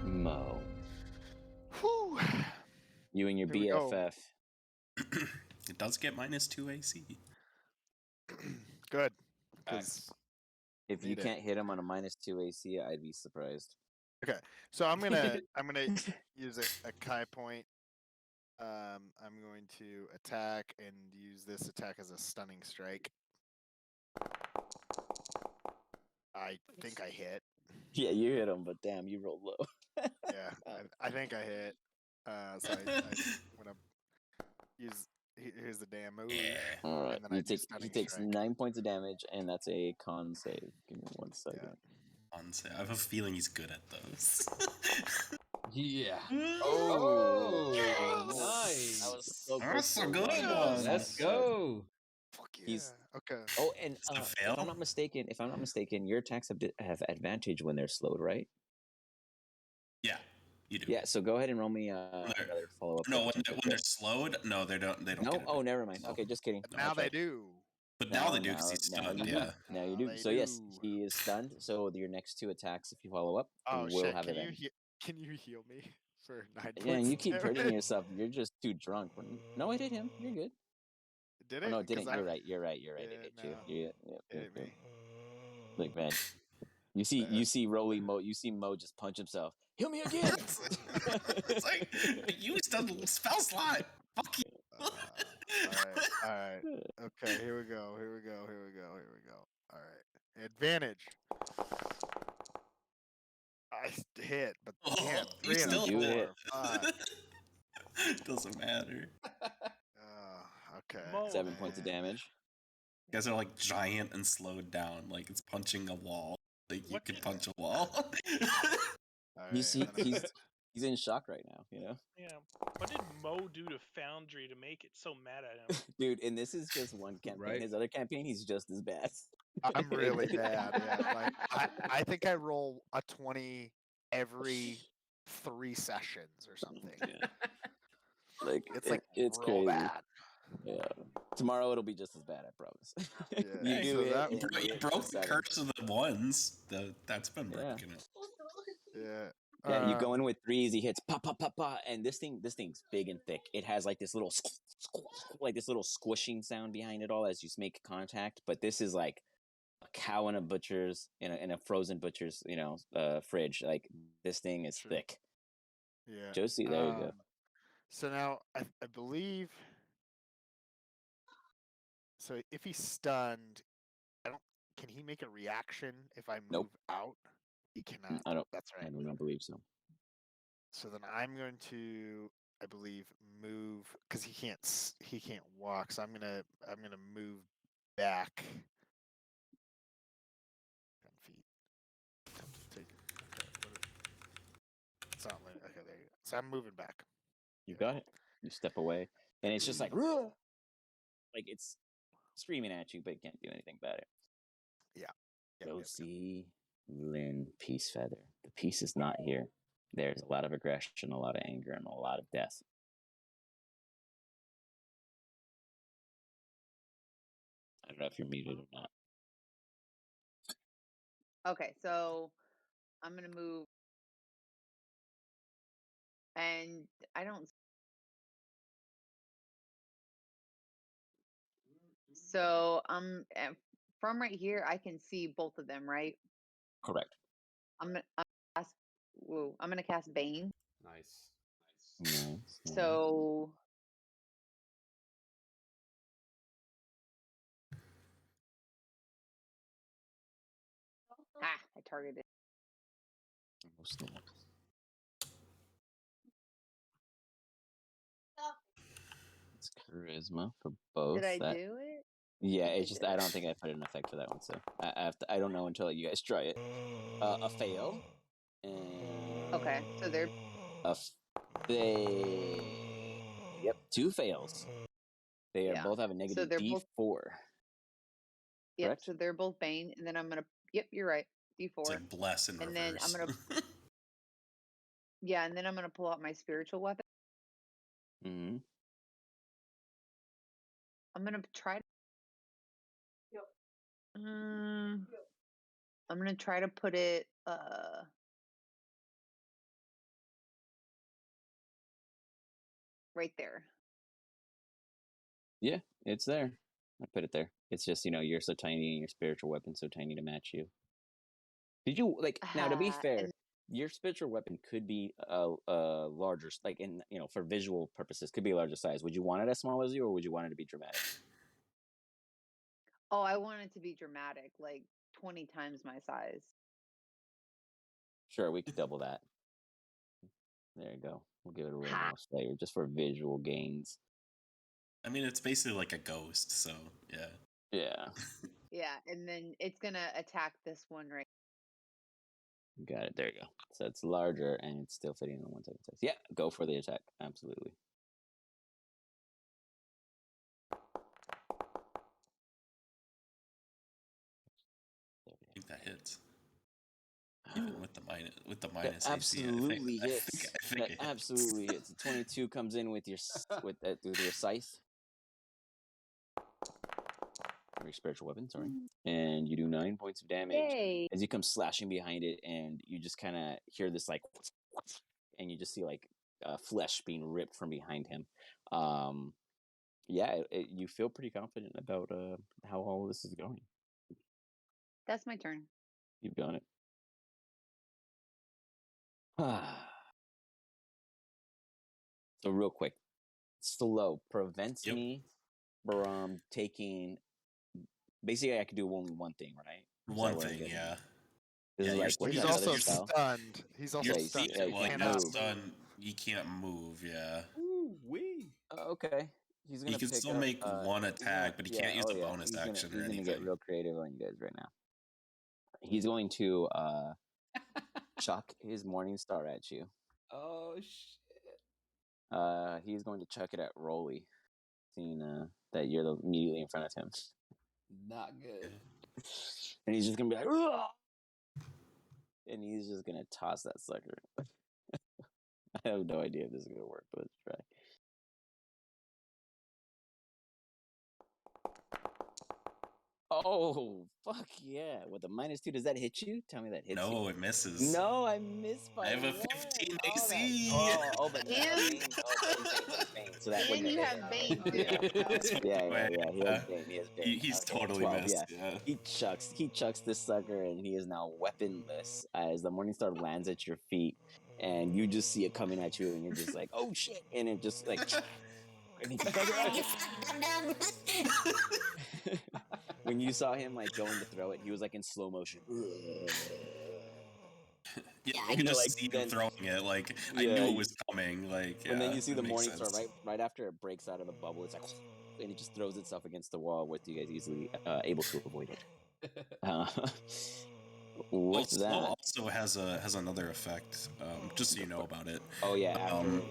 Mo. Whew. You and your Here we go. BFF. It does get -2 AC. Good. Facts. 'Cause If you need it. can't hit him on a -2 AC, I'd be surprised. Okay, so I'm gonna use a Kai point. I'm going to attack and use this attack as a stunning strike. I think I hit. Yeah, you hit him, but damn, you rolled low. Yeah, I think I hit. So I'm gonna use. Here's the damn move. Yeah. All right, And then he takes strike. 9 points of damage, and that's a con save. Give me 1 second. I have a feeling he's good at those. Yeah. Oh, nice. That was so That's close a to good one. one. Let's go. Fuck yeah. He's- Okay. Oh, and Is it a if fail? I'm not mistaken, your attacks have advantage when they're slowed, right? Yeah, you do. Yeah. So go ahead and roll me another follow up. No, when they're slowed, no, they don't. They don't. No. Get it. Oh, never mind. No. Okay, just kidding. But now they do. But now they do because he's now stunned. you do. Yeah. Now you Now do. they So yes, do. he is stunned. So your next 2 attacks, if you follow up, Oh will shit! have Can you advantage. can you heal me for 9 points? Yeah, and you keep of hurting damage? yourself. You're just too drunk. No, it hit him. You're good. Did Oh it? no, it 'Cause didn't. You're right. It Yeah, hit no. you. Yeah, It hit me. Like man, you see Rolly Mo. You see Mo just punch himself. Heal me again. It's like I used a spell slot. Fuck you. All right. Okay, here we go. All right, advantage. I hit, but Oh, damn, you 3 and a still 4. hit. Fuck. Doesn't matter. Okay. Mo. 7 points of damage. You guys are like giant and slowed down. Like it's punching a wall. Like you What could the- punch a wall. All You right, see, I'm gonna- He's in shock right now, you know? Yeah. What did Mo do to Foundry to make it so mad at him? Dude, and this is just one campaign. Right. His other campaign, he's just as bad. I'm really bad. Yeah, like I think I roll a 20 every 3 sessions or something. Yeah. Like It's like it's real crazy. bad. Yeah. Tomorrow it'll be just as bad, I promise. Yeah, You do so it. that- and You hit broke for the 7. curse of the ones. That's been Yeah. working out. Yeah. Yeah, you go in with 3s, he hits pop, pop, pop, pop, and this thing's big and thick. It has like this little like this little squishing sound behind it all as you make contact. But this is like a cow in a butcher's in a frozen butcher's fridge. Like this thing is Sure. thick. Yeah. Josie, there you go. So now I believe. So if he's stunned, can he make a reaction if I move Nope. out? He cannot. I don't. That's I right. do not believe so. So then I'm going to, I believe, move because he can't walk. So I'm gonna move back 10 feet. Okay, it's not letting. Okay, there you go. So I'm moving back. You got it. You step away, and it's just like, like it's screaming at you, but you can't do anything about it. Yep. Josie, Lynn, Peace Feather. The peace is not here. There's a lot of aggression, a lot of anger, and a lot of death. I don't know if you're muted or not. Okay, so I'm gonna move, and I don't. So from right here, I can see both of them, right? Correct. I'm gonna cast Bane. Nice. Nice. So I targeted. It's charisma for both. Did I do it? Yeah, it's just I don't think I put an effect for that one, so I don't know until you guys try it. A fail. And Okay, so they're a fail. Yep, 2 fails. They are both have a negative they're D4. both. Yep, Correct? so they're both Bane, and then I'm gonna. Yep, you're right. D4. It's like bless in and reverse. then I'm gonna. Yeah, and then I'm gonna pull out my spiritual weapon. Mm-hmm. I'm gonna try. I'm gonna try to put it. Right there. Yeah, it's there. I put it there. It's just, you're so tiny and your spiritual weapon's so tiny to match you. Did you, now to be fair, your spiritual weapon could be a larger, for visual purposes, could be a larger size. Would you want it as small as you, or would you want it to be dramatic? Oh, I want it to be dramatic, like 20 times my size. Sure, we could double that. There you go. We'll give it a little more flavor just for visual gains. I mean, it's basically like a ghost, so yeah. Yeah. Yeah, and then it's gonna attack this one right. Got it. There you go. So it's larger and it's still fitting in 1 second size. Yeah, go for the attack. Absolutely. I think that hits. Even with the minus absolutely AC, hits. I think it hits. Absolutely hits. The 22 comes in with your your scythe. Or your spiritual weapon, sorry. And you do 9 points of damage. Yay. As you come slashing behind it, and you just kind of hear this and you just see flesh being ripped from behind him. You feel pretty confident about how all this is going. That's my turn. You've done it. So real quick, slow prevents me from taking. Basically, I could do only one thing, right? One thing, yeah. This is like, He's also stunned. He's also stunned. Yeah, you can't move. Stunned. You can't move. Yeah. Ooh wee. Okay. He's gonna. He can still make one attack, but he can't use a bonus action or anything. He's gonna get real creative on you guys right now. He's going to chuck his morning star at you. Oh shit! He's going to chuck it at Rolly, seeing that you're immediately in front of him, Not good. and he's just gonna be like, "Ugh!" And he's just gonna toss that sucker. I have no idea if this is gonna work, but let's try. Oh, fuck yeah. With a -2, does that hit you? Tell me that hits you. No, it misses. No, I missed by I have a one. 15 Oh, AC. but no, And- Bane. Oh, he's Bane. So that And wouldn't you hit. have Bane too. Yeah. He has Yeah. Bane. He has Bane. He's Okay, totally 12, missed. yeah. Yeah. He chucks this sucker, and he is now weaponless as the Morningstar lands at your feet, and you just see it coming at you, and you're just like, oh shit, and it just like, and he just like, You fucking dum-dum. when you saw him like going to throw it, he was like in slow motion. Yeah, Yeah, you I can know, just like, see him then- throwing it. Like I Yeah, knew it was coming. Like and yeah, then you see that the makes Morningstar sense. right after it breaks out of the bubble. It's like, and it just throws itself against the wall with you guys easily able to avoid it. With Slow that, also has another effect. Just so you know about it. oh yeah, after Um,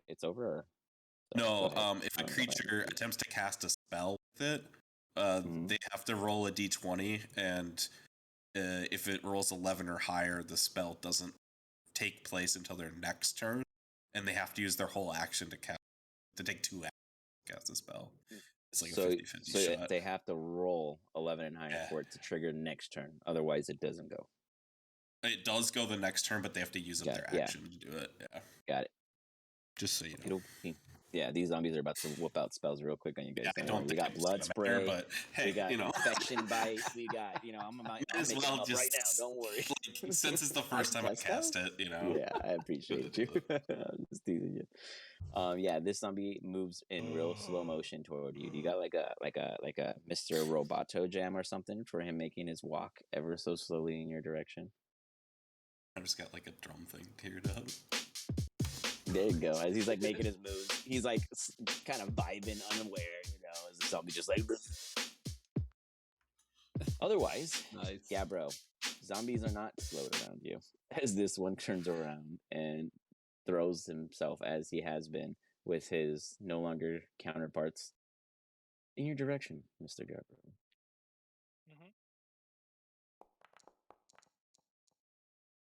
it's over. Or, No, go ahead. if I a don't know if I creature have- attempts to cast a spell with it, Mhm. they have to roll a d20, and if it rolls 11 or higher, the spell doesn't take place until their next turn, and they have to use their whole action to take 2 actions to cast the spell. It's like a 50-50 shot. They have to roll 11 and higher Yeah. for it to trigger next turn. Otherwise, it doesn't go. It does go the next turn, but they have to use up Got their it, yeah. action to do it. Yeah, Got it. just so you know. Yeah, these zombies are about to whoop out spells real quick on you guys. Yeah, I don't We think got it's blood gonna matter, spray. but hey, We got you know, infection bite. We got, I'm as making well them up right now. just Don't worry. like, since it's the first time I cast it, Yeah, I appreciate you. I'm just teasing you. Yeah, this zombie moves in real slow motion toward you. Do you got like a Mr. Roboto jam or something for him making his walk ever so slowly in your direction? I just got like a drum thing teared up. There you go. As he's like making his moves, he's like kind of vibing, unaware, as the zombie just like. Otherwise, Nice. yeah, bro, zombies are not slowed around you. As this one turns around and throws himself as he has been with his no longer counterparts in your direction, Mr. Gabbro. Mhm.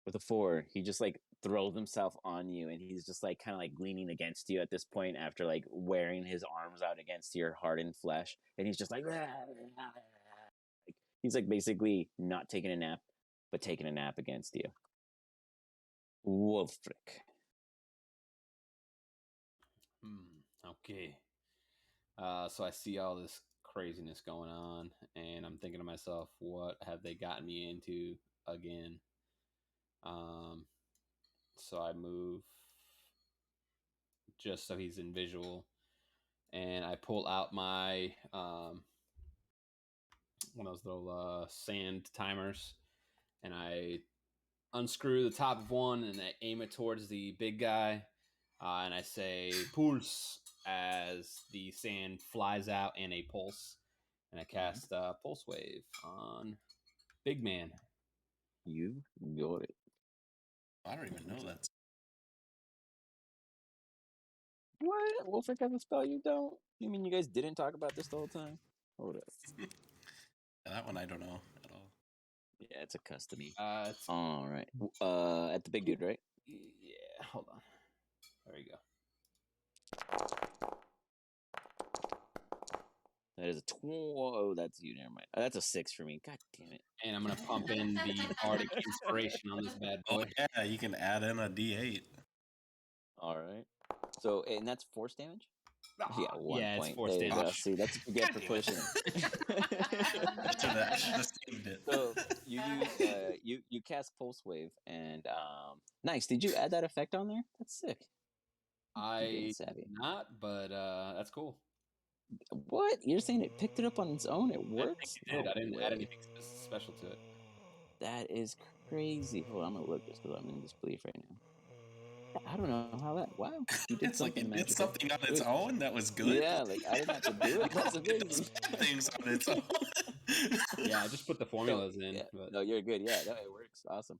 With a 4, he just like throws himself on you, and he's just like kind of like leaning against you at this point after like wearing his arms out against your hardened flesh, and he's just like, he's like basically not taking a nap, but taking a nap against you. Wolfric. Okay. So I see all this craziness going on, and I'm thinking to myself, what have they gotten me into again? So I move just so he's in visual, and I pull out my one of those little sand timers, and I unscrew the top of one, and I aim it towards the big guy, and I say "pulse" as the sand flies out in a pulse, and I cast Pulse Wave on Big Man. You got it. I don't even know that. What? Wolfric has a spell you don't? You mean you guys didn't talk about this the whole time? Hold up. That one I don't know at all. Yeah, it's a custom-y. It's, all right. At the big dude, right? yeah, hold on. There you go. That is a 12. Oh, that's you. Never mind. That's a 6 for me. God damn it. And I'm gonna pump in the Bardic Inspiration on this bad Oh boy. yeah, you can add in a D8. All right. So, and that's force damage? Yeah, 1 Yeah, it's point. force There you go. damage. See, that's what you get for God damn it. pushing. I should have saved it. So you use you cast Pulse Wave, and nice. Did you add that effect on there? That's sick. I Getting savvy. not, but that's cool. What? You're saying it picked it up on its own? It works? I did. No I didn't way. add anything special to it. That is crazy. Hold on, I'm gonna look this because I'm in disbelief right now. I don't know how that. Wow, you did It's like something it did magical. something on its Good. own that was good. Yeah, like I didn't have to do it. That's It does amazing. bad things on its own. Yeah, I just put the formulas in. Yeah, But no, you're good. Yeah, no, it works. Awesome.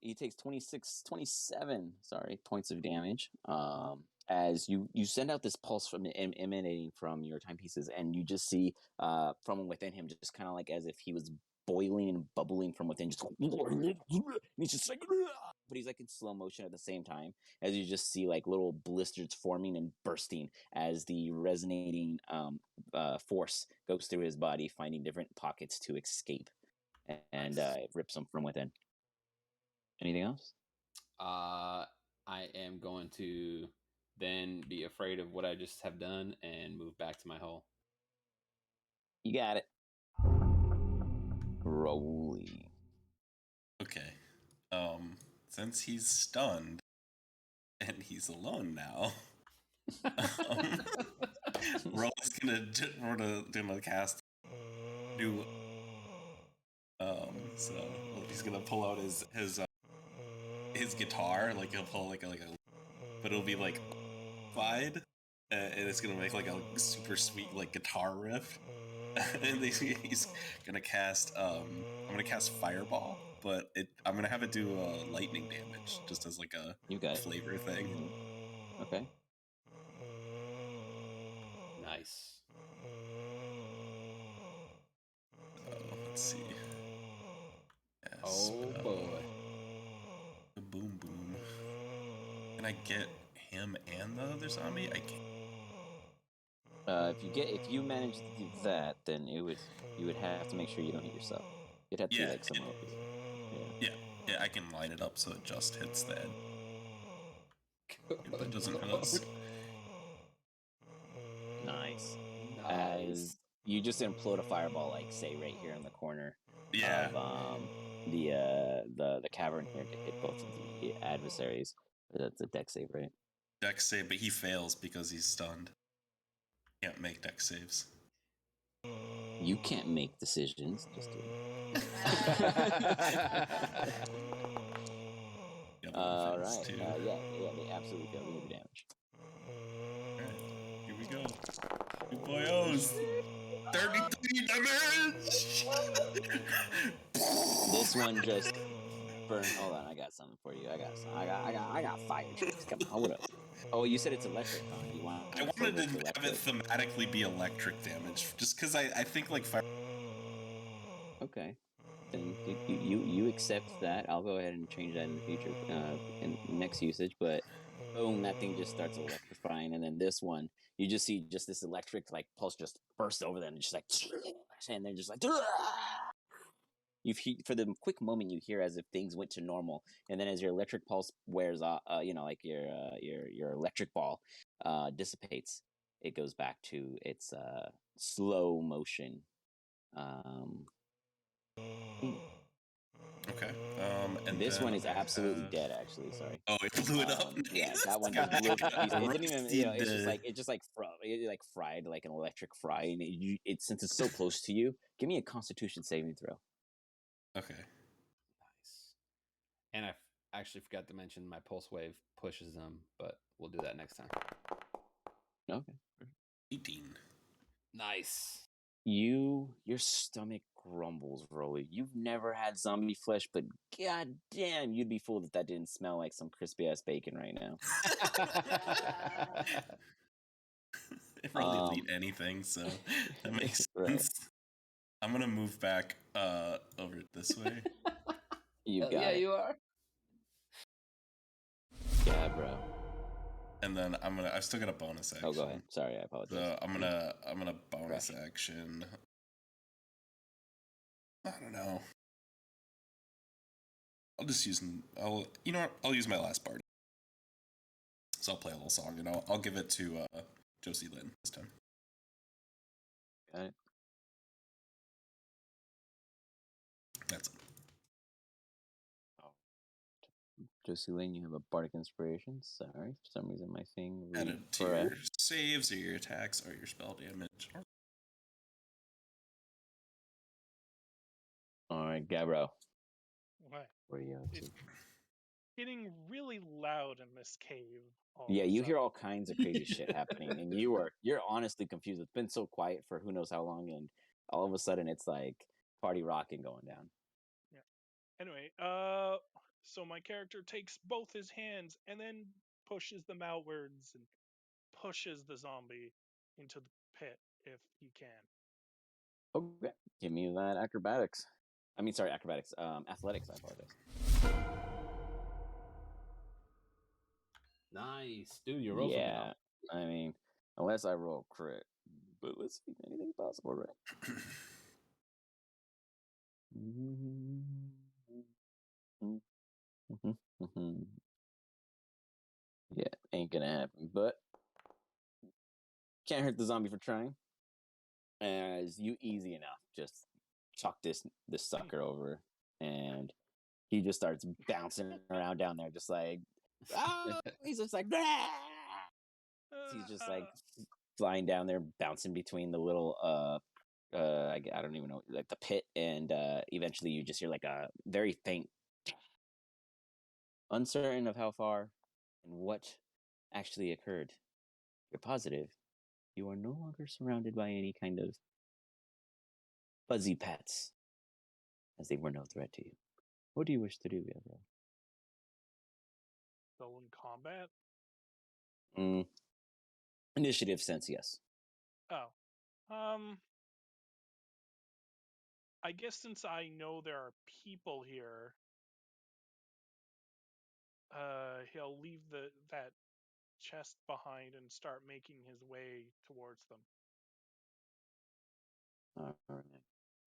He takes 27 points of damage. As you send out this pulse from emanating from your timepieces, and you just see from within him, just kind of like as if he was boiling and bubbling from within. Just and he's just like, but he's like in slow motion at the same time, as you just see like little blisters forming and bursting as the resonating force goes through his body, finding different pockets to escape, and it rips him from within. Anything else? I am going to then be afraid of what I just have done and move back to my hole. You got it. Rolly. Okay. Since he's stunned and he's alone now, Rolly's gonna cast new. So he's gonna pull out his guitar, like he'll pull like a, but it'll be like amplified, and it's gonna make like a super sweet like guitar riff. And he's gonna cast I'm gonna cast Fireball, but I'm gonna have it do lightning damage just as like a You got it. flavor thing. Okay. Nice. Let's see. Oh boy. Boom boom. Can I get him and the other zombie? I can't. If you manage to do that, then you would have to make sure you don't hit yourself. You'd have to be like someone else. Yeah, I can line it up so it just hits the head. That doesn't hurt us. Nice. As you just implode a fireball, like say right here in the corner of the cavern here to hit both of the adversaries. That's a dex save, right? Dex save, but he fails because he's stunned. Can't make dex saves. You can't make decisions. Just kidding. All right. Yeah, they absolutely fail. Give me the damage. Alright, here we go. You boyos! 33 damage! This one just burned. Hold on, I got something for you. I got fire tricks. Come on, what up? Oh, you said it's electric, huh? I wanted to have it thematically be electric damage, just because I think like fire. Okay. Then you accept that. I'll go ahead and change that in the future, in next usage. But boom, that thing just starts electrifying, and then this one, you just see just this electric like pulse just burst over them, and just like, and they're just like, for the quick moment you hear as if things went to normal, and then as your electric pulse wears off, like your electric ball dissipates, it goes back to its slow motion. Okay. And this one is absolutely dead. Actually, sorry. Oh, it blew it up. Yeah, that one just blew. It didn't even. It's just like fried like an electric fry, and it since it's so close to you. Give me a Constitution saving throw. Okay. Nice. And I actually forgot to mention my pulse wave pushes them, but we'll do that next time. Okay. 18. Nice. Your stomach grumbles, Rolly. You've never had zombie flesh, but god damn, you'd be fooled if that didn't smell like some crispy ass bacon right now. Rolly will eat anything, so that makes sense. I'm gonna move back over this way. You got it. You are. Yeah, bro. And then I've still got a bonus action. Oh, go ahead. Sorry, I apologize. So I'm gonna bonus action. I don't know. I'll use my last party. So I'll play a little song, and I'll give it to Josie Lynn this time. Got it. That's it. Josie Lane, you have a bardic inspiration. Sorry, for some reason my thing. Added to your saves or your attacks or your spell damage. All right, Gabro. What? What are you up to? getting really loud in this cave. Yeah, you hear all kinds of crazy shit happening, and you're honestly confused. It's been so quiet for who knows how long, and all of a sudden it's like party rocking going down. Anyway, so my character takes both his hands and then pushes them outwards and pushes the zombie into the pit if he can. Okay, give me that acrobatics. Acrobatics. Athletics. I apologize. Nice, dude. Your rolls will be up. I mean, unless I roll crit, but let's see, anything's possible, right? Yeah, ain't gonna happen, but can't hurt the zombie for trying. As you easy enough just chuck this sucker over, and he just starts bouncing around down there, just like he's just like he's just like flying down there, bouncing between the little I don't even know, like the pit, and eventually you just hear like a very faint, uncertain of how far and what actually occurred. You're positive you are no longer surrounded by any kind of fuzzy pets, as they were no threat to you. What do you wish to do, Gabriel? Still in combat? Initiative sense, yes. Oh. I guess since I know there are people here, he'll leave that chest behind and start making his way towards them. All right.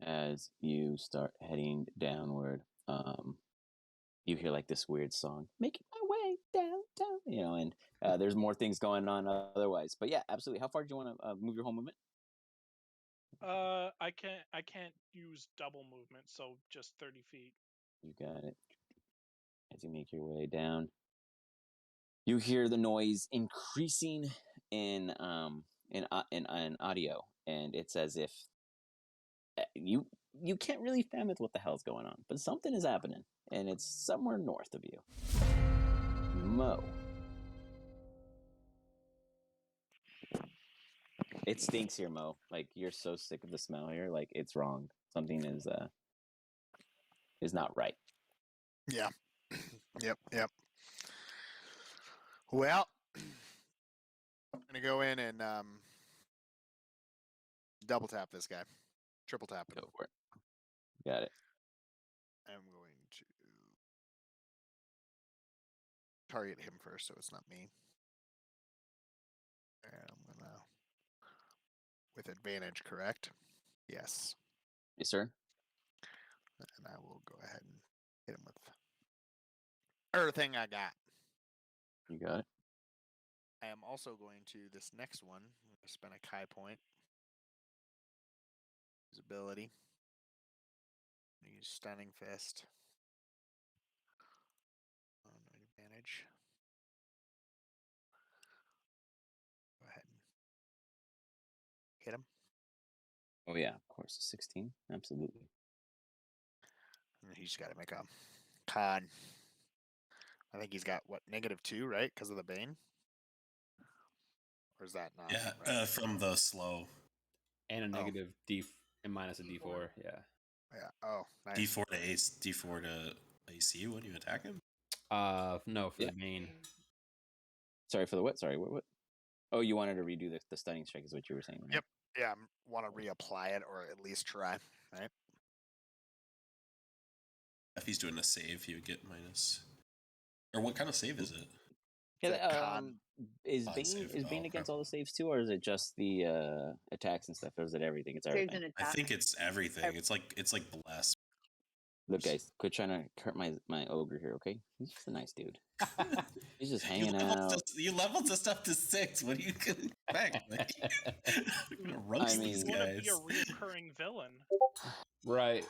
As you start heading downward, you hear like this weird song, "Making my way downtown," and there's more things going on otherwise. But yeah, absolutely. How far do you want to move your whole movement? I can't use double movement, so just 30 feet. You got it. As you make your way down, you hear the noise increasing in audio, and it's as if you can't really fathom what the hell's going on, but something is happening, and it's somewhere north of you. Mo. It stinks here, Mo. Like, you're so sick of the smell here. Like, it's wrong. Something is not right. Yeah. Yep. Well, I'm gonna go in and double tap this guy, triple tap him. Go for it. Got it. I'm going to target him first, so it's not me. And I'm gonna, with advantage, correct? Yes. Yes, sir. And I will go ahead and hit him with everything I got. You got it. I am also going to, this next one, I'm going to spend a Kai point. His ability. Use Stunning Fist. No advantage. Go ahead and hit him. Oh, yeah, of course. 16. Absolutely. And he's got to make a con. I think he's got, what, -2, right? Because of the Bane? Or is that not? Yeah, right? from the slow. And a negative D and minus a D4. Yeah. Yeah. Oh, nice. D4 to AC. D4 to AC when you attack him. No, for the main. Sorry for the what? Sorry, what? Oh, you wanted to redo the stunning strike, is what you were saying, right? Yep. Yeah, I want to reapply it or at least try. Right. If he's doing a save, he would get minus. Or what kind of save is it? Yeah, is Con Bane save. is Bane Okay. against all the saves too, or is it just the attacks and stuff? Or is it everything? It's everything. Saves and I attacks. think it's everything. It's like bless. Look, guys, quit trying to hurt my ogre here, okay? He's just a nice dude. He's just hanging out. You leveled this up to 6. What do you expect? You're gonna roast these You want to guys. be a reoccurring villain. Right.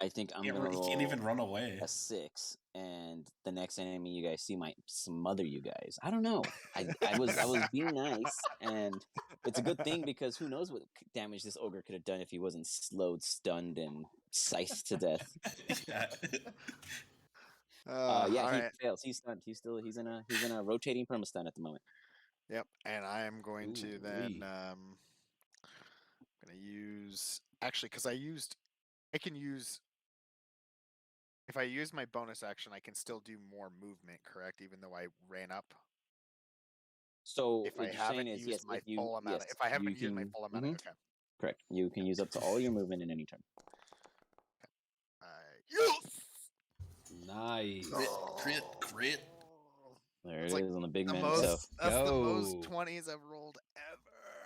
I think I'm Yeah, gonna he roll can't even run away. a 6, and the next enemy you guys see might smother you guys. I don't know. I was being nice, and it's a good thing because who knows what damage this ogre could have done if he wasn't slowed, stunned, and scythed to death. Yeah. All He right. fails. He's stunned. He's in a rotating permastun at the moment. Yep. And I am going to then Ooh-wee. gonna use actually because I can use if I use my bonus action, I can still do more movement, correct? Even though I ran up. So If what I you're saying haven't is used yes, my full amount, if I you haven't used my can. full amount, okay. Correct. You can use up to all your movement in any turn. Yes! Nice. Crit. There It's it like is on the big the man most. himself. That's the most Go. 20s I've rolled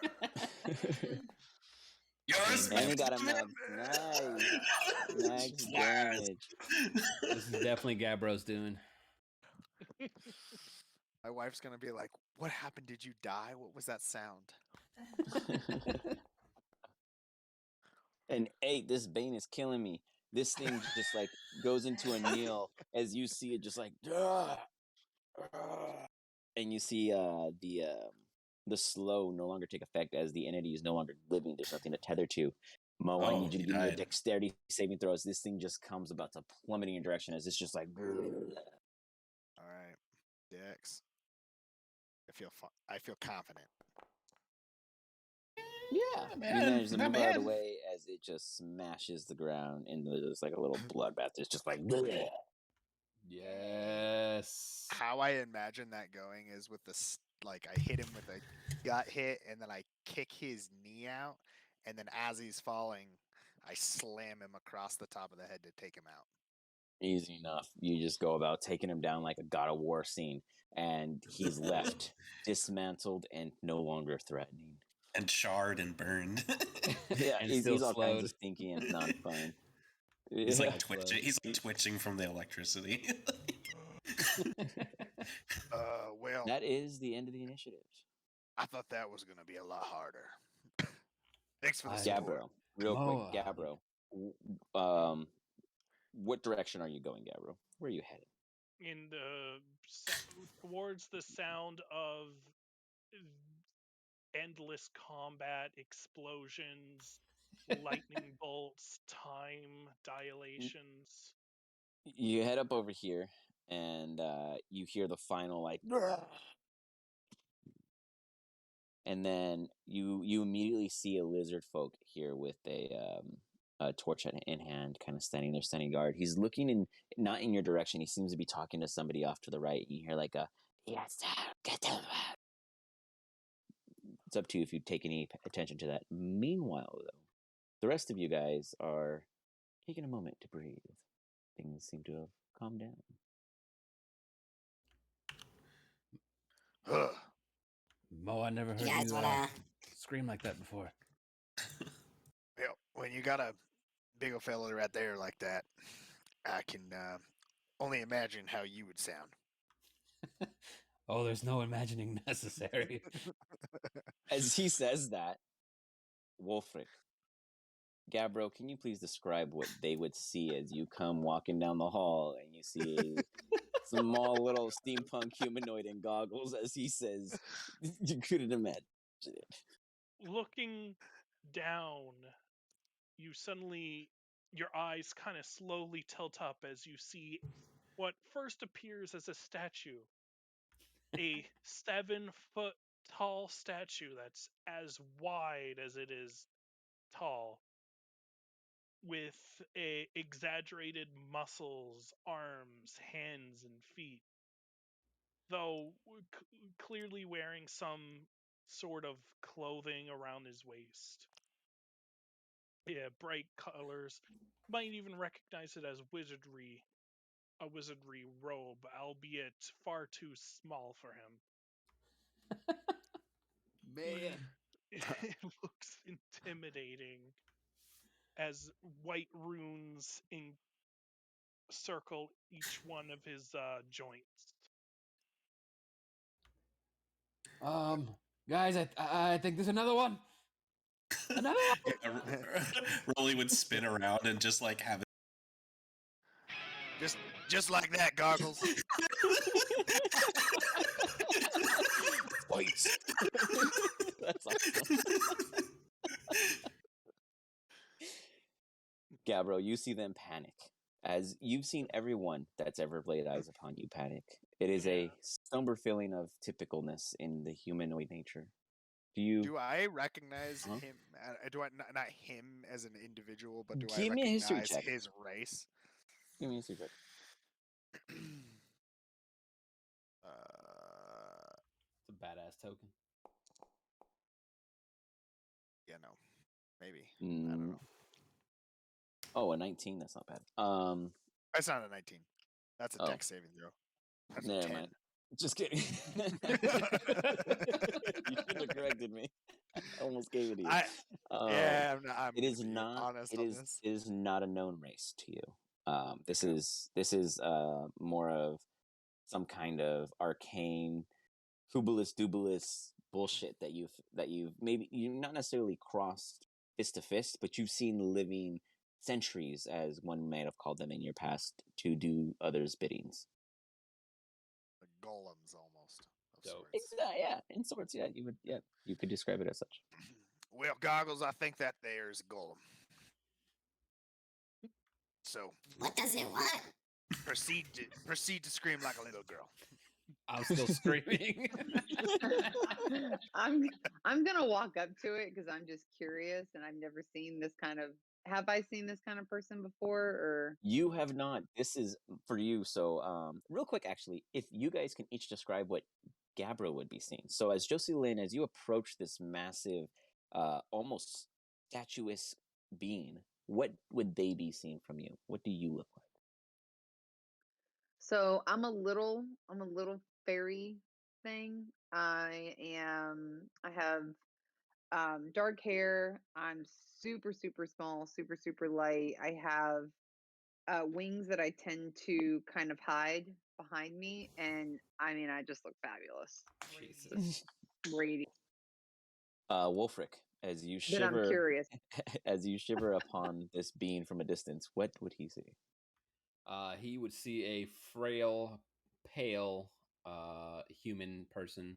ever. Yours, And he got a man. max. Nice. Max damage. This is definitely Gabro's doing. My wife's gonna be like, "What happened? Did you die? What was that sound?" And hey, this Bane is killing me. This thing just like goes into a kneel as you see it just like and you see the slow no longer take effect as the entity is no longer living. There's nothing to tether to. Mo, I need you to he give me a died. dexterity saving throw as this thing just comes about to plummet in your direction as it's just like All right, Dex. I feel confident. yeah. Man, You manage to not move out of the bad. way as it just smashes the ground and there's like a little bloodbath. It's just like Yes. How I imagine that going is with like I hit him with a gut hit, and then I kick his knee out, and then as he's falling, I slam him across the top of the head to take him out. easy enough. You just go about taking him down like a God of War scene, and he's left dismantled and no longer threatening. And charred and burned. Yeah, And still he's all kinds slowed. of stinky and not fun. He's Yeah. like twitching. He's like twitching from the electricity. Well, That is the end of the initiative. I thought that was gonna be a lot harder. Thanks for the I- support. Gabbro, real quick, Moa. Gabbro. What direction are you going, Gabbro? Where are you headed? In the towards the sound of endless combat, explosions, lightning bolts, time dilations. You head up over here, and you hear the final like, and then you immediately see a lizard folk here with a torch in hand, kind of standing there, standing guard. He's looking in not in your direction. He seems to be talking to somebody off to the right. You hear like a yes, sir, get them. It's up to you if you take any attention to that. Meanwhile, though, the rest of you guys are taking a moment to breathe. Things seem to have calmed down. Ugh. Mo, I never heard You guys you wanna? scream like that before. Yeah, when you got a big old fella right there like that, I can only imagine how you would sound. Oh, there's no imagining necessary. As he says that, Wolfric, Gabbro, can you please describe what they would see as you come walking down the hall and you see a small little steampunk humanoid in goggles as he says, you couldn't imagine it. Looking down, you suddenly, your eyes kind of slowly tilt up as you see what first appears as a statue. A 7-foot tall statue that's as wide as it is tall, with exaggerated muscles, arms, hands, and feet, though clearly wearing some sort of clothing around his waist. Yeah, bright colors. Might even recognize it as wizardry, a wizardry robe, albeit far too small for him. Man. It looks intimidating as white runes encircle each one of his joints. Guys, I think there's another one. Another one. Yeah, Rolly would spin around and just like have it. Just like that, goggles. Fight! That's awesome. Gabbro, you see them panic As you've seen everyone that's ever laid eyes upon you, Panic. It is a somber feeling of typicalness in the humanoid nature. Do I recognize Huh? him? Do I not him as an individual, but do I Give me a history recognize check. his race? Give me a history check. It's a badass token. Yeah, no, maybe. I don't know. Oh, a 19. That's not bad. That's not a 19. That's a Oh. dex saving throw. That's a Never 10. mind. Just kidding. You should have corrected me. I almost gave it to you. Yeah, I'm it is gonna be not. honest It on is. this. It is not a known race to you. This is more of some kind of arcane, hubulus dubulus bullshit that you've maybe you've not necessarily crossed fist to fist, but you've seen living sentries, as one might have called them in your past, to do others' biddings. The golems almost of Dope. sorts. Yeah, in sorts. Yeah, you could describe it as such. Well, Goggles, I think that there's a golem. So What does it want? proceed to scream like a little girl. I'm still screaming. I'm gonna walk up to it because I'm just curious and I've never seen this kind of. Have I seen this kind of person before? Or You have not. This is for you. So, real quick, actually, if you guys can each describe what Gabra would be seeing. So, as Josie Lynn, as you approach this massive, almost statuesque being, what would they be seeing from you? What do you look like? so I'm a little fairy thing. I have dark hair. I'm super small, super light. I have wings that I tend to kind of hide behind me, and I mean, I just look fabulous. Jesus. Radiant. Wolfric, as you But I'm shiver, curious. as you shiver upon this being from a distance, what would he see? He would see a frail, pale human person,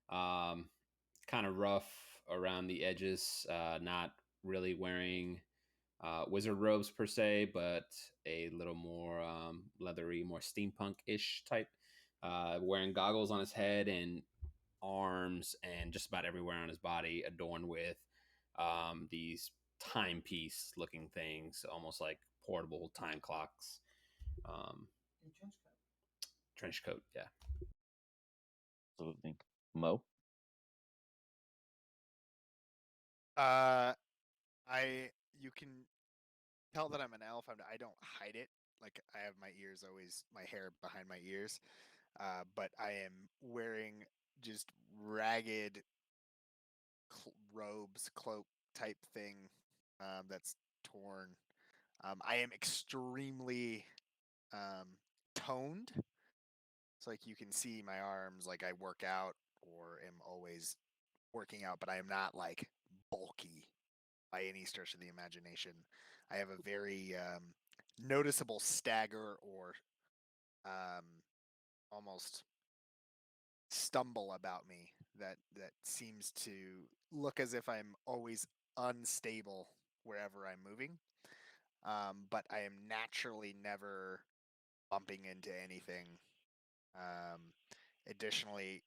kind of rough around the edges, not really wearing wizard robes per se, but a little more leathery, more steampunk-ish type. Wearing goggles on his head and arms and just about everywhere on his body adorned with these timepiece looking things, almost like portable time clocks. In a trench coat. Trench coat, yeah. Absolutely. Mo? You can tell that I'm an elf. I don't hide it. Like I have my ears always, my hair behind my ears. But I am wearing just ragged robes, cloak type thing that's torn. I am extremely toned. It's like you can see my arms, like I work out or am always working out, but I am not like bulky by any stretch of the imagination. I have a very noticeable stagger or almost stumble about me that seems to look as if I'm always unstable wherever I'm moving. But I am naturally never bumping into anything. Additionally,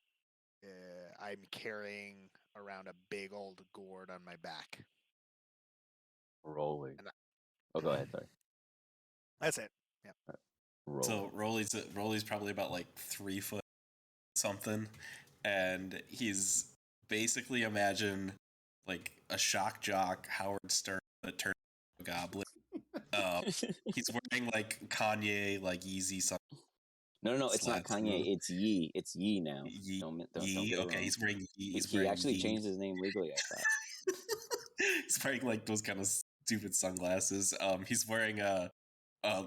I'm carrying around a big old gourd on my back. Rolling. And Oh, go ahead. Sorry. that's it. Yeah. So Rolly's probably about like 3 foot something, and he's basically imagine like a shock jock Howard Stern that turned into a goblin. He's wearing like Kanye like Yeezy something. No, it's not Kanye. It's Yee. It's Yee now. Don't get it Okay, wrong. he's wearing Yee. He actually changed his name legally, I thought. He's wearing like those kind of stupid sunglasses. He's wearing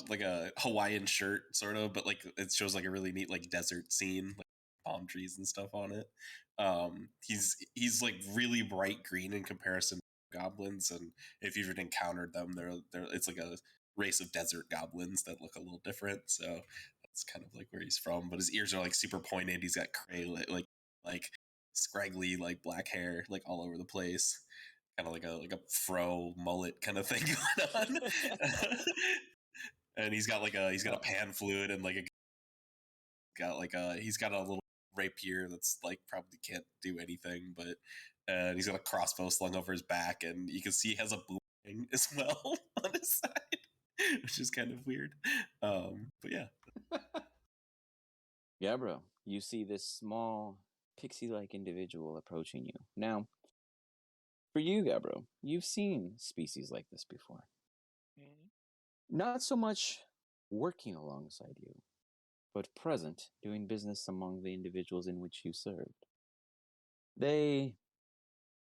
like a Hawaiian shirt sort of, but like it shows like a really neat like desert scene, like palm trees and stuff on it. He's like really bright green in comparison to goblins, and if you've encountered them, they're it's like a race of desert goblins that look a little different. So that's kind of like where he's from. But his ears are like super pointed. He's got gray like scraggly like black hair like all over the place, kind of like a fro mullet kind of thing going on. and he's got a pan flute and he's got a little rapier that's like probably can't do anything, but and he's got a crossbow slung over his back, and you can see he has a boomerang as well on his side, which is kind of weird. But yeah. Gabbro, you see this small pixie-like individual approaching you. Now, for you, Gabbro, you've seen species like this before. Mm-hmm. Not so much working alongside you, but present, doing business among the individuals in which you served. They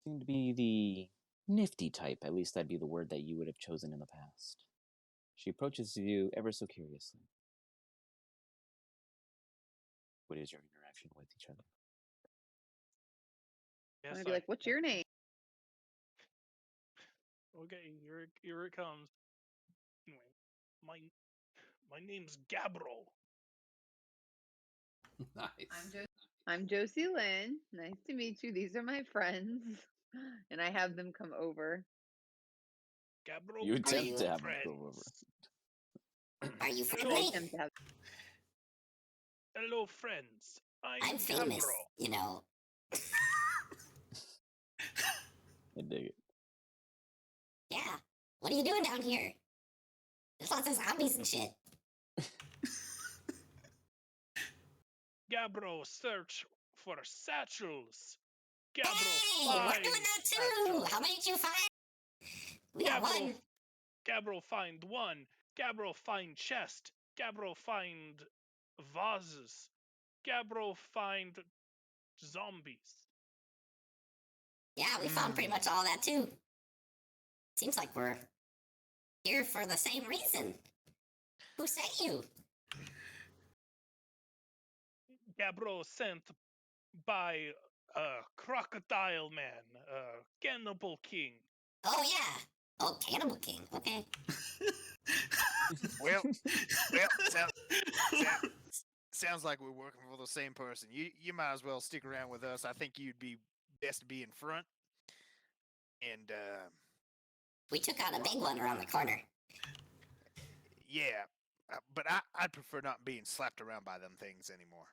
seem to be the nifty type, at least that'd be the word that you would have chosen in the past. She approaches you ever so curiously. What is your interaction with each other? Yes, I'd be like, "What's your name?" Okay, here it comes. Anyway, my name's Gabbro. Nice. I'm Josie Lynn. Nice to meet you. These are my friends, and I have them come over. Gabbro, You Are attempt you to have them friends. go over. Are you I friendly? attempt to have. Hello, friends. I'm famous, Gabbro. you know. I dig it. Yeah. What are you doing down here? There's lots of zombies and shit. Gabbro, search for satchels. Gabbro, Hey, find we're doing that too. satchels. How many did you find? We got one. Gabbro, find one. Gabbro, find chest. Gabbro, find vases. Gabbro, find zombies. Yeah, we found pretty much all that too. Seems like we're here for the same reason. Who sent you? Gabbro sent by Crocodile Man, Cannibal King. Oh yeah. Oh, Cannibal King. Okay. Well, sounds like we're working for the same person. You might as well stick around with us. I think you'd be best to be in front. And We took out a big one around the corner. yeah, but I'd prefer not being slapped around by them things anymore.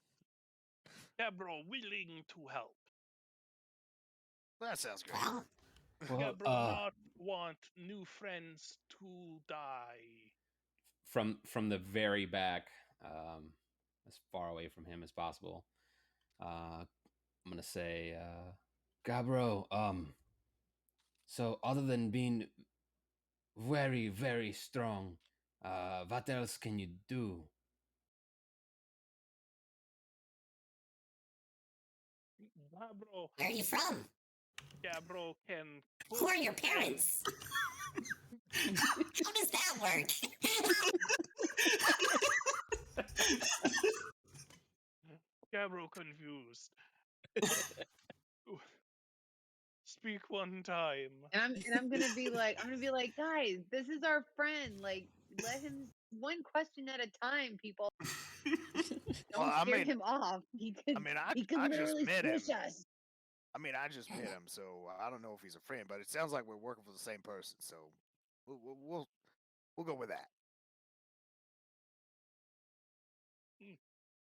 Gabbro willing to help. Well, that sounds great. Well, Gabbro not want new friends to die. From the very back, as far away from him as possible, I'm gonna say, Gabbro, so other than being very, very strong, what else can you do? Gabbro, where are you from? Gabbro can Who are your cook parents? How does that work? Gabbro confused. Speak one time. And I'm gonna be like, guys, this is our friend. Like, let him one question at a time, people. Don't scare him off. He could I literally just met him. squish us. I just met him, so I don't know if he's a friend, but it sounds like we're working for the same person. So we'll go with that.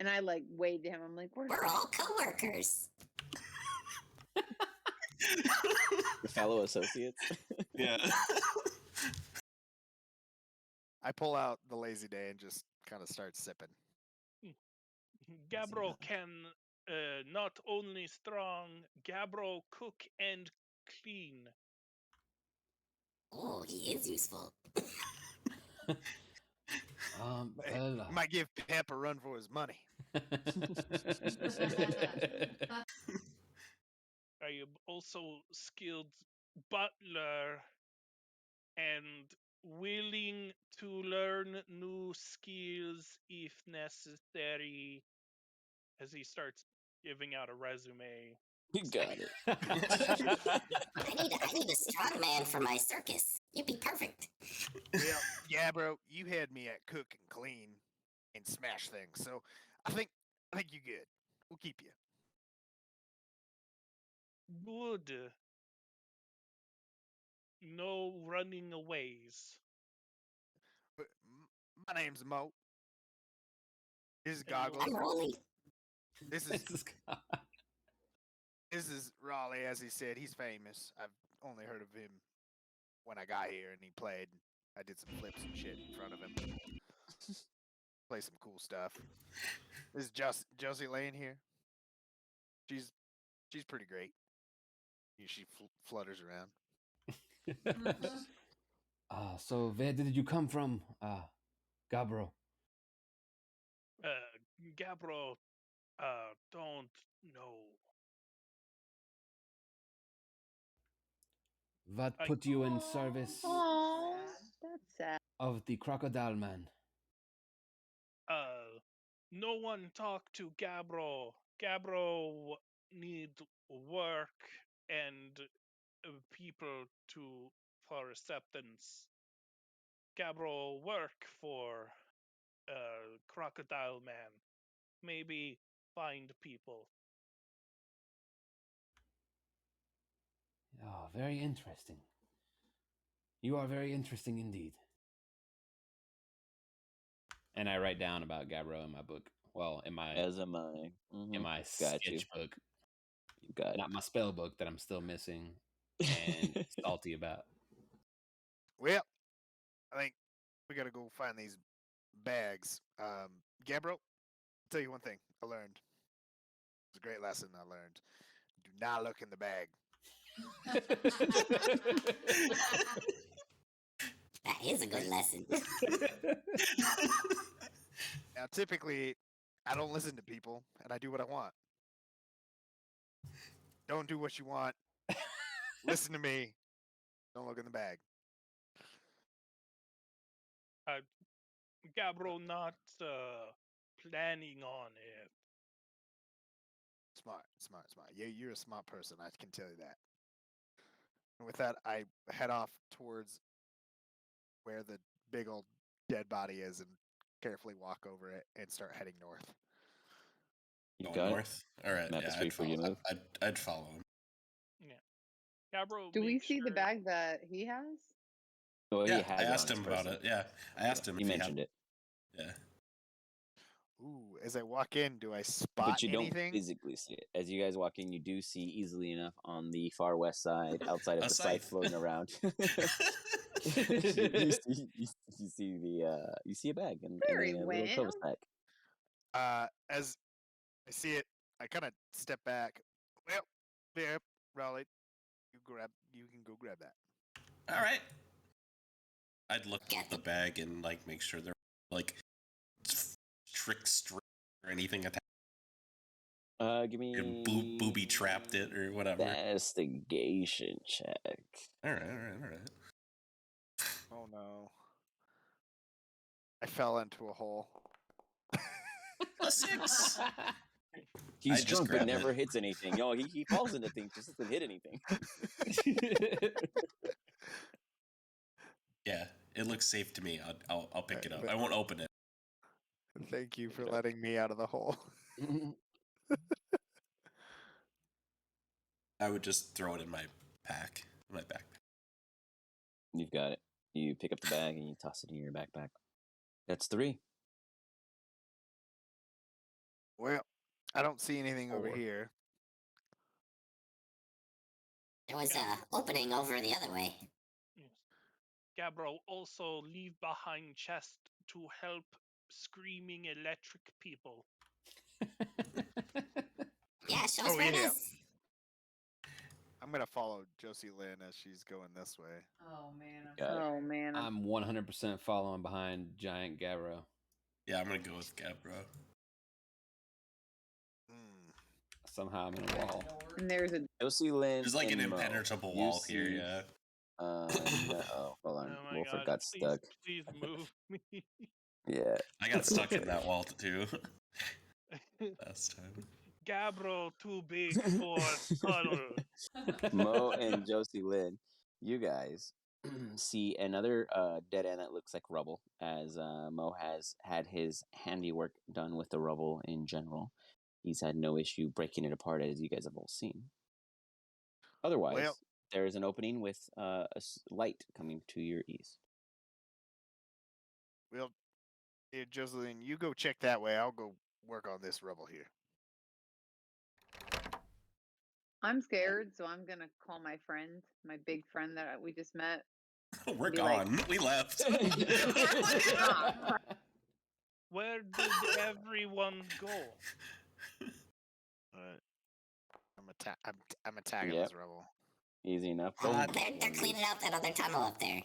And I like waved to him. I'm like, We're all coworkers. Your fellow associates. Yeah. I pull out the lazy day and just kind of start sipping. Gabbro can not only strong, Gabbro cook and clean. Oh, he is useful. Might give Pep a run for his money. I am also skilled butler and willing to learn new skills if necessary. As he starts giving out a resume. You got it. I need a strong man for my circus. You'd be perfect. Well, yeah, bro, you had me at cook and clean and smash things, so I think you're good. We'll keep you. Good. No running aways. But My name's Mo. This is And he Goggles. I'm Rolly. This is Raleigh, as he said. He's famous. I've only heard of him when I got here, and he played. I did some flips and shit in front of him. Play some cool stuff. This is Josie Lane here. She's pretty great. She flutters around. So where did you come from, Gabro? Gabro, don't know. What I- put you in service Oh, that's sad. of the Crocodile Man? No one talk to Gabro. Gabro need work and people for acceptance. Gabro work for Crocodile Man. Maybe find people. Oh, very interesting. You are very interesting indeed. And I write down about Gabro in my book. Well, in my As am I. in my Got you. sketch book, You got not my spell book that I'm still missing and it. salty about. Well, I think we gotta go find these bags. Gabro, I'll tell you one thing I learned. It's a great lesson I learned. Do not look in the bag. That is a good lesson. Now, typically, I don't listen to people, and I do what I want. Don't do what you want. Listen to me. Don't look in the bag. Gabro not planning on it. Smart. Yeah, you're a smart person. I can tell you that. And with that, I head off towards where the big old dead body is and carefully walk over it and start heading north. You Going got north. All right. Map Yeah, is free for you to move. I'd follow him. Yeah. Gabro, Do we make see the sure- bag that he has? Well, Yeah, he has I it asked on his him about person. it. Yeah, I asked him He if mentioned it, Yeah. Ooh, as I walk in, do I spot but you don't anything? physically see it. As you guys walk in, you do see easily enough on the far west side, outside of A the scythe scythe. floating around. you see a bag in Very a little well. cul-de-sac. As I see it, I kind of step back. Well, there, Raleigh, you can go grab that. All right. I'd look Get at the bag and like make sure they're like strict string or anything attached. Give me And booby trapped it or whatever. investigation check. All right. Oh no. I fell into a hole. A 6. He's I just drunk but grabbed never it. hits anything. Yo, he falls into things, just doesn't hit anything. Yeah, it looks safe to me. I'll pick it up. but- I won't open it. Thank you for Okay. letting me out of the hole. I would just throw it in my backpack. You've got it. You pick up the bag and you toss it in your backpack. That's 3. Well, I don't see anything over 4. here. There was a opening over the other way. Yes. Gabro also leave behind chest to help screaming electric people. Yeah, show us Oh, where it yeah. is. I'm gonna follow Josie Lynn as she's going this way. Oh man. Got it. Oh man, I'm 100% following behind Giant Gabro. Yeah, I'm gonna go with Gabro. Hmm. Somehow I'm in a wall. and there's a Josie Lynn. There's like an and Mo. impenetrable You wall here. see- Yeah. No. Hold on. Oh my Wolford god! got please, stuck. Please move me. Yeah. I got stuck in that wall too. Last time. Gabro too big for tunnel. Mo and Josie Lynn, you guys see another dead end that looks like rubble, as Mo has had his handiwork done with the rubble in general. He's had no issue breaking it apart, as you guys have all seen. Otherwise, Well- there is an opening with light coming to your east. Well, Here, Jocelyn, you go check that way. I'll go work on this rubble here. I'm scared, so I'm gonna call my friend, my big friend that we just met. We're Be like- gone. We left. Where did everyone go? I'm attacking Yep. this rubble. Easy enough. They're cleaning out that other tunnel up there.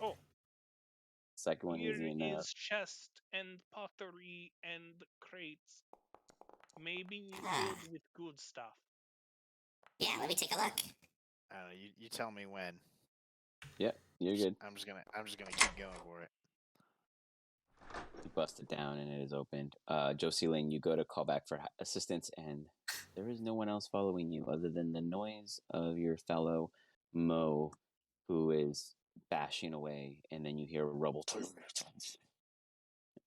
Oh, Second one here easy enough. is chest and pottery and crates. Maybe Ah. filled with good stuff. Yeah, let me take a look. You tell me when. Yep, you're good. I'm just gonna keep going for it. You bust it down and it is opened. Jocelyn, you go to call back for assistance, and there is no one else following you other than the noise of your fellow Mo, who is bashing away, and then you hear rubble.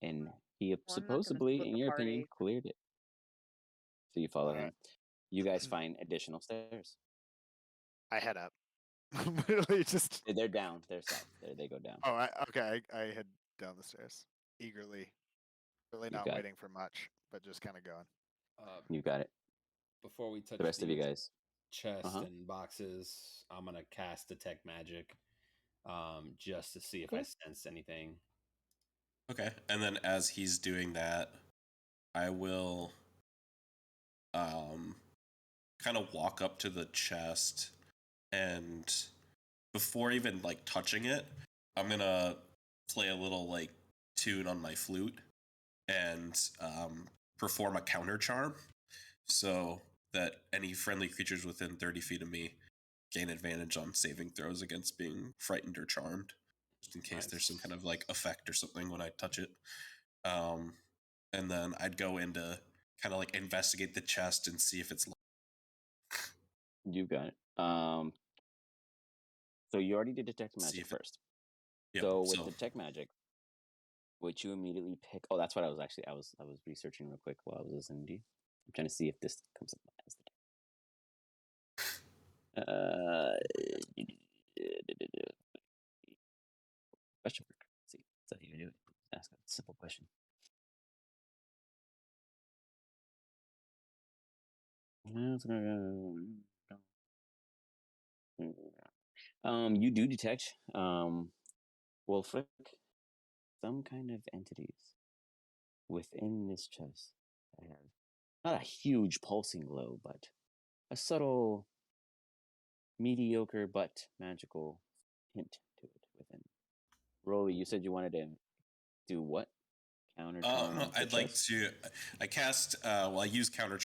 And he Well, I'm not gonna supposedly, split in the your opinion, party. cleared it. So you follow Alright. him. You guys find additional stairs. I head up. I'm literally just. They're down. They're south. They go down. Oh, okay. I head down the stairs eagerly, really You not got it. waiting for much, but just kind of going. You got it. Before we touch The rest of you these guys. chest Uh-huh. and boxes, I'm gonna cast detect magic, just to see if I Okay. sense anything. Okay, and then as he's doing that, I will kind of walk up to the chest, and before even like touching it, I'm gonna play a little like tune on my flute and perform a counter charm, so that any friendly creatures within 30 feet of me gain advantage on saving throws against being frightened or charmed, just in case there's some kind of like effect or something when I touch it. And then I'd go in to kind of like investigate the chest and see if it's. You got it. So you already did detect magic first. Yep, So with detect magic, which you immediately pick. Oh, that's what I was actually. I was researching real quick while I was listening to you. I'm trying to see if this comes up as the question mark. Let's see, that's how you do it. Ask a simple question. You do detect, Wolfric, some kind of entities within this chest that have not a huge pulsing glow, but a subtle, mediocre but magical hint to it within. Rolly, you said you wanted to do what? Counter charm? I'd like to. I cast. I use counter.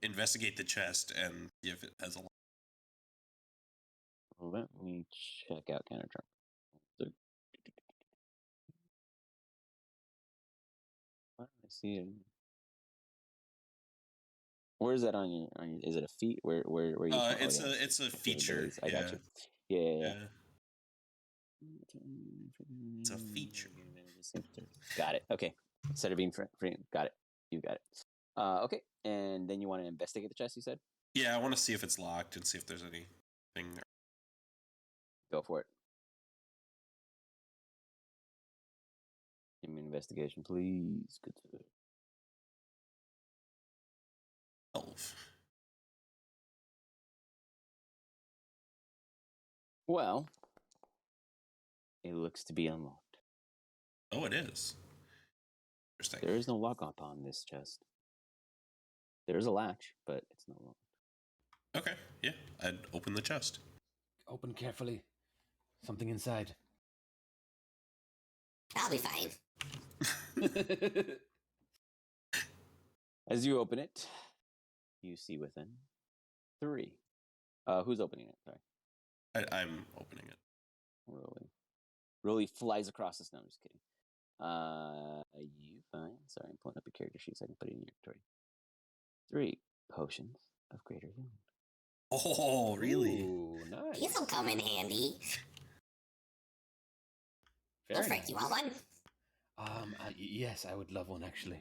Investigate the chest and see if it has a. Let me check out counter charm. So, why don't I see it? Where is that on your? Is it a feat? Where you? It's a feature. I got you. Yeah. It's a feature. Got it. Okay. Instead of being free, got it. You got it. Okay. And then you want to investigate the chest, you said? Yeah, I want to see if it's locked and see if there's anything there. Go for it. Give me an investigation, please. Good sir. 12. Well, it looks to be unlocked. Oh, it is. Interesting. There is no lock on this chest. There is a latch, but it's not locked. Okay, yeah. I'd open the chest. Open carefully. Something inside. I'll be fine. As you open it, you see within 3. Who's opening it? Sorry. I'm opening it. Rolly flies across the snow. I'm just kidding. You find. Sorry, I'm pulling up your character sheet so I can put it in your inventory. 3 potions of greater healing. Oh, really? Ooh, nice. These will come in handy. Very Frank, nice. you want one? Yes, I would love one actually.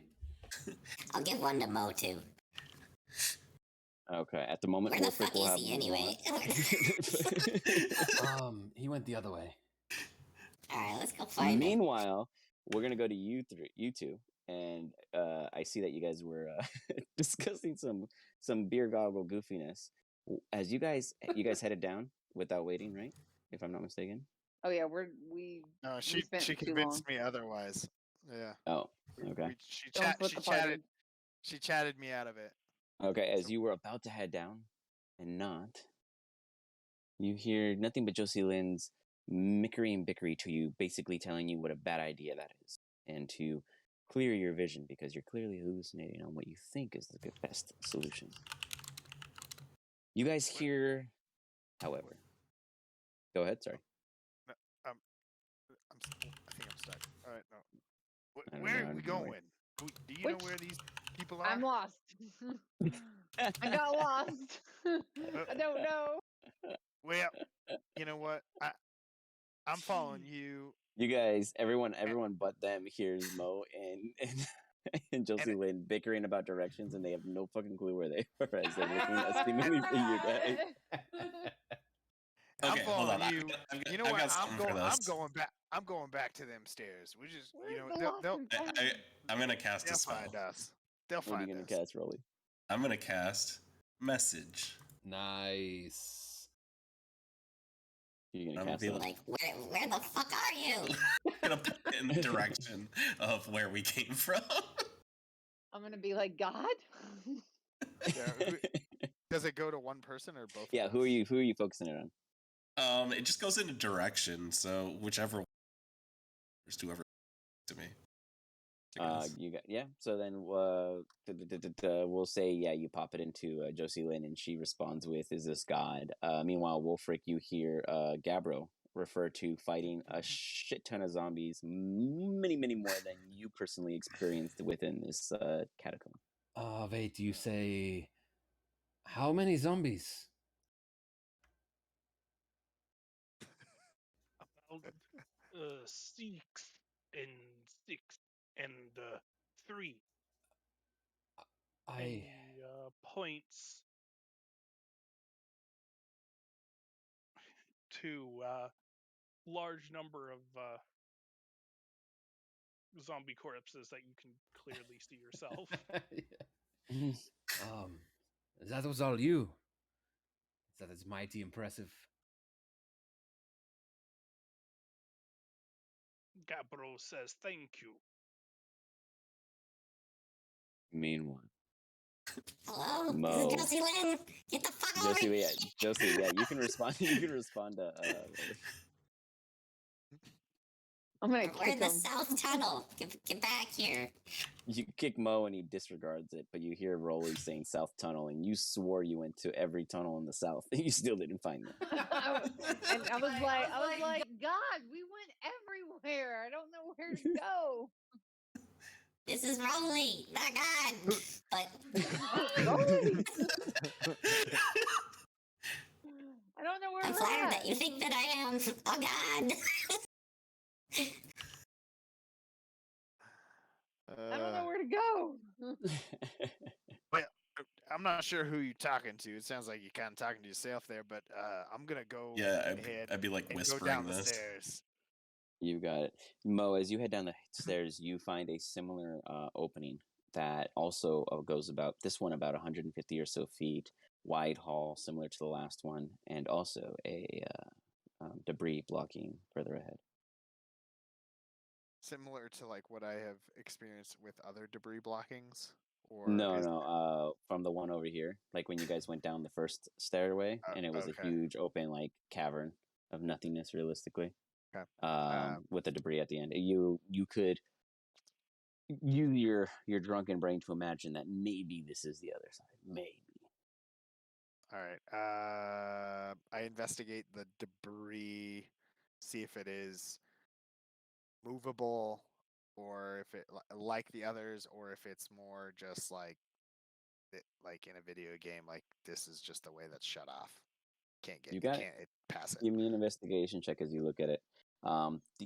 I'll give one to Mo too. Okay, at the moment, Where the Wolfric fuck will is have he anyway? He went the other way. All right, let's go find it. Meanwhile, we're gonna go to you two, and I see that you guys were discussing some beer goggle goofiness. As you guys headed down without waiting, right? If I'm not mistaken. Oh yeah, we No, we spent she too long. convinced me otherwise. Yeah. Oh, okay. Don't split the party. She chatted me out of it. Okay, as So- you were about to head down, and not, you hear nothing but Josie Lynn's mickery and bickery to you, basically telling you what a bad idea that is, and to clear your vision because you're clearly hallucinating on what you think is the best solution. You guys hear, however, go ahead. Sorry. I think I'm stuck. All right, no. I don't Where know, are we I don't know going? Do you know where these people are? I'm lost. I got lost. I don't know. Well, you know what? I'm following you. You guys, everyone but them hears Mo and Josie Lynn bickering about directions, and they have no fucking clue where they are as they're looking seemingly for you guys. I'm Okay, hold following on. you. You know I've what? got something for this. I'm going back to them stairs. We just, you Where's know, the lost and found? I'm gonna cast a they'll spell. find us. They'll What are you find gonna us. cast, Rolly? I'm gonna cast message. Nice. You're gonna I'm cast feeling- it. Like, where the fuck are you? I'm gonna put it in the direction of where we came from. I'm gonna be like God. Yeah, does it go to one person or both? Yeah, of who are you focusing it on? It just goes in a direction, so whichever is whoever to me. I guess. You got So then, we'll say you pop it into Josie Lynn, and she responds with, "Is this God?" Meanwhile, Wolfric, you hear Gabbro refer to fighting a shit ton of zombies, many more than you personally experienced within this catacomb. Wait, you say how many zombies? About 6 and 6 and 3. And I he points to large number of zombie corpses that you can clearly see yourself. That was all you. That is mighty impressive. Gabbro says thank you. Meanwhile, Hello? Mo. This is Josie Lynn. Get the fuck over Josie, here. Josie, you can respond. You can respond to. I'm gonna We're in kick the him. south tunnel. Get back here. You kick Mo and he disregards it, but you hear Rolly saying South Tunnel, and you swore you went to every tunnel in the South, and you still didn't find them. And I was like, God, we went everywhere. I don't know where to go. This is Rolly, not God. But Rolly. I don't know where I'm we're flattered at. that you think that I am. Oh God. I don't know where to go. I'm not sure who you're talking to. It sounds like you're kind of talking to yourself there, but I'm gonna go ahead I'd be like and go whispering down the this. stairs. You got it. Mo, as you head down the stairs, you find a similar opening that also goes about 150 or so feet, wide hall, similar to the last one, and also a debris blocking further ahead. Similar to like what I have experienced with other debris blockings, or No. From the one over here, like when you guys went down the first stairway, and it was okay. a huge open like cavern of nothingness, realistically. Okay. With the debris at the end, you could use your drunken brain to imagine that maybe this is the other side. Maybe. All right. I investigate the debris, see if it is movable, or if it like the others, or if it's more just like like in a video game, like this is just the way that's shut off. Can't pass it. Give me an investigation check as you look at it.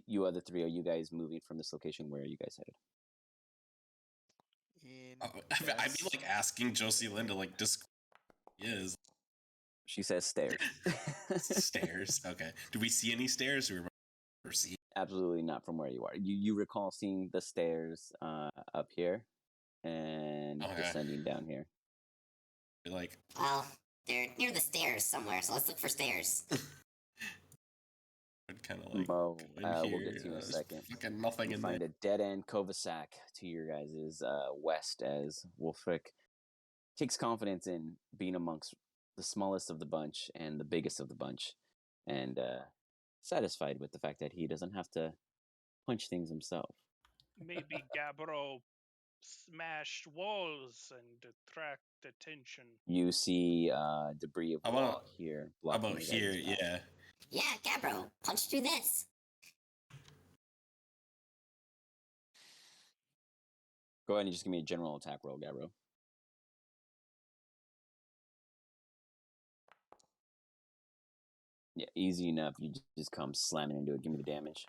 You other three, are you guys moving from this location? Where are you guys headed? I'd be like asking Josie Lynn to like describe what is. She says stairs. Stairs. Okay. Do we see any stairs? Do we remember see? Absolutely not from where you are. You recall seeing the stairs up here and Okay. descending down here. Like, Well, they're near the stairs somewhere, so let's look for stairs. I'd kind of like Mo, go in here. we'll get to you in a there's second. Fucking nothing You in find there. a dead-end cul-de-sac to your guys' west as Wolfric takes confidence in being amongst the smallest of the bunch and the biggest of the bunch, and satisfied with the fact that he doesn't have to punch things himself. Maybe Gabbro smashed walls and attract attention. You see debris of How wall about- here How blocking about your here? guys' path. Yeah. Yeah, Gabbro, punch through this. Go ahead and just give me a general attack roll, Gabbro. Yeah, easy enough. You just come slamming into it. Give me the damage.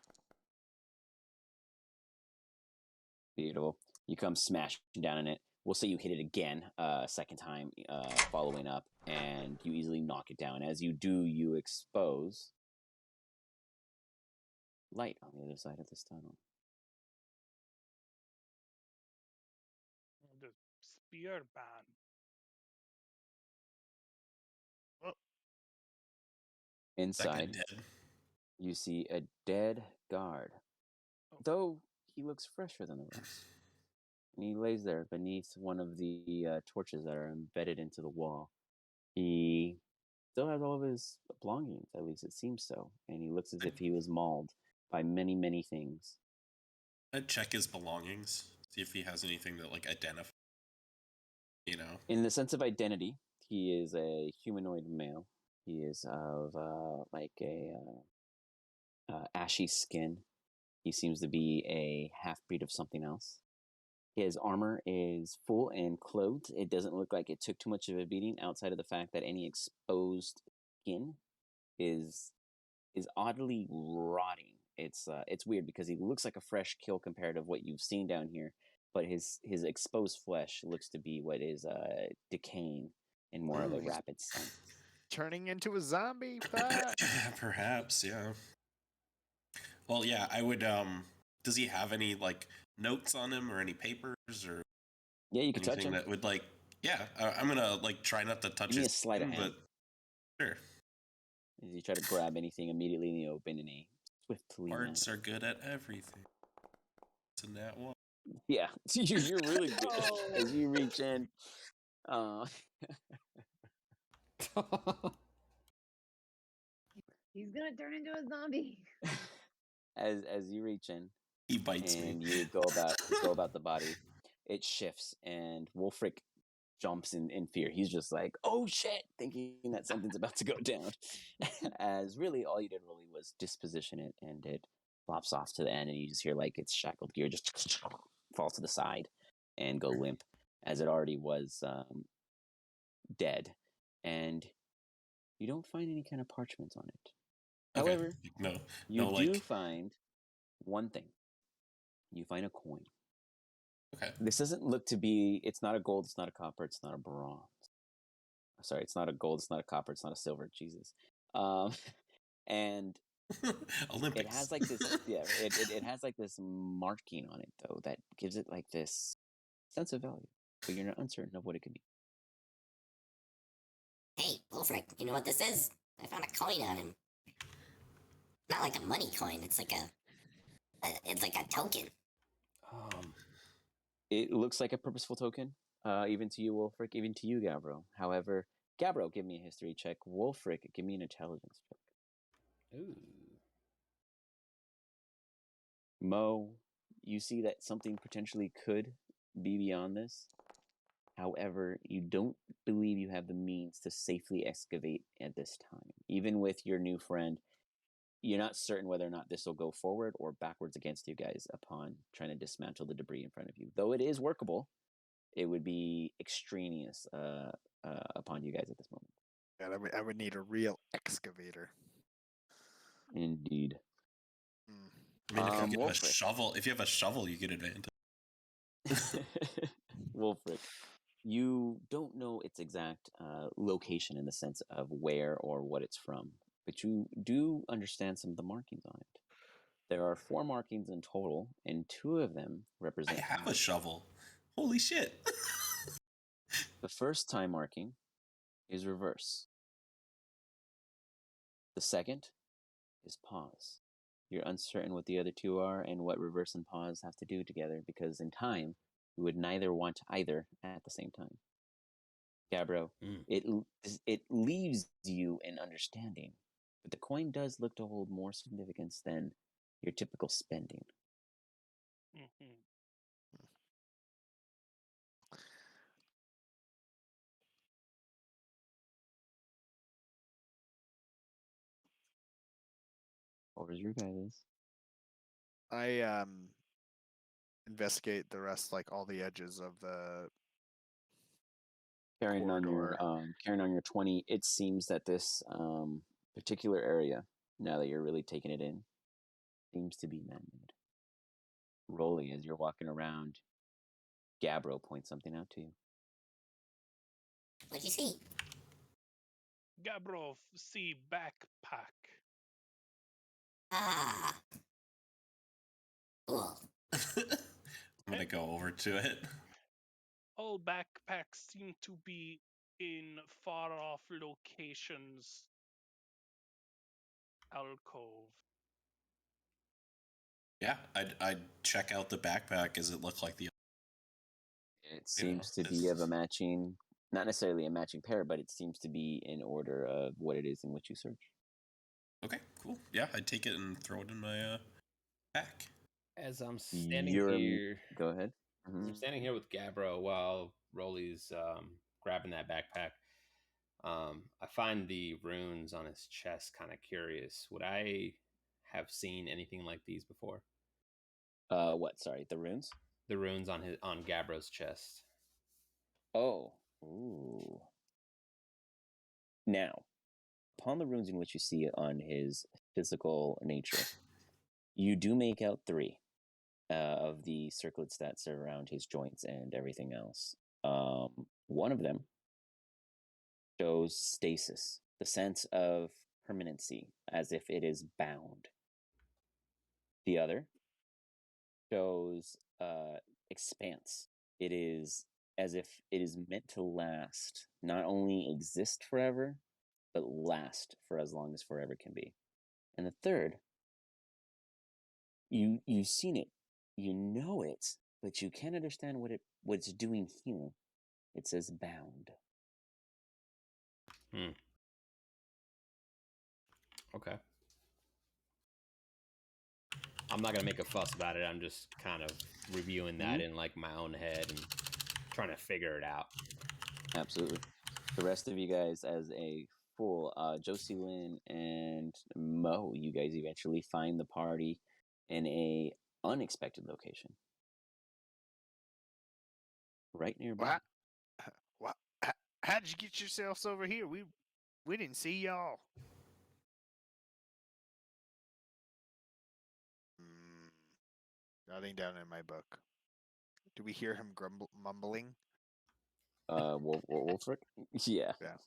Beautiful. You come smashing down in it. We'll say you hit it again, second time, following up, and you easily knock it down. As you do, you expose light on the other side of this tunnel. The spear band. Inside, dead. you see a dead guard, though he looks fresher than the rest. And he lays there beneath one of the torches that are embedded into the wall. He still has all of his belongings, at least it seems so, and he looks as if he was mauled by many, many things. I'd check his belongings, see if he has anything that like identify. You know. In the sense of identity, he is a humanoid male. He is of like a ashy skin. He seems to be a half-breed of something else. His armor is full and clothed. It doesn't look like it took too much of a beating, outside of the fact that any exposed skin is oddly rotting. It's weird because he looks like a fresh kill compared to what you've seen down here, but his exposed flesh looks to be what is decaying in more of a rapid sense. Turning into a zombie. Fuck. Perhaps, yeah. Well, yeah, I would. Does he have any like notes on him or any papers or Yeah, you can touch anything him. that would like? Yeah, I'm gonna like try not to touch Give me a his sleight of skin, hand. but sure. As you try to grab anything immediately in the open in a swiftly manner. Arts are good at everything. It's in that one. Yeah, you're really good. As you reach in, He's gonna turn into a zombie. as you reach in, He bites and me. you go about the body, it shifts, and Wolfric jumps in fear. He's just like, "Oh shit!" thinking that something's about to go down. As really all you did really was disposition it, and it flops off to the end, and you just hear like its shackled gear just fall to the side and go limp, as it already was dead, and you don't find any kind of parchment on it. Okay. However, No, you no, do like find one thing. You find a coin. okay. This doesn't look to be, it's not a gold, it's not a copper, it's not a bronze. Sorry, it's not a gold, it's not a copper, it's not a silver, Jesus. And Olympics. it has like this, yeah, it has like this marking on it, though, that gives it like this sense of value, but you're not uncertain of what it could be. Hey, Wolfric, you know what this is? I found a coin on him. Not like a money coin. It's like a token. It looks like a purposeful token, even to you, Wolfric, even to you, Gabbro. However, Gabbro, give me a history check. Wolfric, give me an intelligence check. Ooh. Mo, you see that something potentially could be beyond this. However, you don't believe you have the means to safely excavate at this time. Even with your new friend, you're not certain whether or not this will go forward or backwards against you guys upon trying to dismantle the debris in front of you. Though it is workable, it would be extraneous upon you guys at this moment. Yeah, I would need a real excavator. Indeed. I mean, if you have a Wolfric. shovel, you get advantage. Wolfric, you don't know its exact location in the sense of where or what it's from, but you do understand some of the markings on it. There are 4 markings in total, and 2 of them I represent. have a shovel. Holy shit. The first time marking is reverse. The second is pause. You're uncertain what the other 2 are and what reverse and pause have to do together, because in time, you would neither want either at the same time. Gabbro, it leaves you in understanding, but the coin does look to hold more significance than your typical spending. Mhm. Over your guys. I investigate the rest, like all the edges of the Carrying on corridor. your 20, it seems that this particular area, now that you're really taking it in, seems to be man-made. Rolly, as you're walking around, Gabbro points something out to you. What'd you see? Gabrov, see backpack. Ah. Cool. I'm gonna go over to it. All backpacks seem to be in far off locations. Alcove. Yeah, I'd check out the backpack. Does it look like the? It seems to be of a matching, not necessarily a matching pair, but it seems to be in order of what it is in which you search. Okay, cool. Yeah, I'd take it and throw it in my pack. As I'm standing here, Go ahead. as I'm standing here with Gabbro while Rolly's grabbing that backpack. I find the runes on his chest kind of curious. Would I have seen anything like these before? What? Sorry, the runes? The runes on Gabbro's chest. Oh. Ooh. Now, upon the runes in which you see on his physical nature, you do make out 3 of the circlets that surround his joints and everything else. One of them shows stasis, the sense of permanency, as if it is bound. The other shows expanse. It is as if it is meant to last, not only exist forever, but last for as long as forever can be. And the third, you've seen it, you know it, but you can't understand what it's doing here. It says bound. Okay. I'm not gonna make a fuss about it. I'm just kind of reviewing that in like my own head and trying to figure it out. Absolutely. The rest of you guys, as a full Josie Lynn and Mo, you guys eventually find the party in a unexpected location, right nearby. What? How'd you get yourselves over here? We didn't see y'all. Nothing down in my book. Do we hear him mumbling? Wolfric? Yeah. Yeah.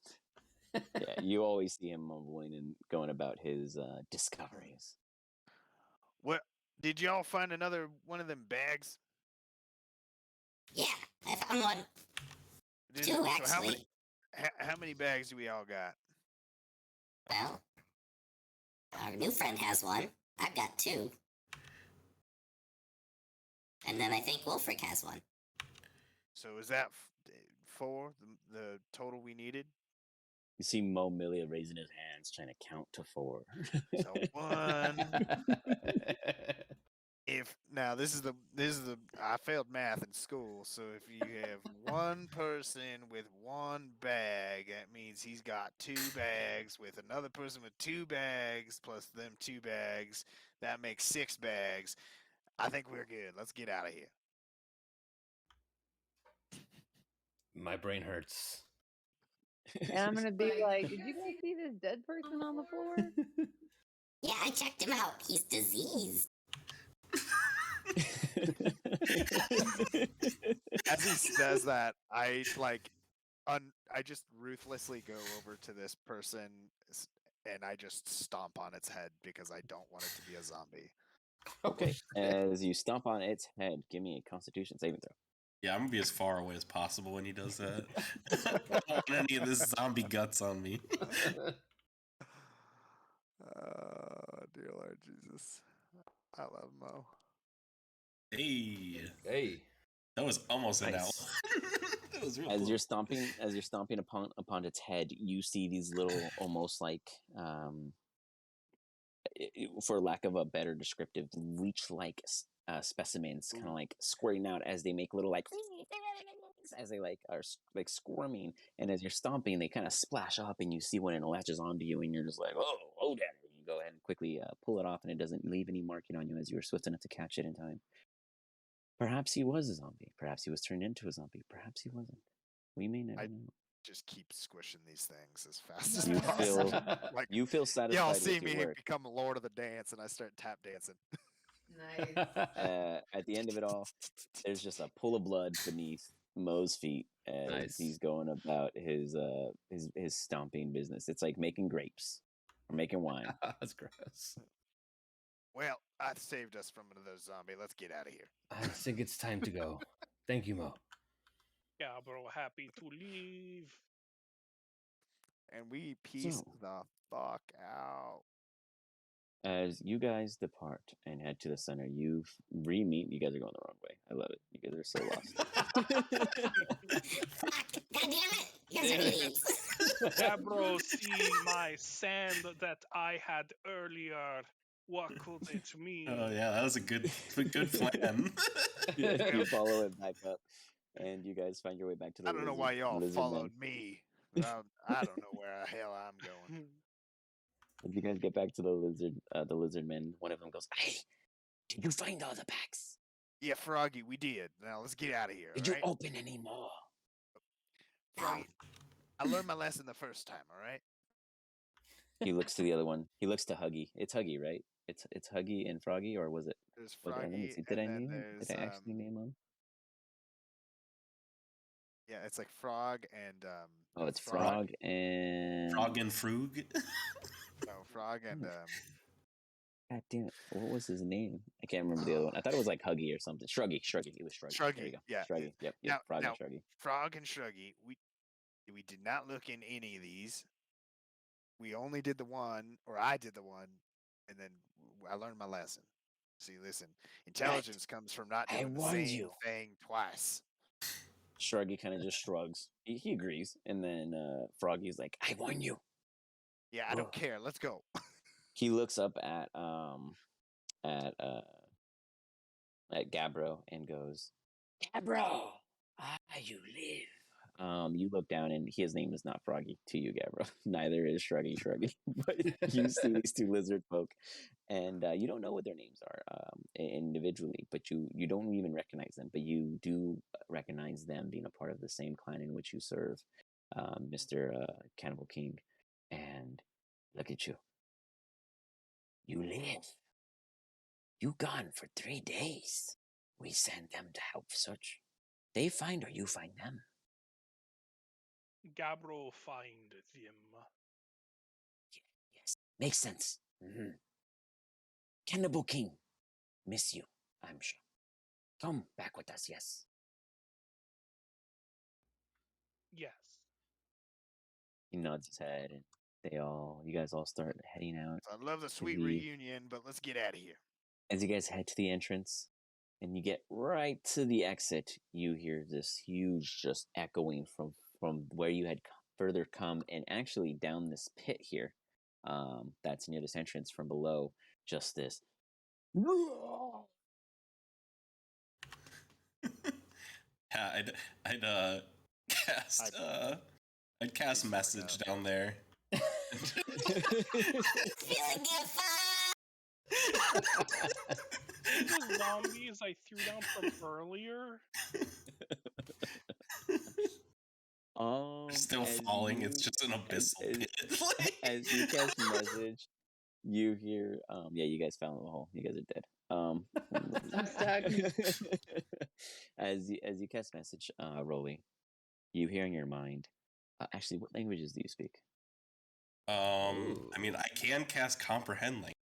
Yeah, you always see him mumbling and going about his discoveries. What? Did y'all find another one of them bags? Yeah, I found one. Two, actually. How many bags do we all got? Well, our new friend has one. I've got 2. And then I think Wolfric has one. So is that 4, the total we needed? You see Mo Milia raising his hands, trying to count to 4. So 1. This is the I failed math in school, so if you have one person with 1 bag, that means he's got 2 bags with another person with 2 bags plus them 2 bags. That makes 6 bags. I think we're good. Let's get out of here. My brain hurts. And I'm gonna be like, did you guys see this dead person on the floor? Yeah, I checked him out. He's diseased. As he says that, I just ruthlessly go over to this person and I just stomp on its head because I don't want it to be a zombie. Okay. As you stomp on its head, give me a Constitution saving throw. Yeah, I'm gonna be as far away as possible when he does that. I don't want any of this zombie guts on me. Dear Lord Jesus. I love Mo. Hey, Hey. that was almost an L. Nice. That was real As close. you're stomping upon its head, you see these little, almost like, for lack of a better descriptive, leech-like specimens, kind of like squirting out as they make little like as they like are like squirming, and as you're stomping, they kind of splash up, and you see one and it latches onto you, and you're just like, oh, damn! You go ahead and quickly pull it off, and it doesn't leave any marking on you as you were swift enough to catch it in time. Perhaps he was a zombie. Perhaps he was turned into a zombie. Perhaps he wasn't. We may never know. Just keep squishing these things as fast as You possible. feel Like, you feel satisfied y'all with see your me work. become Lord of the Dance, and I start tap dancing. Nice. At the end of it all, there's just a pool of blood beneath Mo's feet as Nice. he's going about his stomping business. It's like making grapes or making wine. That's gross. Well, I saved us from another zombie. Let's get out of here. I think it's time to go. Thank you, Mo. Gabbro happy to leave. And we peace So- the fuck out. As you guys depart and head to the center, you re-meet. You guys are going the wrong way. I love it. You guys are so lost. Fuck! God damn it! You guys are idiots. Gabbro, see my sand that I had earlier. What could it mean? Oh yeah, that was a good plan. You follow it back up, and you guys find your way back to the. I don't know why y'all lizard followed men. me. I don't know where the hell I'm going. As you guys get back to the lizard men, one of them goes, "Hey, did you find all the packs? Yeah, Froggy, we did. Now let's get out of here. Did all you right? open any more?" Froggy, I learned my lesson the first time. All right. He looks to the other one. He looks to Huggy. It's Huggy, right? It's Huggy and Froggy, or was it? There's Let me Froggy, see. Did I and then name? there's Did I actually name them? yeah, it's like Frog and Oh, it's Frog and Frog and Frug. No, Frog and God damn it! What was his name? I can't remember the other one. I thought it was like Huggy or something. Shruggy. It was Shruggy. There Shruggy. you go. Yeah. Shruggy. Yep. Now, Frog now, and Shruggy. Frog and Shruggy. We did not look in any of these. We only did the one, or I did the one, and then I learned my lesson. See, listen, intelligence comes from not I doing the warned same you. thing twice. Shruggy kind of just shrugs. He agrees, and then Froggy's like, "I warn you." Yeah, I don't care. Let's go. He looks up at Gabbro and goes, "Gabbro, you live." You look down, and his name is not Froggy to you, Gabbro. Neither is Shruggy. But you see these two lizard folk, and you don't know what their names are individually, but you don't even recognize them. But you do recognize them being a part of the same clan in which you serve, Mr. Cannibal King. And look at you. You live. You gone for 3 days. We sent them to help search. They find or you find them. Gabbro find them. Yes, makes sense. Mm-hmm. Cannibal King, miss you, I'm sure. Come back with us, yes. Yes. He nods his head, and you guys all start heading out. I love the sweet the- reunion, but let's get out of here. As you guys head to the entrance, and you get right to the exit, you hear this huge, just echoing from where you had further come, and actually down this pit here. That's near this entrance from below. Just this. Yeah, I'd cast I'd cast message down there. Feeling good, The zombies I threw down from earlier. Still as falling. you- It's just an abyssal as- pit. As you cast message, you hear, yeah, you guys fell in the hole. You guys are dead. I'm stuck. As you cast message, Rolly, you hear in your mind. Actually, what languages do you speak? I mean, I can cast comprehend language.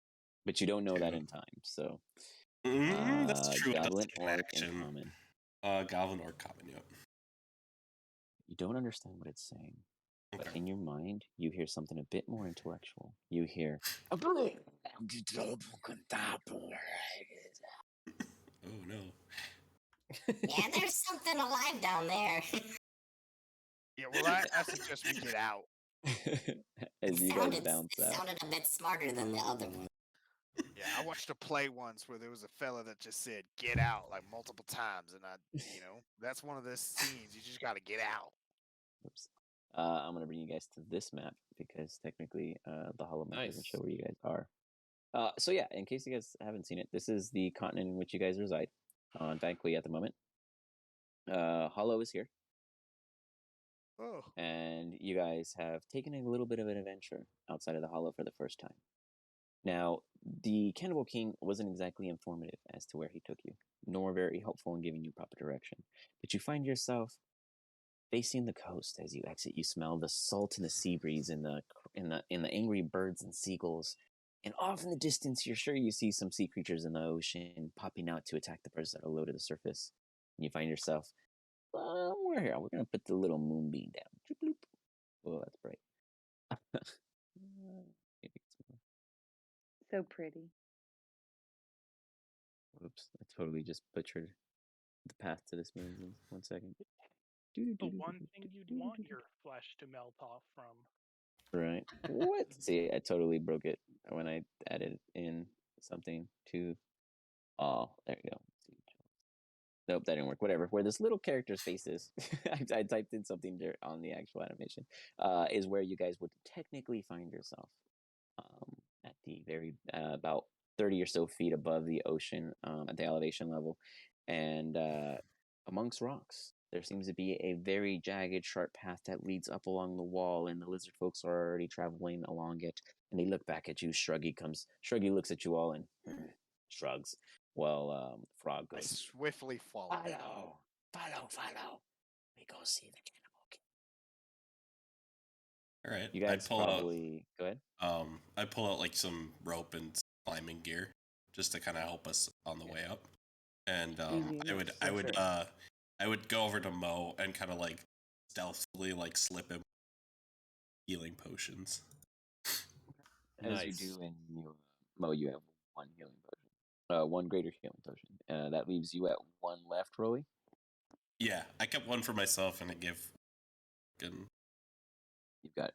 but you don't know that in time. So, That's true. It does goblin, take an orc, and action. common. Goblin or common, yep. You don't understand what it's saying, but Okay. in your mind, you hear something a bit more intellectual. You hear. Oh no. Yeah, there's something alive down there. Yeah, well, I suggest we get out. As you guys bounce It out. sounded a bit smarter than the other one. Yeah, I watched a play once where there was a fella that just said "get out" like multiple times, and that's one of the scenes. You just got to get out. Oops. I'm gonna bring you guys to this map because technically, the hollow map doesn't show where you guys are. So yeah, in case you guys haven't seen it, this is the continent in which you guys reside on Vanquil at the moment. Hollow is here, Oh, and you guys have taken a little bit of an adventure outside of the Hollow for the first time. Now, the Cannibal King wasn't exactly informative as to where he took you, nor very helpful in giving you proper direction. But you find yourself facing the coast as you exit. You smell the salt in the sea breeze and the angry birds and seagulls. And off in the distance, you're sure you see some sea creatures in the ocean popping out to attack the birds that are low to the surface. And you find yourself, we're here. We're going to put the little moonbeam down. Bloop, bloop. Oh, that's bright. Maybe it's more. So pretty. Oops, I totally just butchered the path to this moon. 1 second. The one thing you'd want your flesh to melt off from. Right. What? See, I totally broke it when I added in something to. Oh, there you go. Nope, that didn't work. Whatever. Where this little character's face is, I typed in something on the actual animation. Is where you guys would technically find yourself. At the very about 30 or so feet above the ocean, at the elevation level, and amongst rocks. There seems to be a very jagged, sharp path that leads up along the wall, and the lizard folks are already traveling along it. And they look back at you. Shruggy looks at you all and shrugs. Well, Frog I goes, swiftly follow. Follow. We go see the Cannibal King. All right. You guys probably go ahead. I pull out like some rope and climbing gear just to kind of help us on the way up. And I would go over to Mo and kind of like stealthily like slip him healing potions. As you do in Mo, you have one healing potion. One greater healing potion. That leaves you at one left, Rolly. Yeah, I kept one for myself and I give. You've got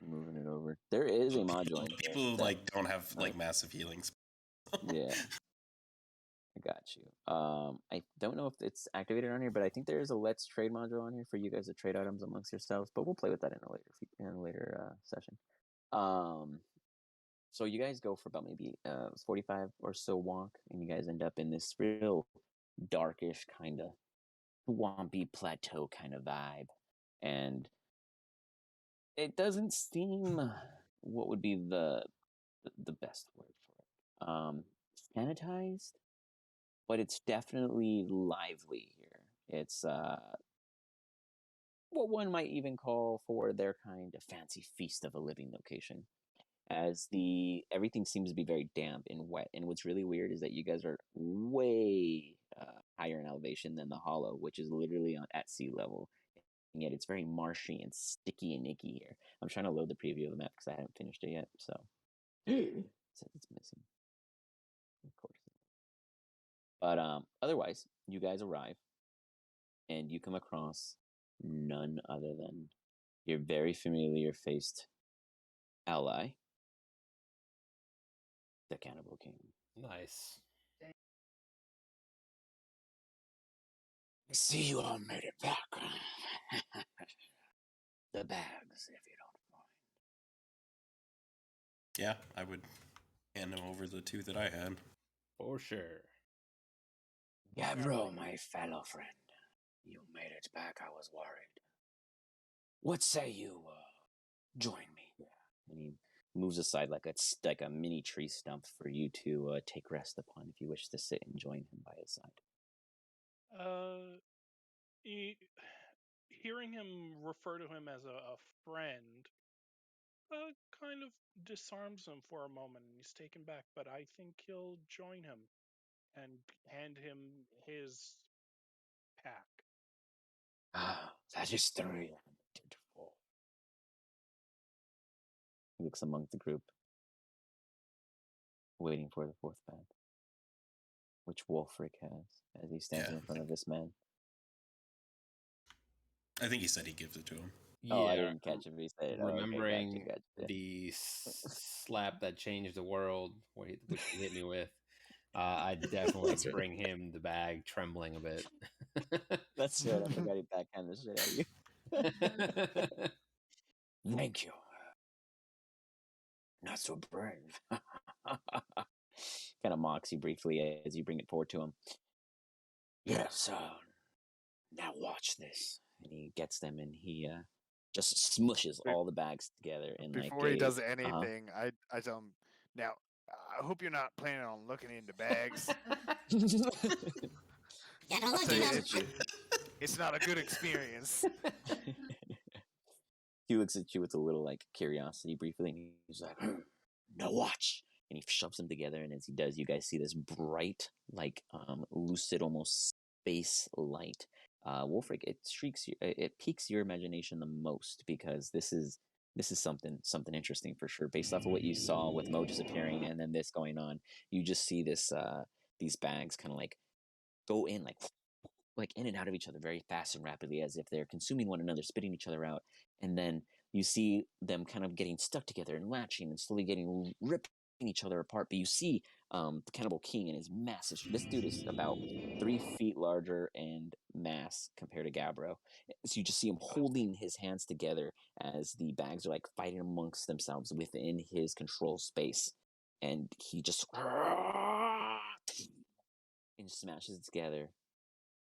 moving it over. There is a module. People who like don't have like massive healings. Yeah, I got you. I don't know if it's activated on here, but I think there is a Let's Trade module on here for you guys to trade items amongst yourselves. But we'll play with that in a later session. So you guys go for about maybe 45 or so walk, and you guys end up in this real darkish kind of swampy plateau kind of vibe, and it doesn't seem what would be the best word for it. Sanitized, but it's definitely lively here. It's what one might even call for their kind of fancy feast of a living location. As everything seems to be very damp and wet, and what's really weird is that you guys are way higher in elevation than the Hollow, which is literally at sea level, and yet it's very marshy and sticky and icky here. I'm trying to load the preview of the map because I haven't finished it yet, so it says it's missing. Of course. But otherwise, you guys arrive, and you come across none other than your very familiar-faced ally, the Cannibal King. Nice. I see you all made it back. The bags, if you don't mind. Yeah, I would hand him over the two that I had. For sure. Gavro, my fellow friend, you made it back. I was worried. What say you join me? And he moves aside like a mini tree stump for you to take rest upon if you wish to sit and join him by his side. Hearing him refer to him as a friend, kind of disarms him for a moment, and he's taken back. But I think he'll join him and hand him his pack. Ah, that is the real beautiful. He looks among the group, waiting for the fourth bag, which Wolfric has as he stands Yeah. in front of this man. I think he said he gives it to him. Oh, I didn't catch if he said it. Remembering Gotcha. the slap that changed the world, which he hit me with, I definitely That's right. bring him the bag, trembling a bit. That's right. I forgot he backhanded the shit out of you. Thank you. Not so brave. Kind of mocks you briefly as you bring it forward to him. Yes, now watch this. And he gets them and he just smushes all the bags together in Before like he does uh-huh. anything, I tell him, now, I hope you're not planning on looking into bags. Yeah, don't I'll look tell you, at him. it's not a good experience. He looks at you with a little like curiosity briefly and he's like, now watch. And he shoves them together, and as he does, you guys see this bright, like lucid, almost space light. Wolfric, it piques your imagination the most because this is something interesting for sure. Based off of what you saw with Mo disappearing, and then this going on, you just see this these bags kind of like go in like in and out of each other very fast and rapidly as if they're consuming one another, spitting each other out, and then you see them kind of getting stuck together and latching and slowly getting ripping each other apart. But you see the Cannibal King and his massive. This dude is about 3 feet larger and mass compared to Gabbro. So you just see him holding his hands together as the bags are like fighting amongst themselves within his control space, and he just and smashes it together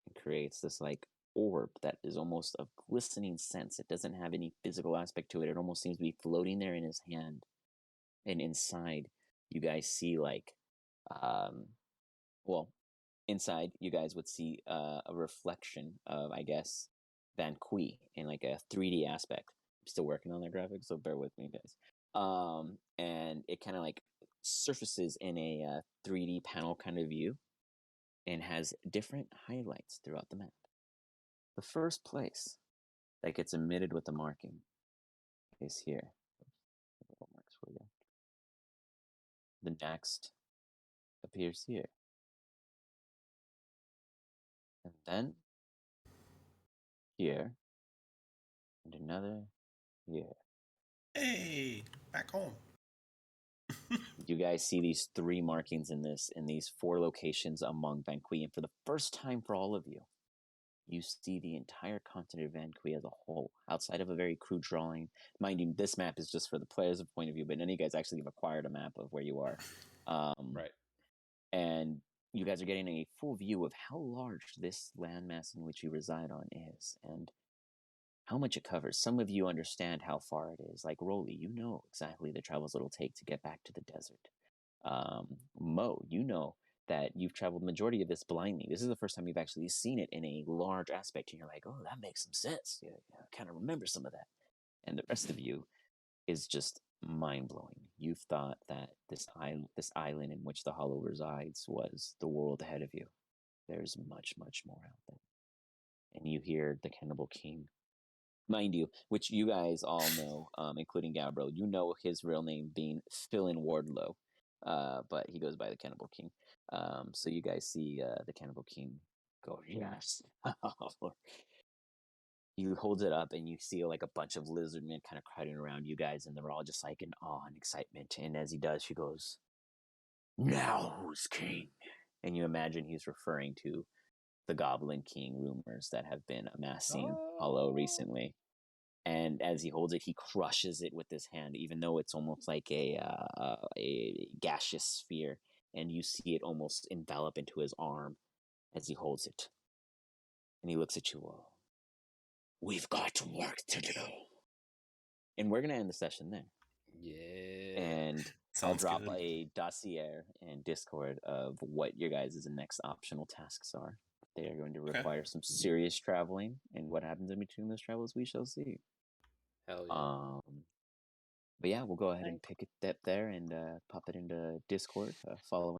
and creates this like orb that is almost of glistening sense. It doesn't have any physical aspect to it. It almost seems to be floating there in his hand. And inside, you guys see like, well, inside you guys would see a reflection of, I guess, Van Kui in like a 3D aspect. I'm still working on that graphic, so bear with me, guys. And it kind of like surfaces in a 3D panel kind of view and has different highlights throughout the map. The first place that gets emitted with the marking is here. Marks for you. The next appears here. And then here. And another here. Hey, back home. You guys see these 3 markings in these 4 locations among Van Kui. And for the first time for all of you, you see the entire continent of Van Kui as a whole, outside of a very crude drawing. Mind you, this map is just for the player's point of view, but none of you guys actually have acquired a map of where you are. Right. And you guys are getting a full view of how large this landmass in which you reside on is, and how much it covers. Some of you understand how far it is. Like Rolly, you know exactly the travels it'll take to get back to the desert. Mo, you know that you've traveled majority of this blindly. This is the first time you've actually seen it in a large aspect, and you're like, oh, that makes some sense. Yeah, I kind of remember some of that. And the rest of you is just mind-blowing. You've thought that this island in which the Hollow resides was the world ahead of you. There's much, much more out there. And you hear the Cannibal King, mind you, which you guys all know, including Gabriel. You know his real name being Philin Wardlow, but he goes by the Cannibal King. So you guys see the Cannibal King go, yes. He holds it up and you see like a bunch of lizard men kind of crowding around you guys, and they're all just like in awe and excitement. And as he does, he goes, now who's king? And you imagine he's referring to the Goblin King rumors that have been amassing Hollow recently. And as he holds it, he crushes it with his hand, even though it's almost like a gaseous sphere. And you see it almost envelop into his arm as he holds it. And he looks at you all. We've got work to do. And we're going to end the session there. Yeah. And I'll drop a dossier in Discord of what your guys' next optional tasks are. They are going to require some serious traveling, and what happens in between those travels, we shall see. Hell yeah. But yeah, we'll go ahead and Nice. pick it up there and pop it into Discord. Follow